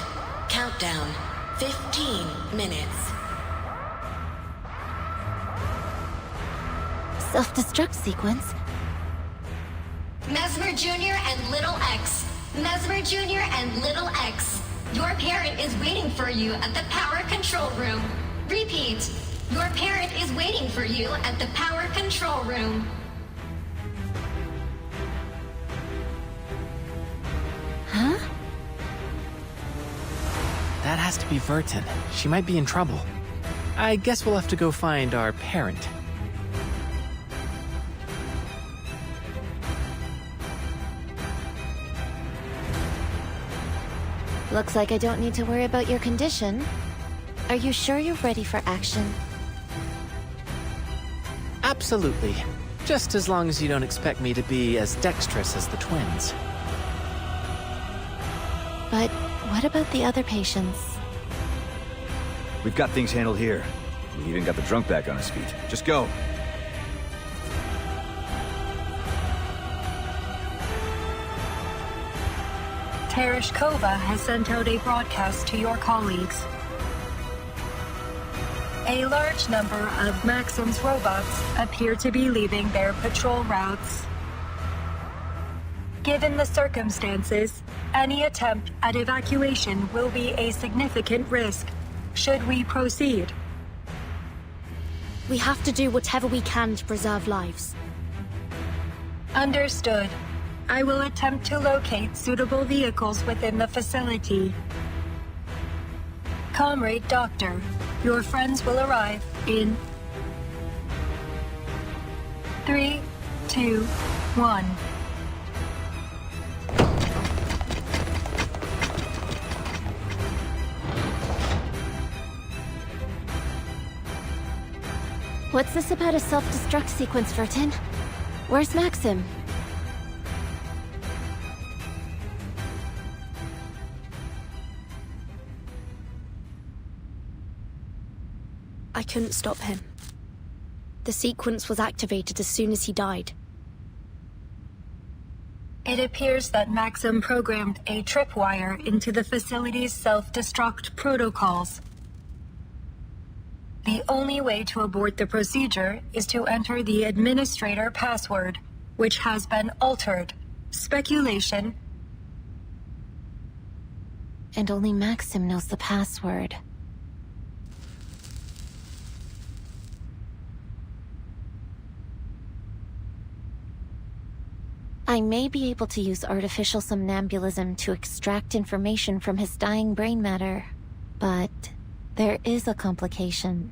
Countdown, 15 minutes. Self-destruct sequence? Mesmer Jr. and Little X. Mesmer Jr. and Little X. Your parent is waiting for you at the power control room. Repeat. Your parent is waiting for you at the power control room. Huh? That has to be Vertin. She might be in trouble. I guess we'll have to go find our parent. Looks like I don't need to worry about your condition. Are you sure you're ready for action? Absolutely. Just as long as you don't expect me to be as dexterous as the twins. But what about the other patients? We've got things handled here. We even got the drunk back on his feet. Just go. Tereshkova has sent out a broadcast to your colleagues. A large number of Maxim's robots appear to be leaving their patrol routes. Given the circumstances, any attempt at evacuation will be a significant risk. Should we proceed? We have to do whatever we can to preserve lives. Understood. I will attempt to locate suitable vehicles within the facility. Comrade Doctor, your friends will arrive in 3, 2, 1. What's this about a self-destruct sequence, Vertin? Where's Maxim? I couldn't stop him. The sequence was activated as soon as he died. It appears that Maxim programmed a tripwire into the facility's self-destruct protocols. The only way to abort the procedure is to enter the administrator password, which has been altered. Speculation. And only Maxim knows the password. I may be able to use artificial somnambulism to extract information from his dying brain matter, but there is a complication.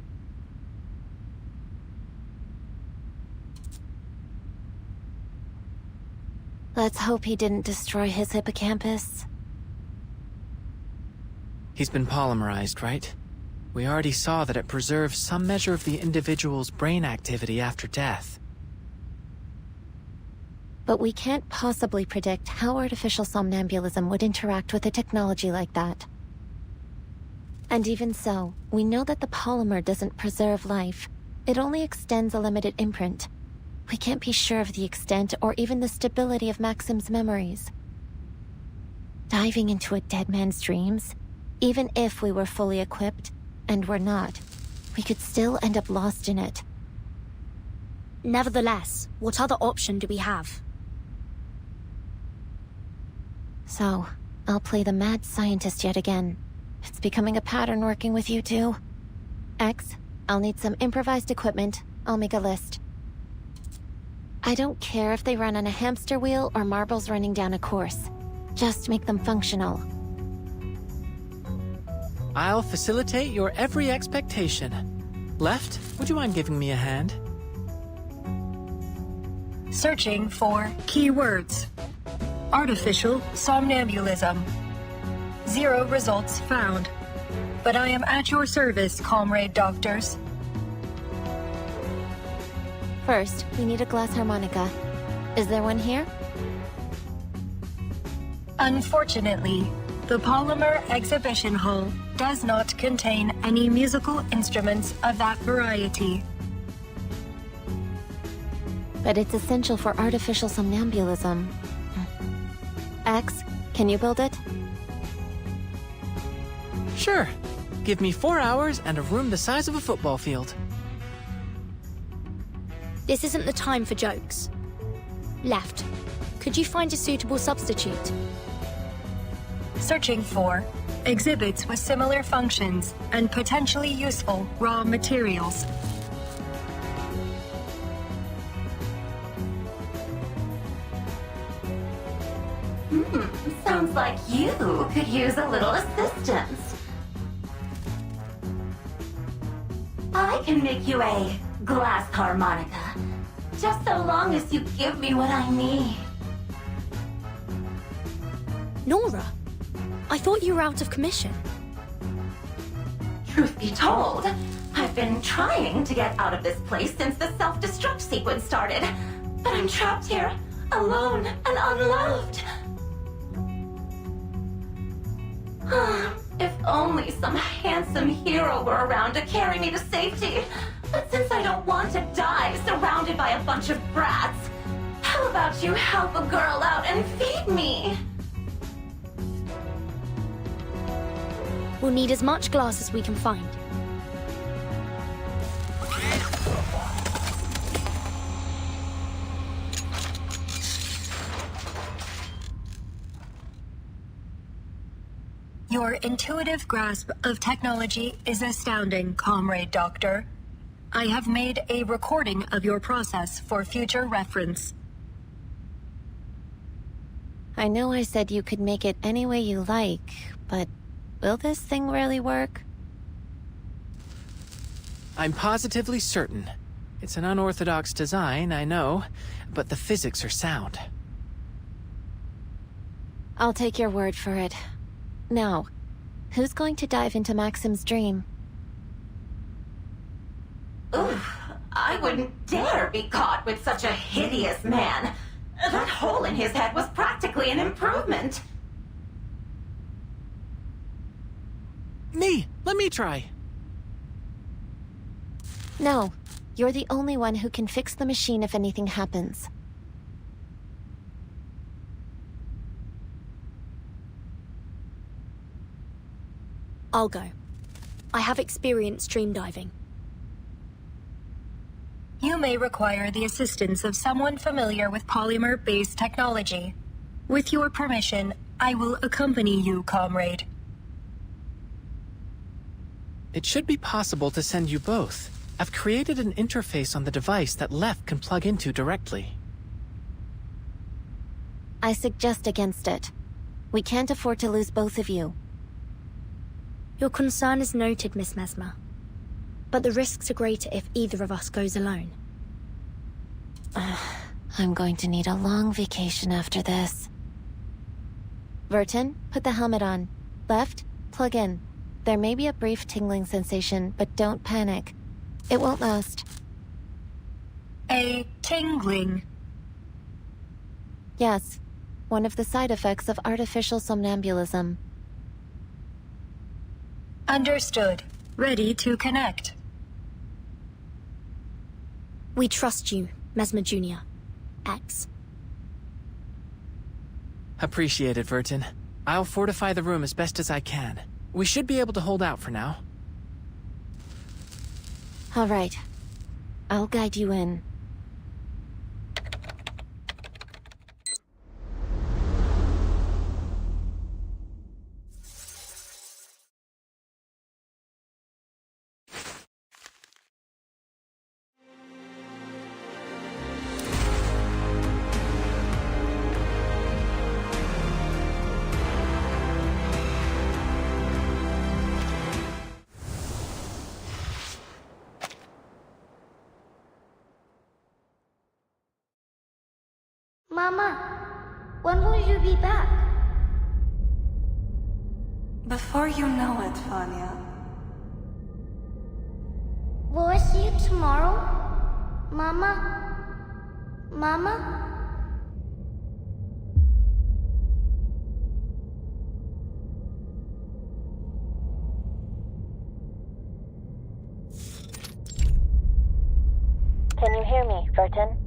Let's hope he didn't destroy his hippocampus. He's been polymerized, right? We already saw that it preserves some measure of the individual's brain activity after death. But we can't possibly predict how artificial somnambulism would interact with a technology like that. And even so, we know that the polymer doesn't preserve life. It only extends a limited imprint. We can't be sure of the extent or even the stability of Maxim's memories. Diving into a dead man's dreams, even if we were fully equipped, and we're not, we could still end up lost in it. Nevertheless, what other option do we have? So, I'll play the mad scientist yet again. It's becoming a pattern working with you two. X, I'll need some improvised equipment. I'll make a list. I don't care if they run on a hamster wheel or marbles running down a course. Just make them functional. I'll facilitate your every expectation. Left, would you mind giving me a hand? Searching for keywords. Artificial somnambulism. 0 results found. But I am at your service, comrade doctors. First, we need a glass harmonica. Is there one here? Unfortunately, the Polymer Exhibition Hall does not contain any musical instruments of that variety. But it's essential for artificial somnambulism. X, can you build it? Sure. Give me 4 hours and a room the size of a football field. This isn't the time for jokes. Left, could you find a suitable substitute? Searching for exhibits with similar functions and potentially useful raw materials. Sounds like you could use a little assistance. I can make you a glass harmonica, just so long as you give me what I need. Nora, I thought you were out of commission. Truth be told, I've been trying to get out of this place since the self-destruct sequence started, but I'm trapped here, alone and unloved. If only some handsome hero were around to carry me to safety. But since I don't want to die surrounded by a bunch of brats, how about you help a girl out and feed me? We'll need as much glass as we can find. Your intuitive grasp of technology is astounding, Comrade Doctor. I have made a recording of your process for future reference. I know I said you could make it any way you like, but will this thing really work? I'm positively certain. It's an unorthodox design, I know, but the physics are sound. I'll take your word for it. Now, who's going to dive into Maxim's dream? Oof, I wouldn't dare be caught with such a hideous man. That hole in his head was practically an improvement. Let me try. No, you're the only one who can fix the machine if anything happens. I'll go. I have experience stream diving. You may require the assistance of someone familiar with polymer-based technology. With your permission, I will accompany you, comrade. It should be possible to send you both. I've created an interface on the device that Left can plug into directly. I suggest against it. We can't afford to lose both of you. Your concern is noted, Miss Mesmer. But the risks are greater if either of us goes alone. I'm going to need a long vacation after this. Vertin, put the helmet on. Left, plug in. There may be a brief tingling sensation, but don't panic. It won't last. A tingling? Yes, one of the side effects of artificial somnambulism. Understood. Ready to connect. We trust you, Mesmer Jr. X. Appreciate it, Vertin. I'll fortify the room as best as I can. We should be able to hold out for now. All right. I'll guide you in. Mama, when will you be back? Before you know it, Vanya. Will I see you tomorrow? Mama? Mama? Can you hear me, Vertin?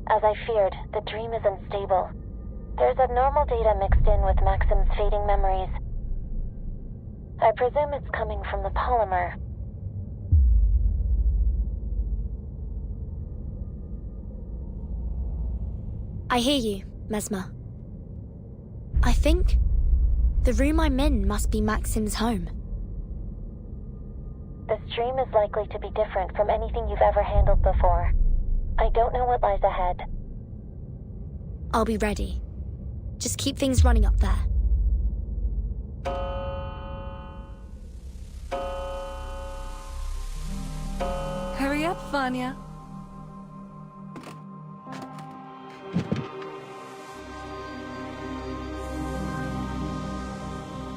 As I feared, the dream is unstable. There's abnormal data mixed in with Maxim's fading memories. I presume it's coming from the polymer. I hear you, Mesmer. I think the room I'm in must be Maxim's home. This dream is likely to be different from anything you've ever handled before. I don't know what lies ahead. I'll be ready. Just keep things running up there. Hurry up, Vanya.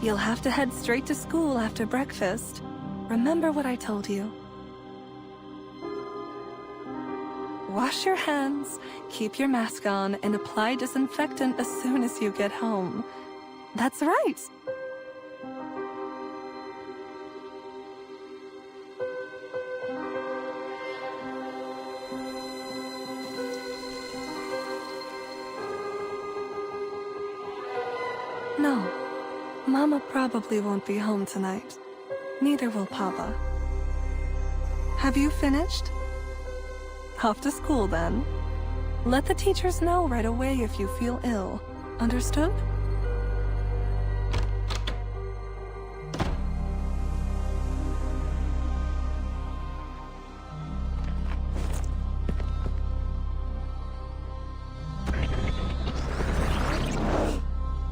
You'll have to head straight to school after breakfast. Remember what I told you. Wash your hands, keep your mask on, and apply disinfectant as soon as you get home. That's right! No, Mama probably won't be home tonight. Neither will Papa. Have you finished? Off to school, then. Let the teachers know right away if you feel ill. Understood?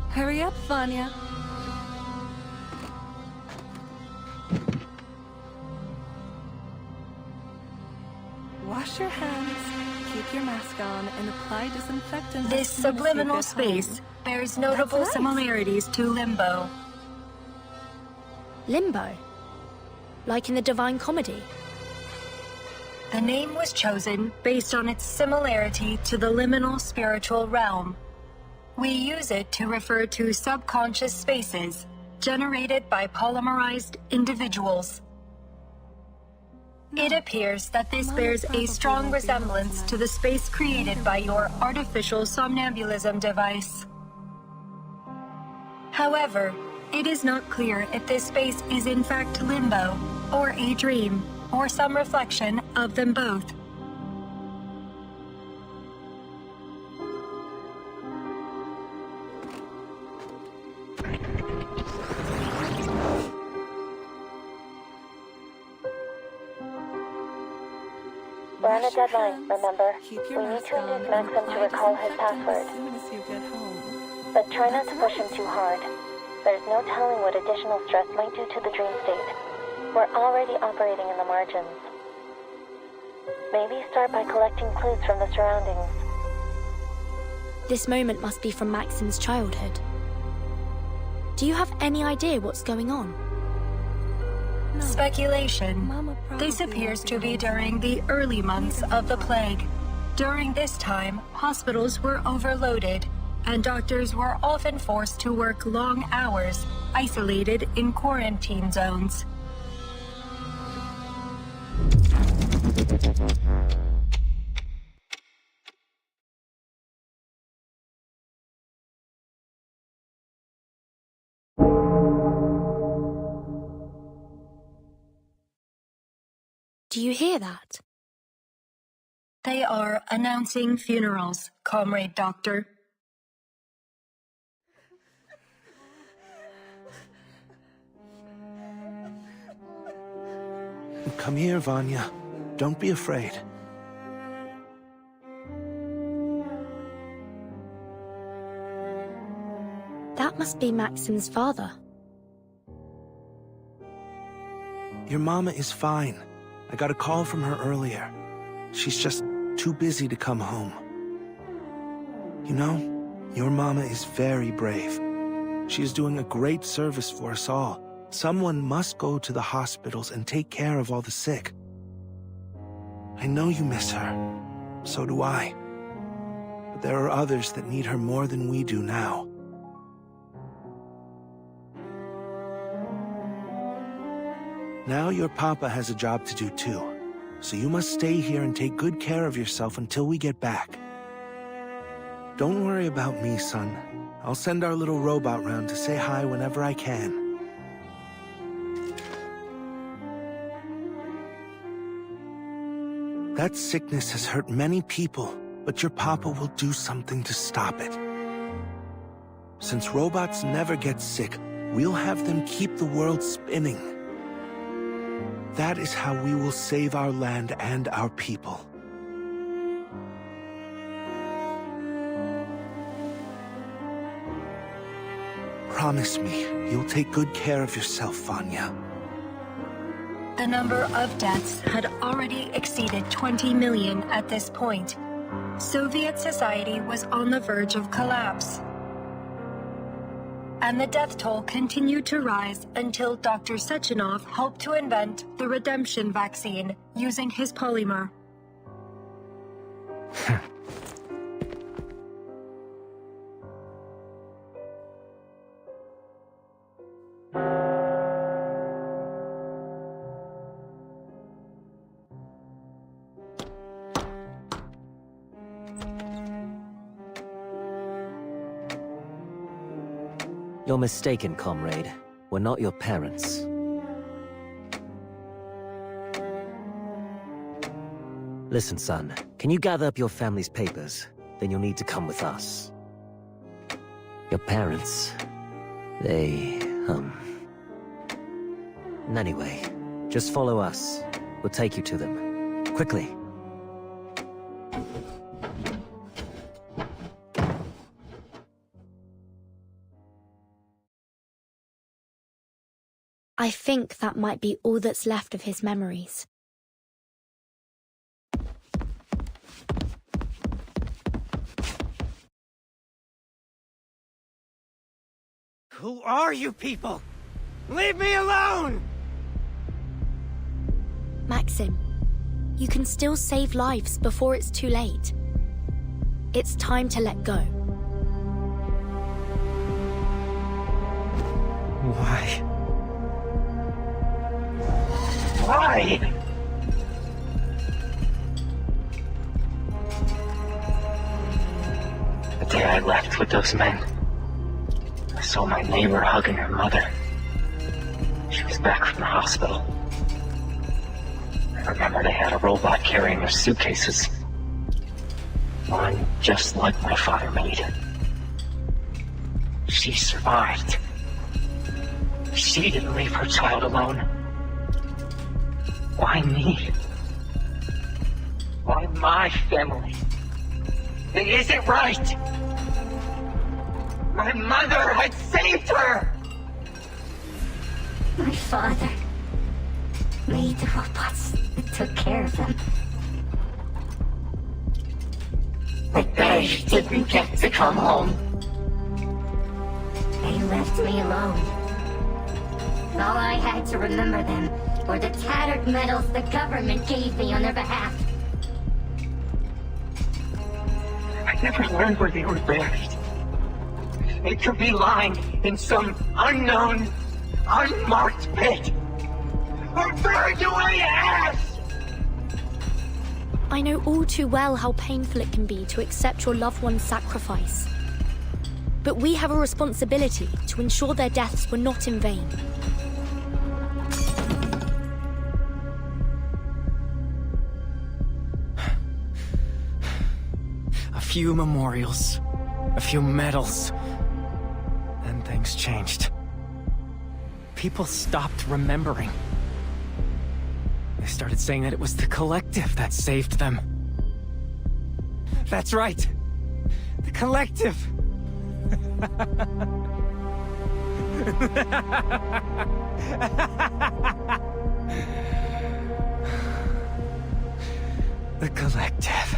Hurry up, Vanya. Wash your hands, keep your mask on, and apply disinfectant. This subliminal space bears notable similarities to Limbo. Limbo? Like in the Divine Comedy? The name was chosen based on its similarity to the liminal spiritual realm. We use it to refer to subconscious spaces generated by polymerized individuals. It appears that this bears a strong resemblance to the space created by your artificial somnambulism device. However, it is not clear if this space is in fact limbo, or a dream, or some reflection of them both. We're on a deadline, remember? We need to induce Maxim to recall his password. But try not to push him too hard. There's no telling what additional stress might do to the dream state. We're already operating in the margins. Maybe start by collecting clues from the surroundings. This moment must be from Maxim's childhood. Do you have any idea what's going on? Speculation. This appears to be during the early months of the plague. During this time, hospitals were overloaded, and doctors were often forced to work long hours, isolated in quarantine zones. Do you hear that? They are announcing funerals, Comrade Doctor. Come here, Vanya. Don't be afraid. That must be Maxim's father. Your mama is fine. I got a call from her earlier. She's just too busy to come home. You know, your mama is very brave. She is doing a great service for us all. Someone must go to the hospitals and take care of all the sick. I know you miss her. So do I. But there are others that need her more than we do now. Now your papa has a job to do too. So you must stay here and take good care of yourself until we get back. Don't worry about me, son. I'll send our little robot round to say hi whenever I can. That sickness has hurt many people, but your papa will do something to stop it. Since robots never get sick, we'll have them keep the world spinning. That is how we will save our land and our people. Promise me, you'll take good care of yourself, Vanya. The number of deaths had already exceeded 20 million at this point. Soviet society was on the verge of collapse. And the death toll continued to rise until Dr. Sechenov helped to invent the redemption vaccine using his polymer. You're mistaken, comrade. We're not your parents. Listen, son. Can you gather up your family's papers? Then you'll need to come with us. Your parents... they... Anyway, just follow us. We'll take you to them. Quickly. I think that might be all that's left of his memories. Who are you people? Leave me alone! Maxim, you can still save lives before it's too late. It's time to let go. Why? Why? The day I left with those men, I saw my neighbor hugging her mother. She was back from the hospital. I remember they had a robot carrying her suitcases. One just like my father made. She survived. She didn't leave her child alone. Why me? Why my family? It isn't right! My mother had saved her! My father made the robots that took care of them. But they didn't get to come home. They left me alone. And all I had to remember them were the tattered medals the government gave me on their behalf. I never learned where they were buried. They could be lying in some unknown, unmarked pit. Or buried away ass! I know all too well how painful it can be to accept your loved one's sacrifice. But we have a responsibility to ensure their deaths were not in vain. few memorials, a few medals. Then things changed. People stopped remembering. They started saying that it was the collective that saved them. That's right. The collective. The collective.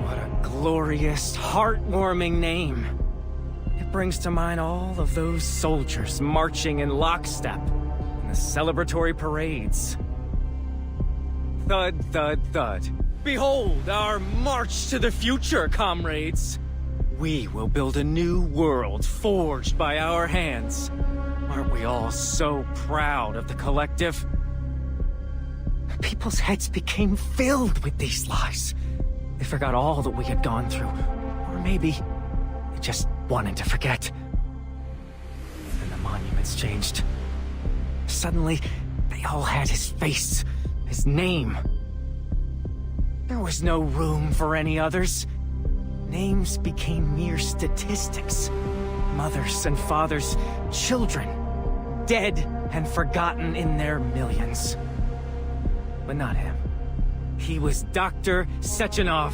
What a glorious, heartwarming name. It brings to mind all of those soldiers marching in lockstep in the celebratory parades. Thud, thud, thud. Behold our march to the future, comrades. We will build a new world forged by our hands. Aren't we all so proud of the collective? People's heads became filled with these lies. They forgot all that we had gone through. Or maybe they just wanted to forget. And the monuments changed. Suddenly, they all had his face, his name. There was no room for any others. Names became mere statistics. Mothers and fathers, children, dead and forgotten in their millions. But not him. He was Dr. Sechenov,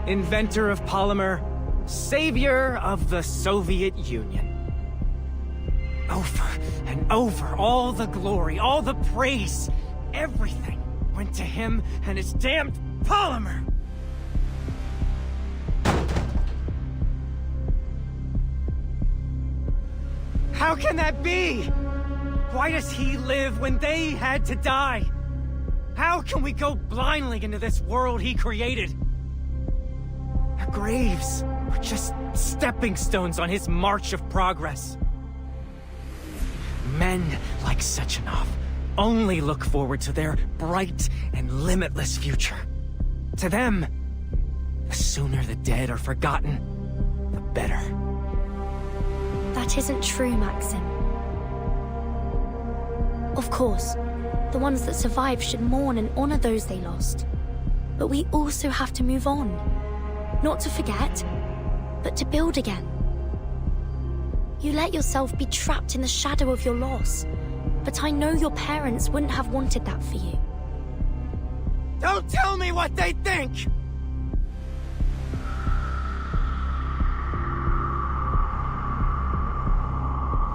inventor of polymer, savior of the Soviet Union. Over and over, all the glory, all the praise, everything went to him and his damned polymer! How can that be? Why does he live when they had to die? How can we go blindly into this world he created? Our graves were just stepping stones on his march of progress. Men like Sechenov only look forward to their bright and limitless future. To them, the sooner the dead are forgotten, the better. That isn't true, Maxim. Of course, the ones that survived should mourn and honor those they lost. But we also have to move on. Not to forget, but to build again. You let yourself be trapped in the shadow of your loss, but I know your parents wouldn't have wanted that for you. Don't tell me what they think!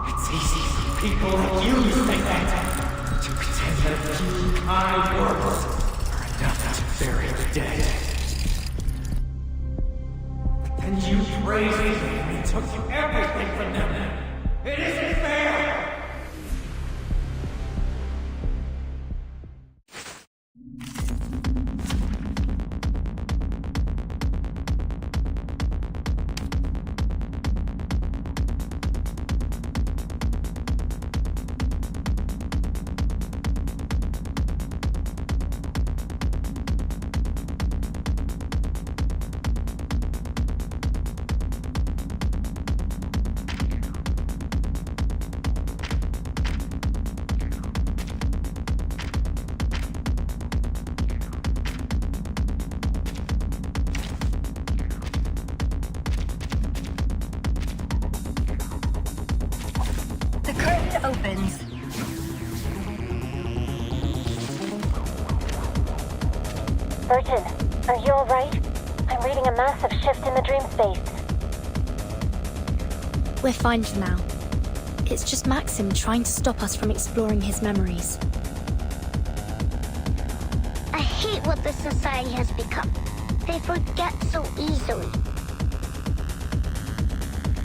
It's easy for people like you to think that. To pretend that a few kind words are enough to bury the dead. But then you praised me and took everything from them. It isn't fair! Opens. Burton, are you alright? I'm reading a massive shift in the dream space. We're fine for now. It's just Maxim trying to stop us from exploring his memories. I hate what this society has become. They forget so easily.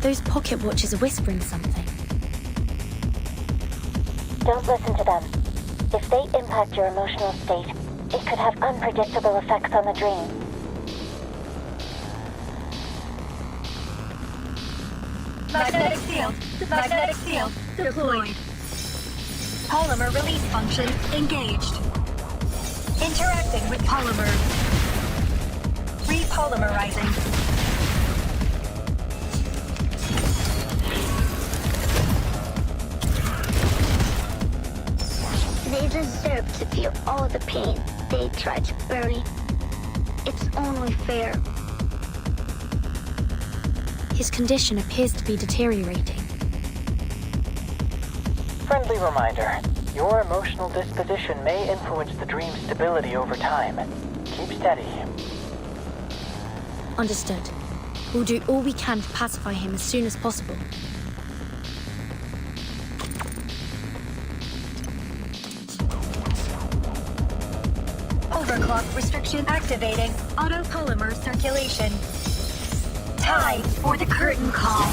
Those pocket watches are whispering something. Don't listen to them. If they impact your emotional state, it could have unpredictable effects on the dream. Magnetic field deployed. Polymer release function engaged. Interacting with polymer. Repolymerizing. They deserve to feel all the pain they tried to bury. It's only fair. His condition appears to be deteriorating. Friendly reminder. Your emotional disposition may influence the dream's stability over time. Keep steady. Understood. We'll do all we can to pacify him as soon as possible. Overclock restriction activating. Autopolymer circulation. Time for the curtain call.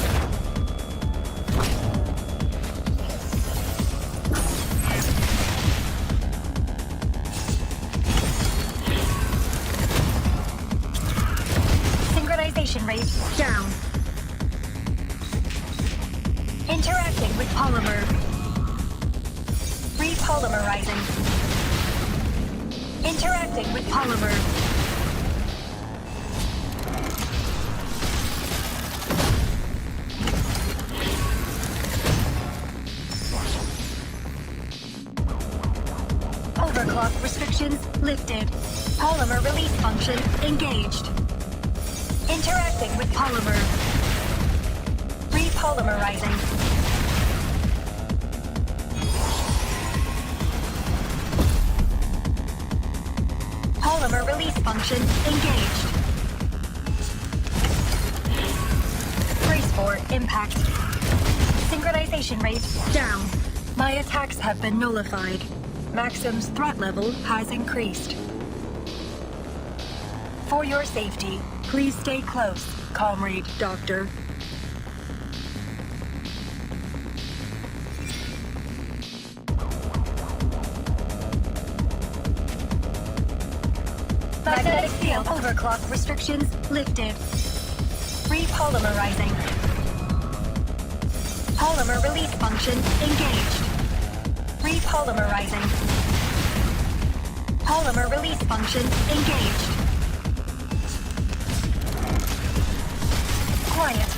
Synchronization rate down. Interacting with polymer. Repolymerizing. Interacting with polymer. Overclock restrictions lifted. Polymer release function engaged. Interacting with polymer. Repolymerizing. Polymer release function engaged. Brace for impact. Synchronization rate down. My attacks have been nullified. Maxim's threat level has increased. For your safety, please stay close, Comrade Doctor. Magnetic field overclock restrictions lifted. Repolymerizing. Polymer release function engaged. Repolymerizing. Polymer release function engaged. Quiet.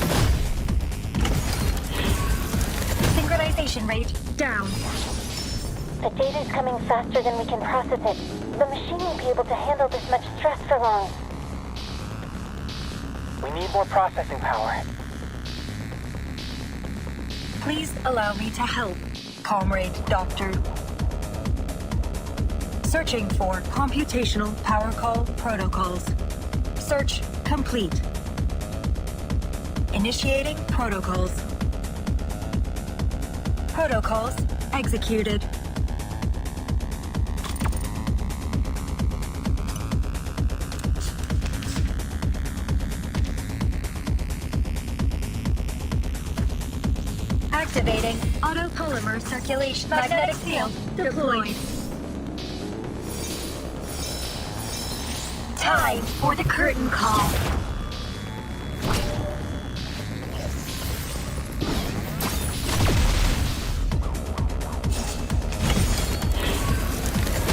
Synchronization rate down. The data's coming faster than we can process it. The machine won't be able to handle this much stress for long. We need more processing power. Please allow me to help, Comrade Doctor. Searching for computational power call protocols. Search complete. Initiating protocols. Protocols executed. Activating autopolymer circulation. Magnetic field deployed. Time for the curtain call.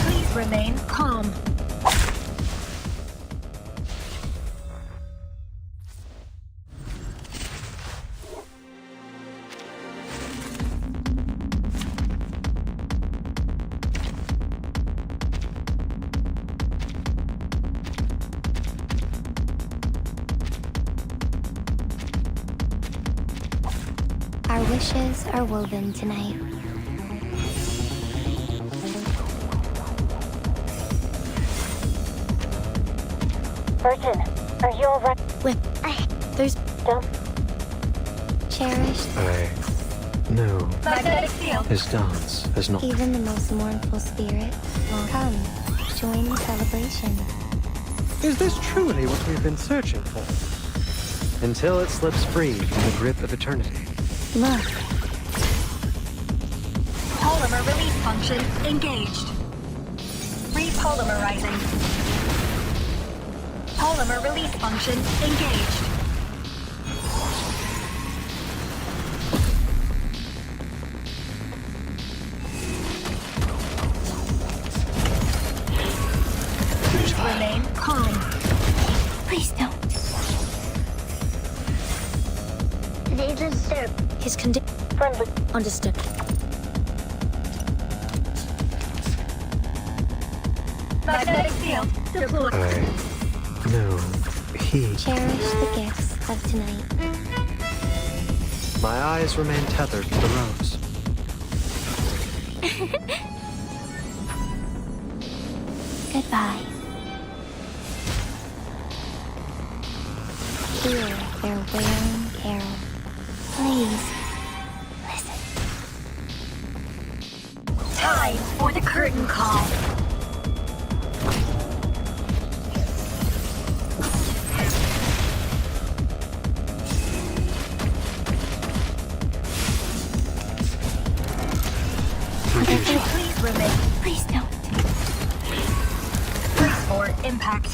Please remain calm. Our wishes are woven tonight. Burton, are you alright? Those don't. Cherished, No. Magnetic field. His dance has not. even the most mournful spirit will come. Join the celebration. Is this truly what we've been searching for? Until it slips free from the grip of eternity. Look, Polymer release function engaged. Repolymerizing. Polymer release function engaged. Please remain calm. Please don't. They deserve His condition. friendly. Understood. Magnetic field deployed. No, he. Cherish the gifts of tonight. My eyes remain tethered to the rose. Goodbye. Hear their wailing carol. Please, listen. Time for the curtain call. Please remit. Please don't. Brace for impact.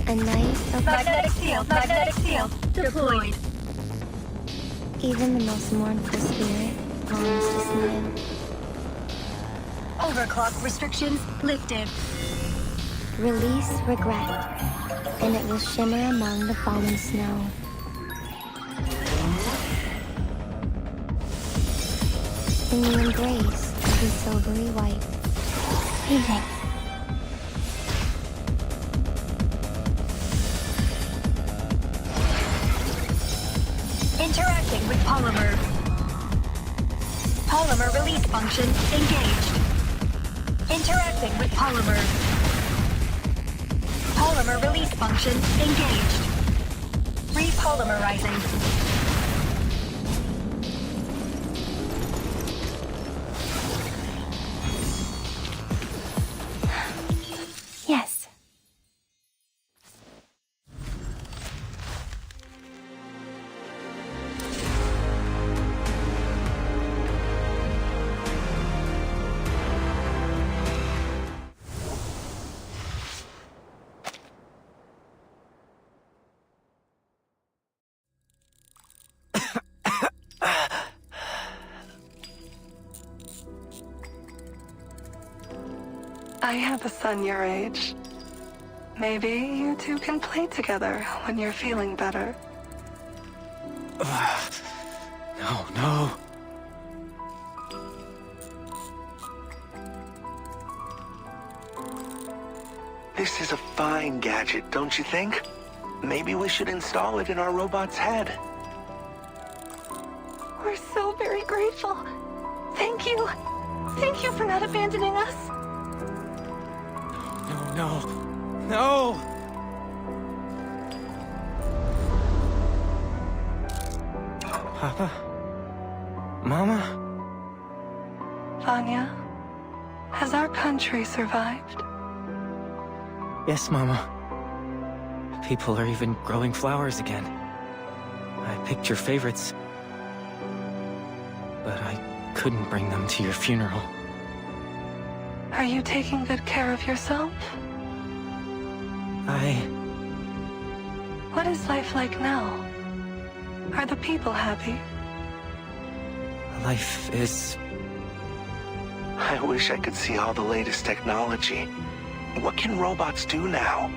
A night of Magnetic field deployed. even the most mournful spirit longs to smile. Overclock restrictions lifted. Release regret, and it will shimmer among the fallen snow. In the embrace of the silvery white, fading. Interacting with polymer. Polymer release function engaged. Interacting with polymer. Polymer release function engaged. Repolymerizing. Yes. I have a son your age. Maybe you two can play together when you're feeling better. No. This is a fine gadget, don't you think? Maybe we should install it in our robot's head. We're so very grateful. Thank you. Thank you for not abandoning us. No! Papa? Mama? Vanya, has our country survived? Yes, Mama. People are even growing flowers again. I picked your favorites. But I couldn't bring them to your funeral. Are you taking good care of yourself? What is life like now? Are the people happy? Life is... I wish I could see all the latest technology. What can robots do now?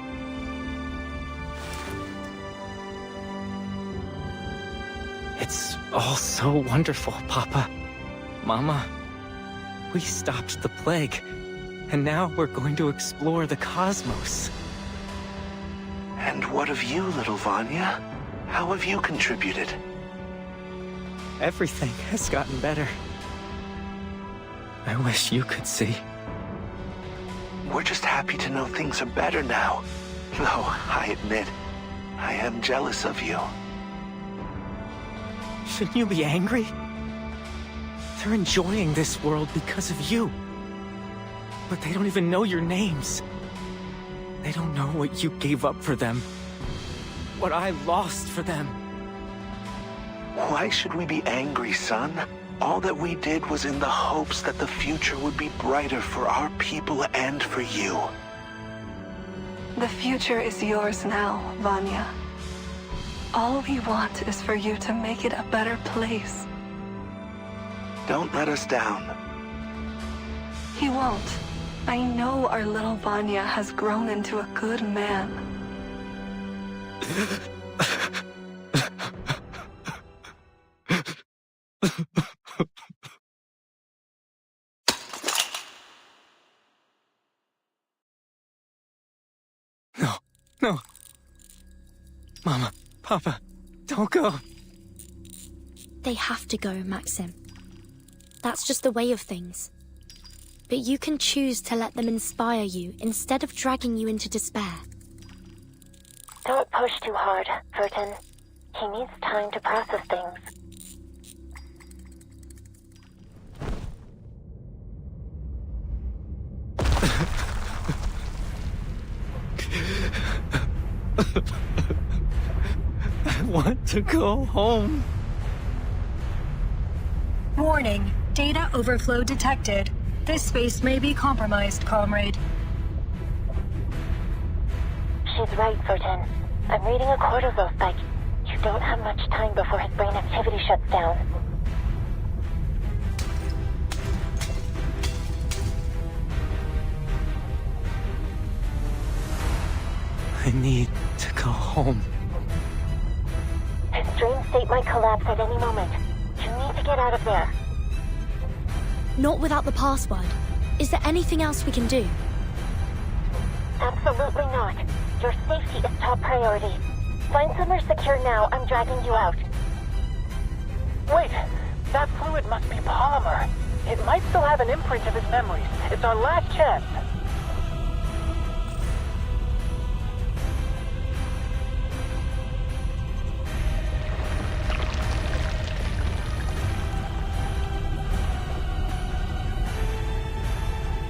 It's all so wonderful, Papa. Mama. We stopped the plague, and now we're going to explore the cosmos. And what of you, little Vanya? How have you contributed? Everything has gotten better. I wish you could see. We're just happy to know things are better now. Though, I admit, I am jealous of you. Shouldn't you be angry? They're enjoying this world because of you. But they don't even know your names. They don't know what you gave up for them. What I lost for them. Why should we be angry, son? All that we did was in the hopes that the future would be brighter for our people and for you. The future is yours now, Vanya. All we want is for you to make it a better place. Don't let us down. He won't. I know our little Vanya has grown into a good man. No. Mama, Papa, don't go. They have to go, Maxim. That's just the way of things. But you can choose to let them inspire you instead of dragging you into despair. Don't push too hard, Vertin. He needs time to process things. I want to go home. Warning. Data overflow detected. This space may be compromised, comrade. She's right, Vertin. I'm reading a cortisol spike. You don't have much time before his brain activity shuts down. I need to go home. His dream state might collapse at any moment. You need to get out of there. Not without the password. Is there anything else we can do? Absolutely not. Your safety is top priority. Find somewhere secure now. I'm dragging you out. Wait, that fluid must be polymer. It might still have an imprint of his memories. It's our last chance.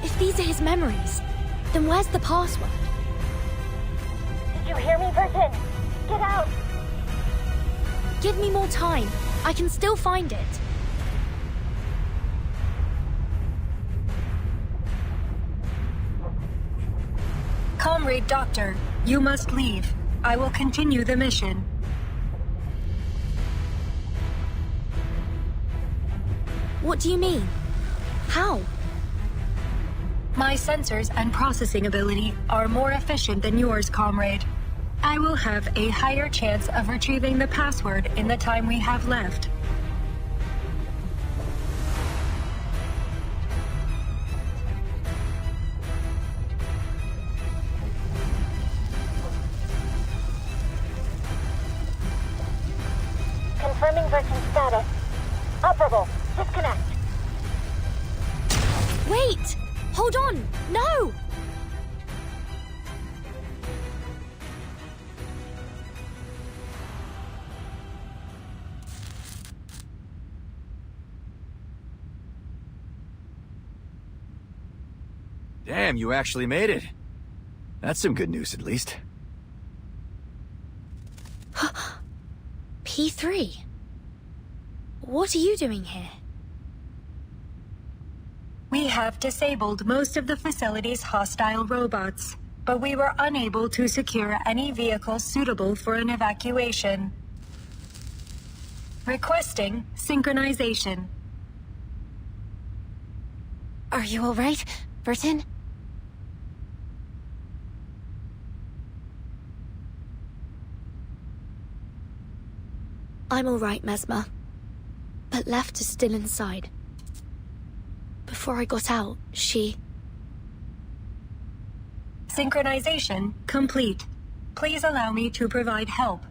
If these are his memories, then where's the password? Did you hear me, Vertin? Get out! Give me more time. I can still find it. Comrade Doctor, you must leave. I will continue the mission. What do you mean? How? My sensors and processing ability are more efficient than yours, comrade. I will have a higher chance of retrieving the password in the time we have left. Confirming Vertin's status. Operable. Disconnect. Wait! Hold on! No! Damn, you actually made it. That's some good news, at least. P3? What are you doing here? We have disabled most of the facility's hostile robots, but we were unable to secure any vehicles suitable for an evacuation. Requesting synchronization. Are you alright, Vertin? I'm alright, Mesmer. But Left is still inside. Before I got out, she... Synchronization complete. Please allow me to provide help.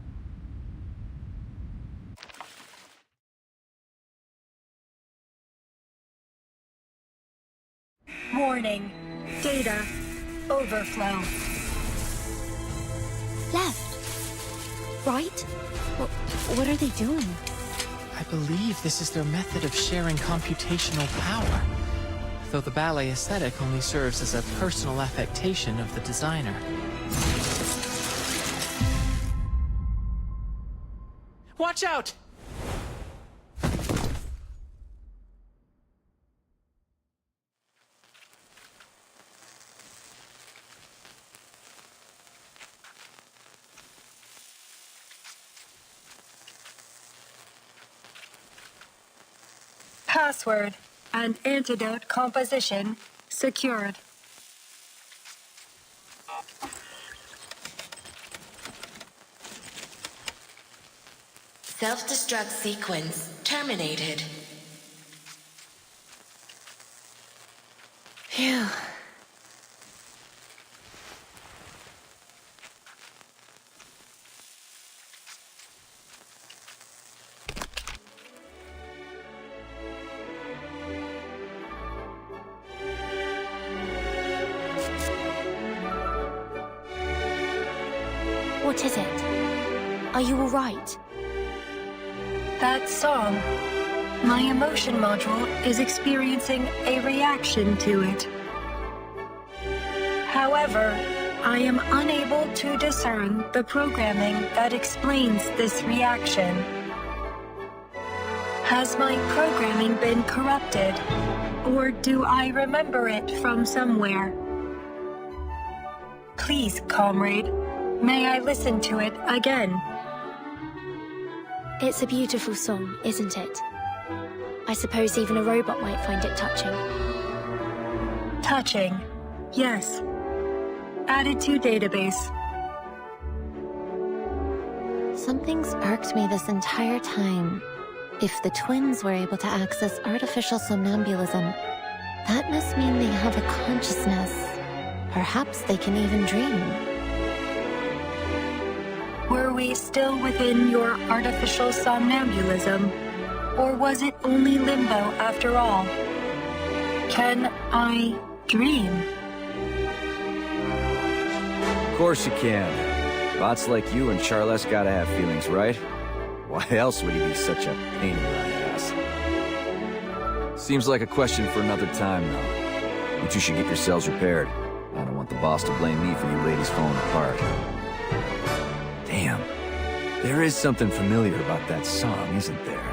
Warning. Data overflow. Left? Right? What are they doing? I believe this is their method of sharing computational power. Though the ballet aesthetic only serves as a personal affectation of the designer. Watch out! Password and antidote composition secured. Self-destruct sequence terminated. Phew. What is it? Are you alright? That song. My emotion module is experiencing a reaction to it. However, I am unable to discern the programming that explains this reaction. Has my programming been corrupted, or do I remember it from somewhere? Please, comrade, may I listen to it again? It's a beautiful song, isn't it? I suppose even a robot might find it touching. Touching, yes. Added to database. Something's irked me this entire time. If the twins were able to access artificial somnambulism, that must mean they have a consciousness. Perhaps they can even dream. Were we still within your artificial somnambulism? Or was it only limbo after all? Can I dream? Of course you can. Bots like you and Charles gotta have feelings, right? Why else would he be such a pain in the ass? Seems like a question for another time, though. You two should get yourselves repaired. I don't want the boss to blame me for you ladies falling apart. Damn. There is something familiar about that song, isn't there?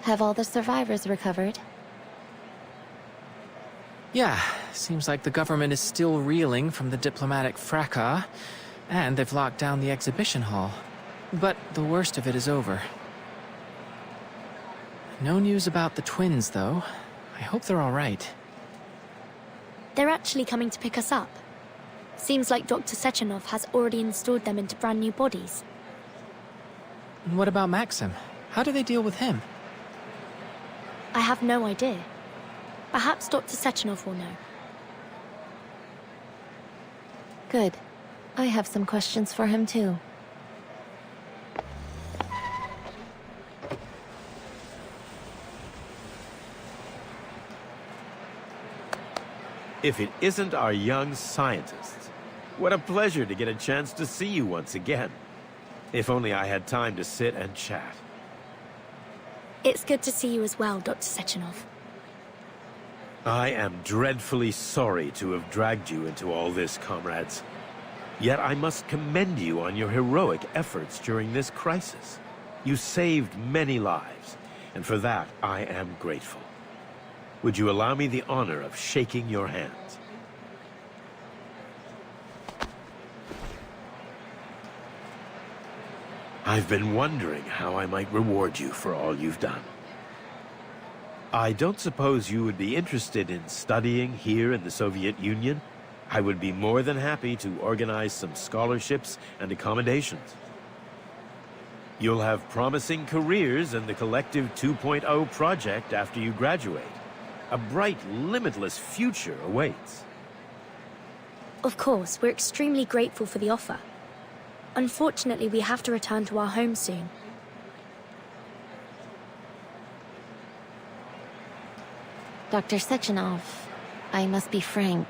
Have all the survivors recovered? Yeah, seems like the government is still reeling from the diplomatic fracas, and they've locked down the exhibition hall. But the worst of it is over. No news about the twins, though. I hope they're all right. They're actually coming to pick us up. Seems like Dr. Sechenov has already installed them into brand new bodies. What about Maxim? How do they deal with him? I have no idea. Perhaps Dr. Sechenov will know. Good. I have some questions for him, too. If it isn't our young scientists. What a pleasure to get a chance to see you once again. If only I had time to sit and chat. It's good to see you as well, Dr. Sechenov. I am dreadfully sorry to have dragged you into all this, comrades. Yet I must commend you on your heroic efforts during this crisis. You saved many lives, and for that I am grateful. Would you allow me the honor of shaking your hands? I've been wondering how I might reward you for all you've done. I don't suppose you would be interested in studying here in the Soviet Union? I would be more than happy to organize some scholarships and accommodations. You'll have promising careers in the Collective 2.0 project after you graduate. A bright, limitless future awaits. Of course, we're extremely grateful for the offer. Unfortunately, we have to return to our home soon. Dr. Sechenov, I must be frank.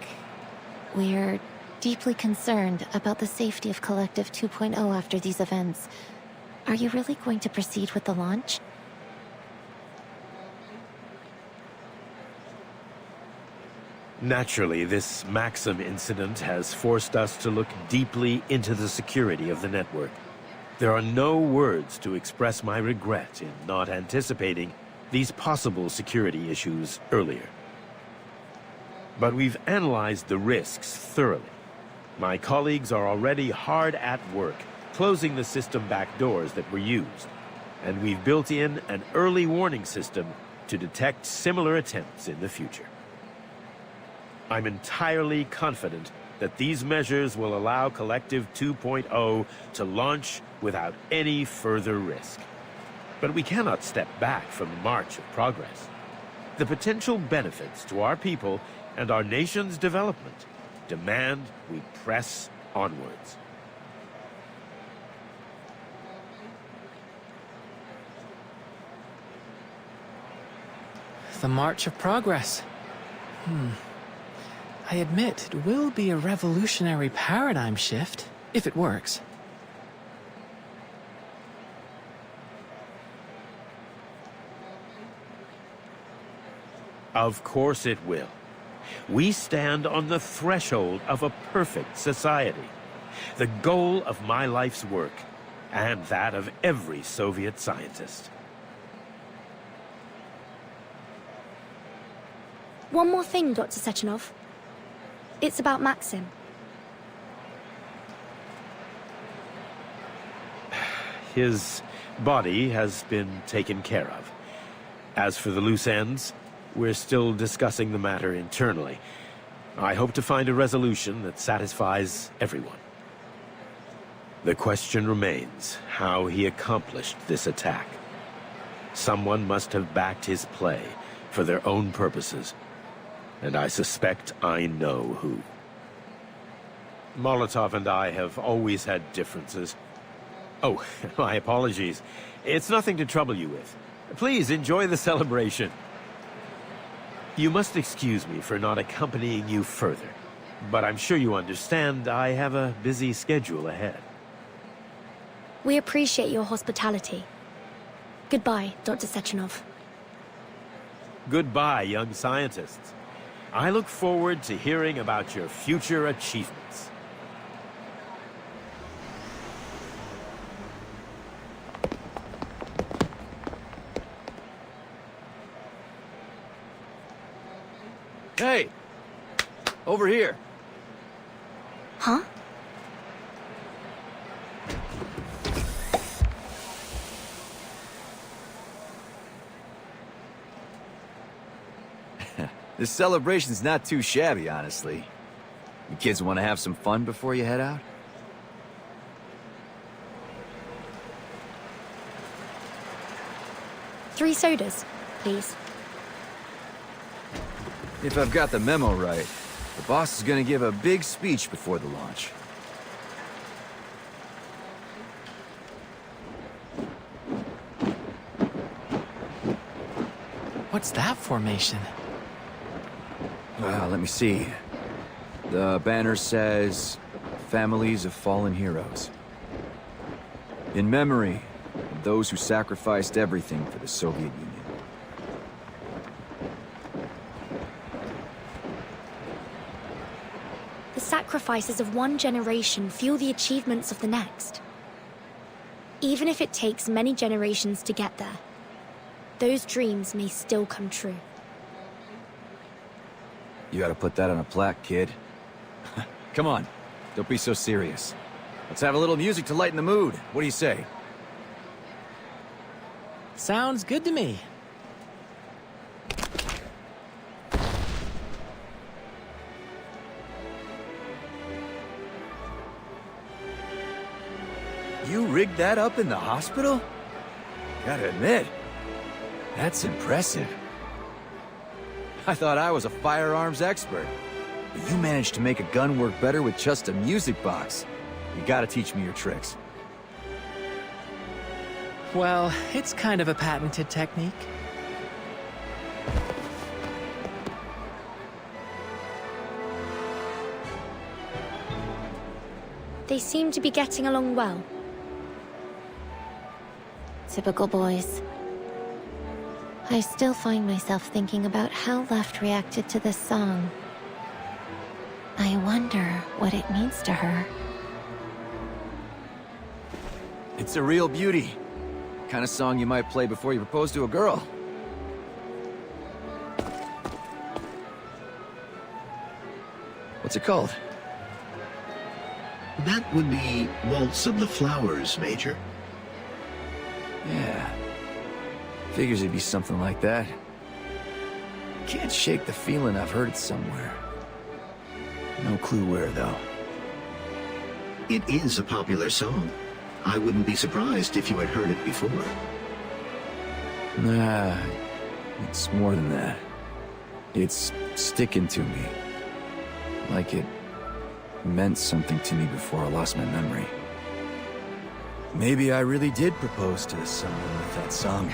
We're deeply concerned about the safety of Collective 2.0 after these events. Are you really going to proceed with the launch? Naturally, this Maxim incident has forced us to look deeply into the security of the network. There are no words to express my regret in not anticipating these possible security issues earlier. But we've analyzed the risks thoroughly. My colleagues are already hard at work, closing the system back doors that were used. And we've built in an early warning system to detect similar attempts in the future. I'm entirely confident that these measures will allow Collective 2.0 to launch without any further risk. But we cannot step back from the march of progress. The potential benefits to our people and our nation's development demand we press onwards. The march of progress. I admit, it will be a revolutionary paradigm shift, if it works. Of course it will. We stand on the threshold of a perfect society, the goal of my life's work, and that of every Soviet scientist. One more thing, Dr. Sechenov. It's about Maxim. His body has been taken care of. As for the loose ends, we're still discussing the matter internally. I hope to find a resolution that satisfies everyone. The question remains how he accomplished this attack. Someone must have backed his play for their own purposes, and I suspect I know who. Molotov and I have always had differences. Oh, my apologies. It's nothing to trouble you with. Please enjoy the celebration. You must excuse me for not accompanying you further, but I'm sure you understand I have a busy schedule ahead. We appreciate your hospitality. Goodbye, Dr. Sechenov. Goodbye, young scientists. I look forward to hearing about your future achievements. Hey! Over here! Huh? This celebration's not too shabby, honestly. You kids want to have some fun before you head out? Three sodas, please. If I've got the memo right, the boss is gonna give a big speech before the launch. What's that formation? Well, let me see. The banner says, Families of Fallen Heroes. In memory of those who sacrificed everything for the Soviet Union. The sacrifices of one generation fuel the achievements of the next. Even if it takes many generations to get there, those dreams may still come true. You gotta put that on a plaque, kid. Come on, don't be so serious. Let's have a little music to lighten the mood. What do you say? Sounds good to me. You rigged that up in the hospital? Gotta admit, that's impressive. I thought I was a firearms expert, but you managed to make a gun work better with just a music box. You gotta teach me your tricks. Well, it's kind of a patented technique. They seem to be getting along well. Typical boys. I still find myself thinking about how Left reacted to this song. I wonder what it means to her. It's a real beauty. Kind of song you might play before you propose to a girl. What's it called? That would be Waltz of the Flowers, Major. Yeah. Figures it'd be something like that. Can't shake the feeling I've heard it somewhere. No clue where, though. It is a popular song. I wouldn't be surprised if you had heard it before. Nah, it's more than that. It's sticking to me. Like it meant something to me before I lost my memory. Maybe I really did propose to someone with that song.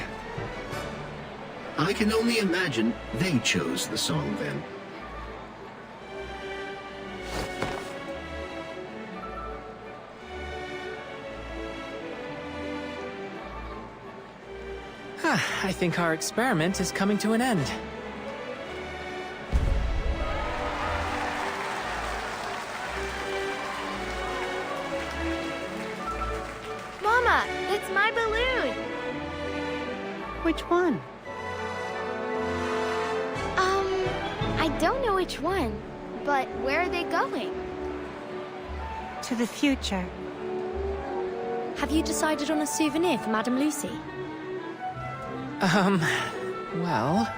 I can only imagine they chose the song then. I think our experiment is coming to an end. Mama, it's my balloon! Which one? I don't know which one, but where are they going? To the future. Have you decided on a souvenir for Madame Lucy? Well...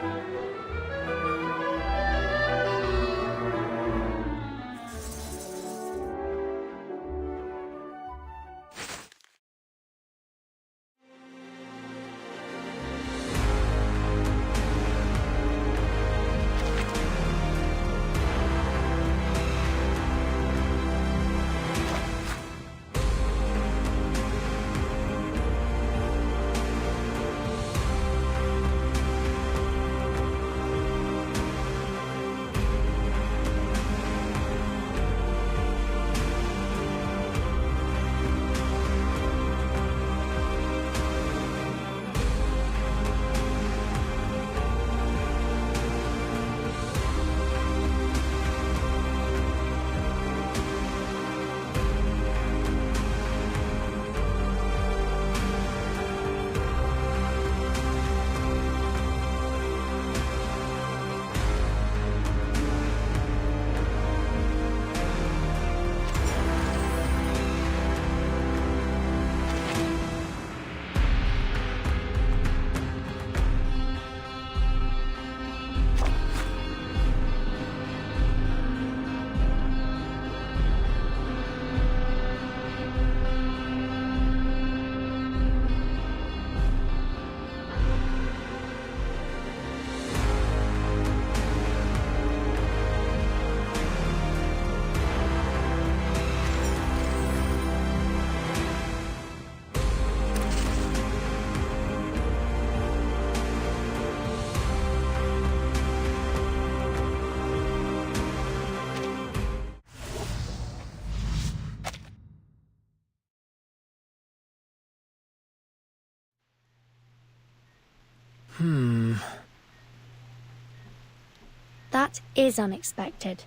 That is unexpected.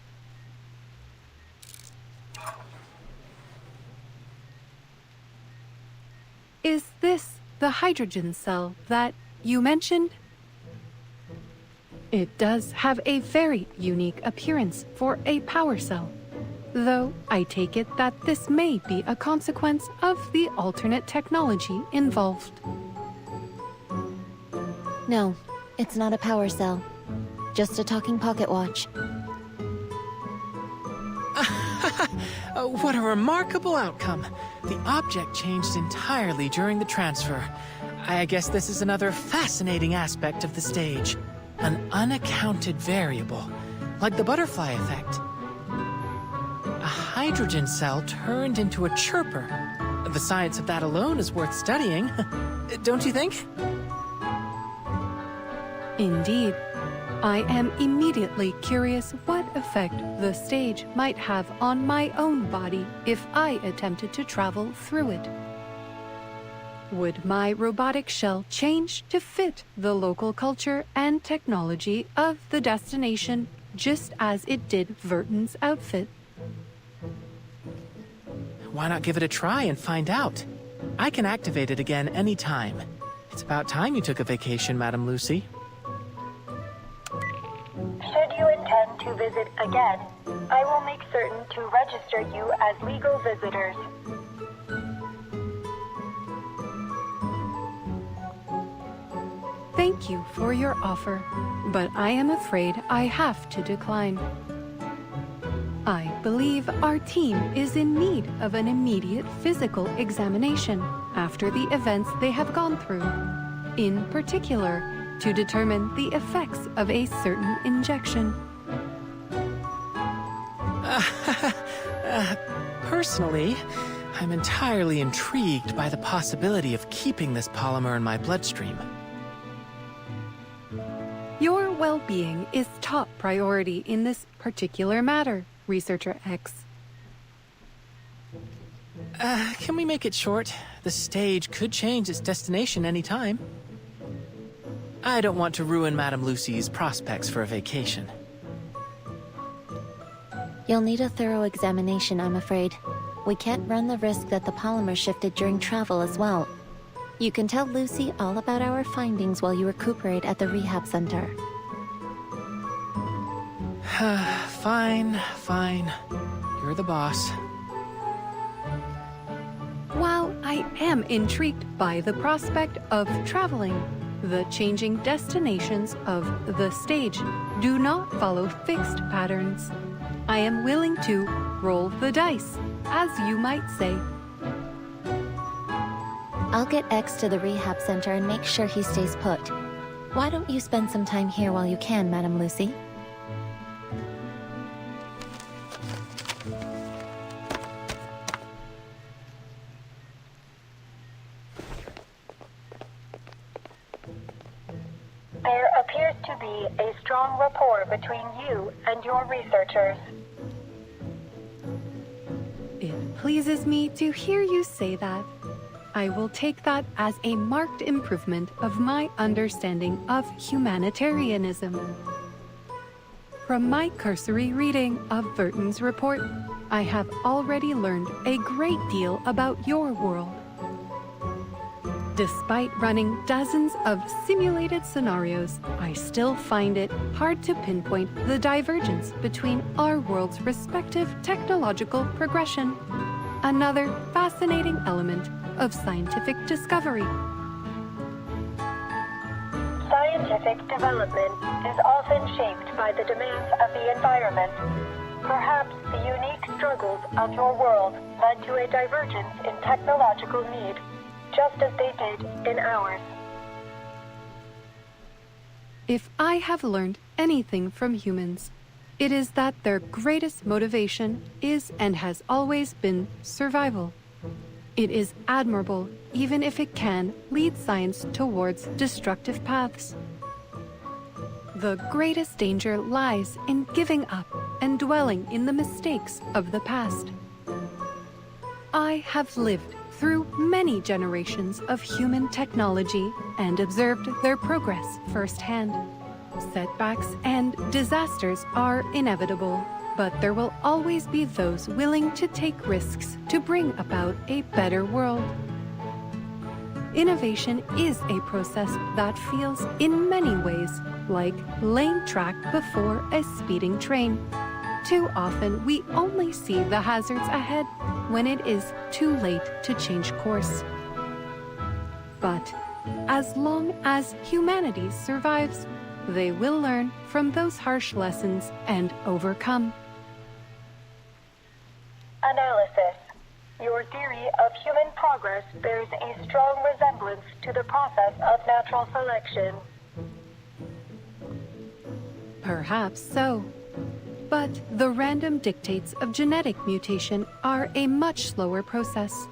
Is this the hydrogen cell that you mentioned? It does have a very unique appearance for a power cell, though I take it that this may be a consequence of the alternate technology involved. No, it's not a power cell. Just a talking pocket watch. What a remarkable outcome. The object changed entirely during the transfer. I guess this is another fascinating aspect of the stage. An unaccounted variable, like the butterfly effect. Aha! hydrogen cell turned into a chirper. The science of that alone is worth studying, don't you think? Indeed. I am immediately curious what effect the stage might have on my own body if I attempted to travel through it. Would my robotic shell change to fit the local culture and technology of the destination just as it did Verton's outfit? Why not give it a try and find out? I can activate it again anytime. It's about time you took a vacation, Madam Lucy. Should you intend to visit again, I will make certain to register you as legal visitors. Thank you for your offer, but I am afraid I have to decline. I believe our team is in need of an immediate physical examination after the events they have gone through. In particular, to determine the effects of a certain injection. Personally, I'm entirely intrigued by the possibility of keeping this polymer in my bloodstream. Your well-being is top priority in this particular matter, Researcher X. Can we make it short? The stage could change its destination any time. I don't want to ruin Madame Lucy's prospects for a vacation. You'll need a thorough examination, I'm afraid. We can't run the risk that the polymer shifted during travel as well. You can tell Lucy all about our findings while you recuperate at the rehab center. Fine. You're the boss. While I am intrigued by the prospect of traveling, the changing destinations of the stage do not follow fixed patterns. I am willing to roll the dice, as you might say. I'll get X to the rehab center and make sure he stays put. Why don't you spend some time here while you can, Madam Lucy? There appears to be a strong rapport between you and your researchers. It pleases me to hear you say that. I will take that as a marked improvement of my understanding of humanitarianism. From my cursory reading of Verton's report, I have already learned a great deal about your world. Despite running dozens of simulated scenarios, I still find it hard to pinpoint the divergence between our world's respective technological progression. Another fascinating element of scientific discovery. Scientific development is often shaped by the demands of the environment. Perhaps the unique struggles of your world led to a divergence in technological need, just as they did in ours. If I have learned anything from humans, it is that their greatest motivation is and has always been survival. It is admirable, even if it can lead science towards destructive paths. The greatest danger lies in giving up and dwelling in the mistakes of the past. I have lived through many generations of human technology and observed their progress firsthand. Setbacks and disasters are inevitable, but there will always be those willing to take risks to bring about a better world. Innovation is a process that feels in many ways like laying track before a speeding train. Too often, we only see the hazards ahead when it is too late to change course. But as long as humanity survives, they will learn from those harsh lessons and overcome. Analysis. Your theory of human progress bears a strong resemblance to the process of natural selection. Perhaps so. But the random dictates of genetic mutation are a much slower process.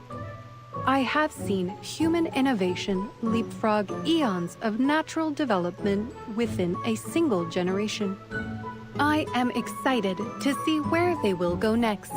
I have seen human innovation leapfrog eons of natural development within a single generation. I am excited to see where they will go next.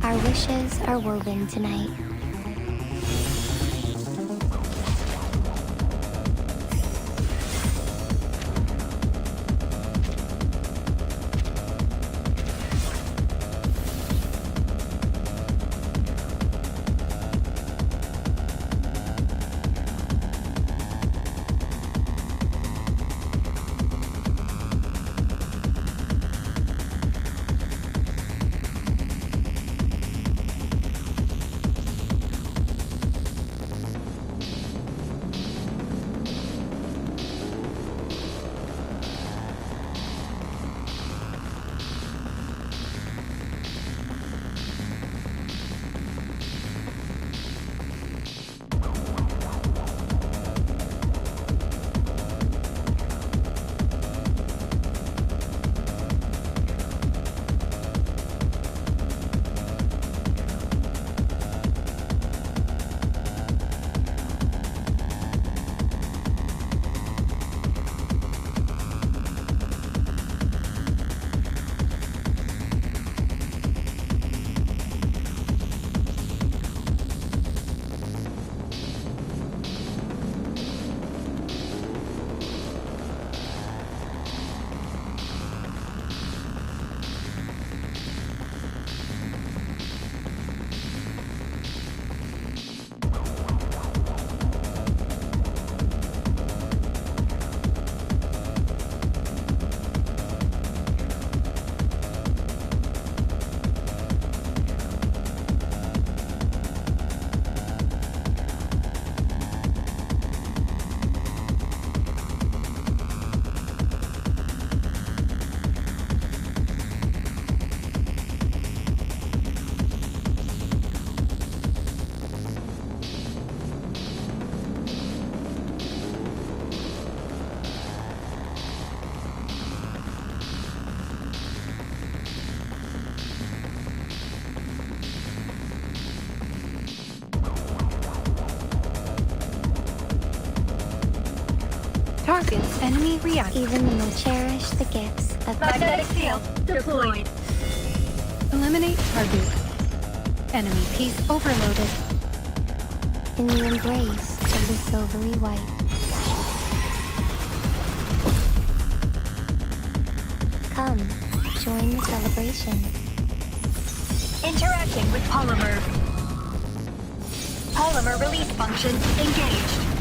Our wishes are woven tonight. Target enemy react. Even the more cherished the gifts of Magnetic field deployed. Eliminate target. Enemy piece overloaded. in the embrace of the silvery white. Come, join the celebration. Interacting with polymer. Polymer release function engaged.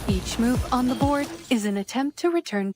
Each move on the board is an attempt to return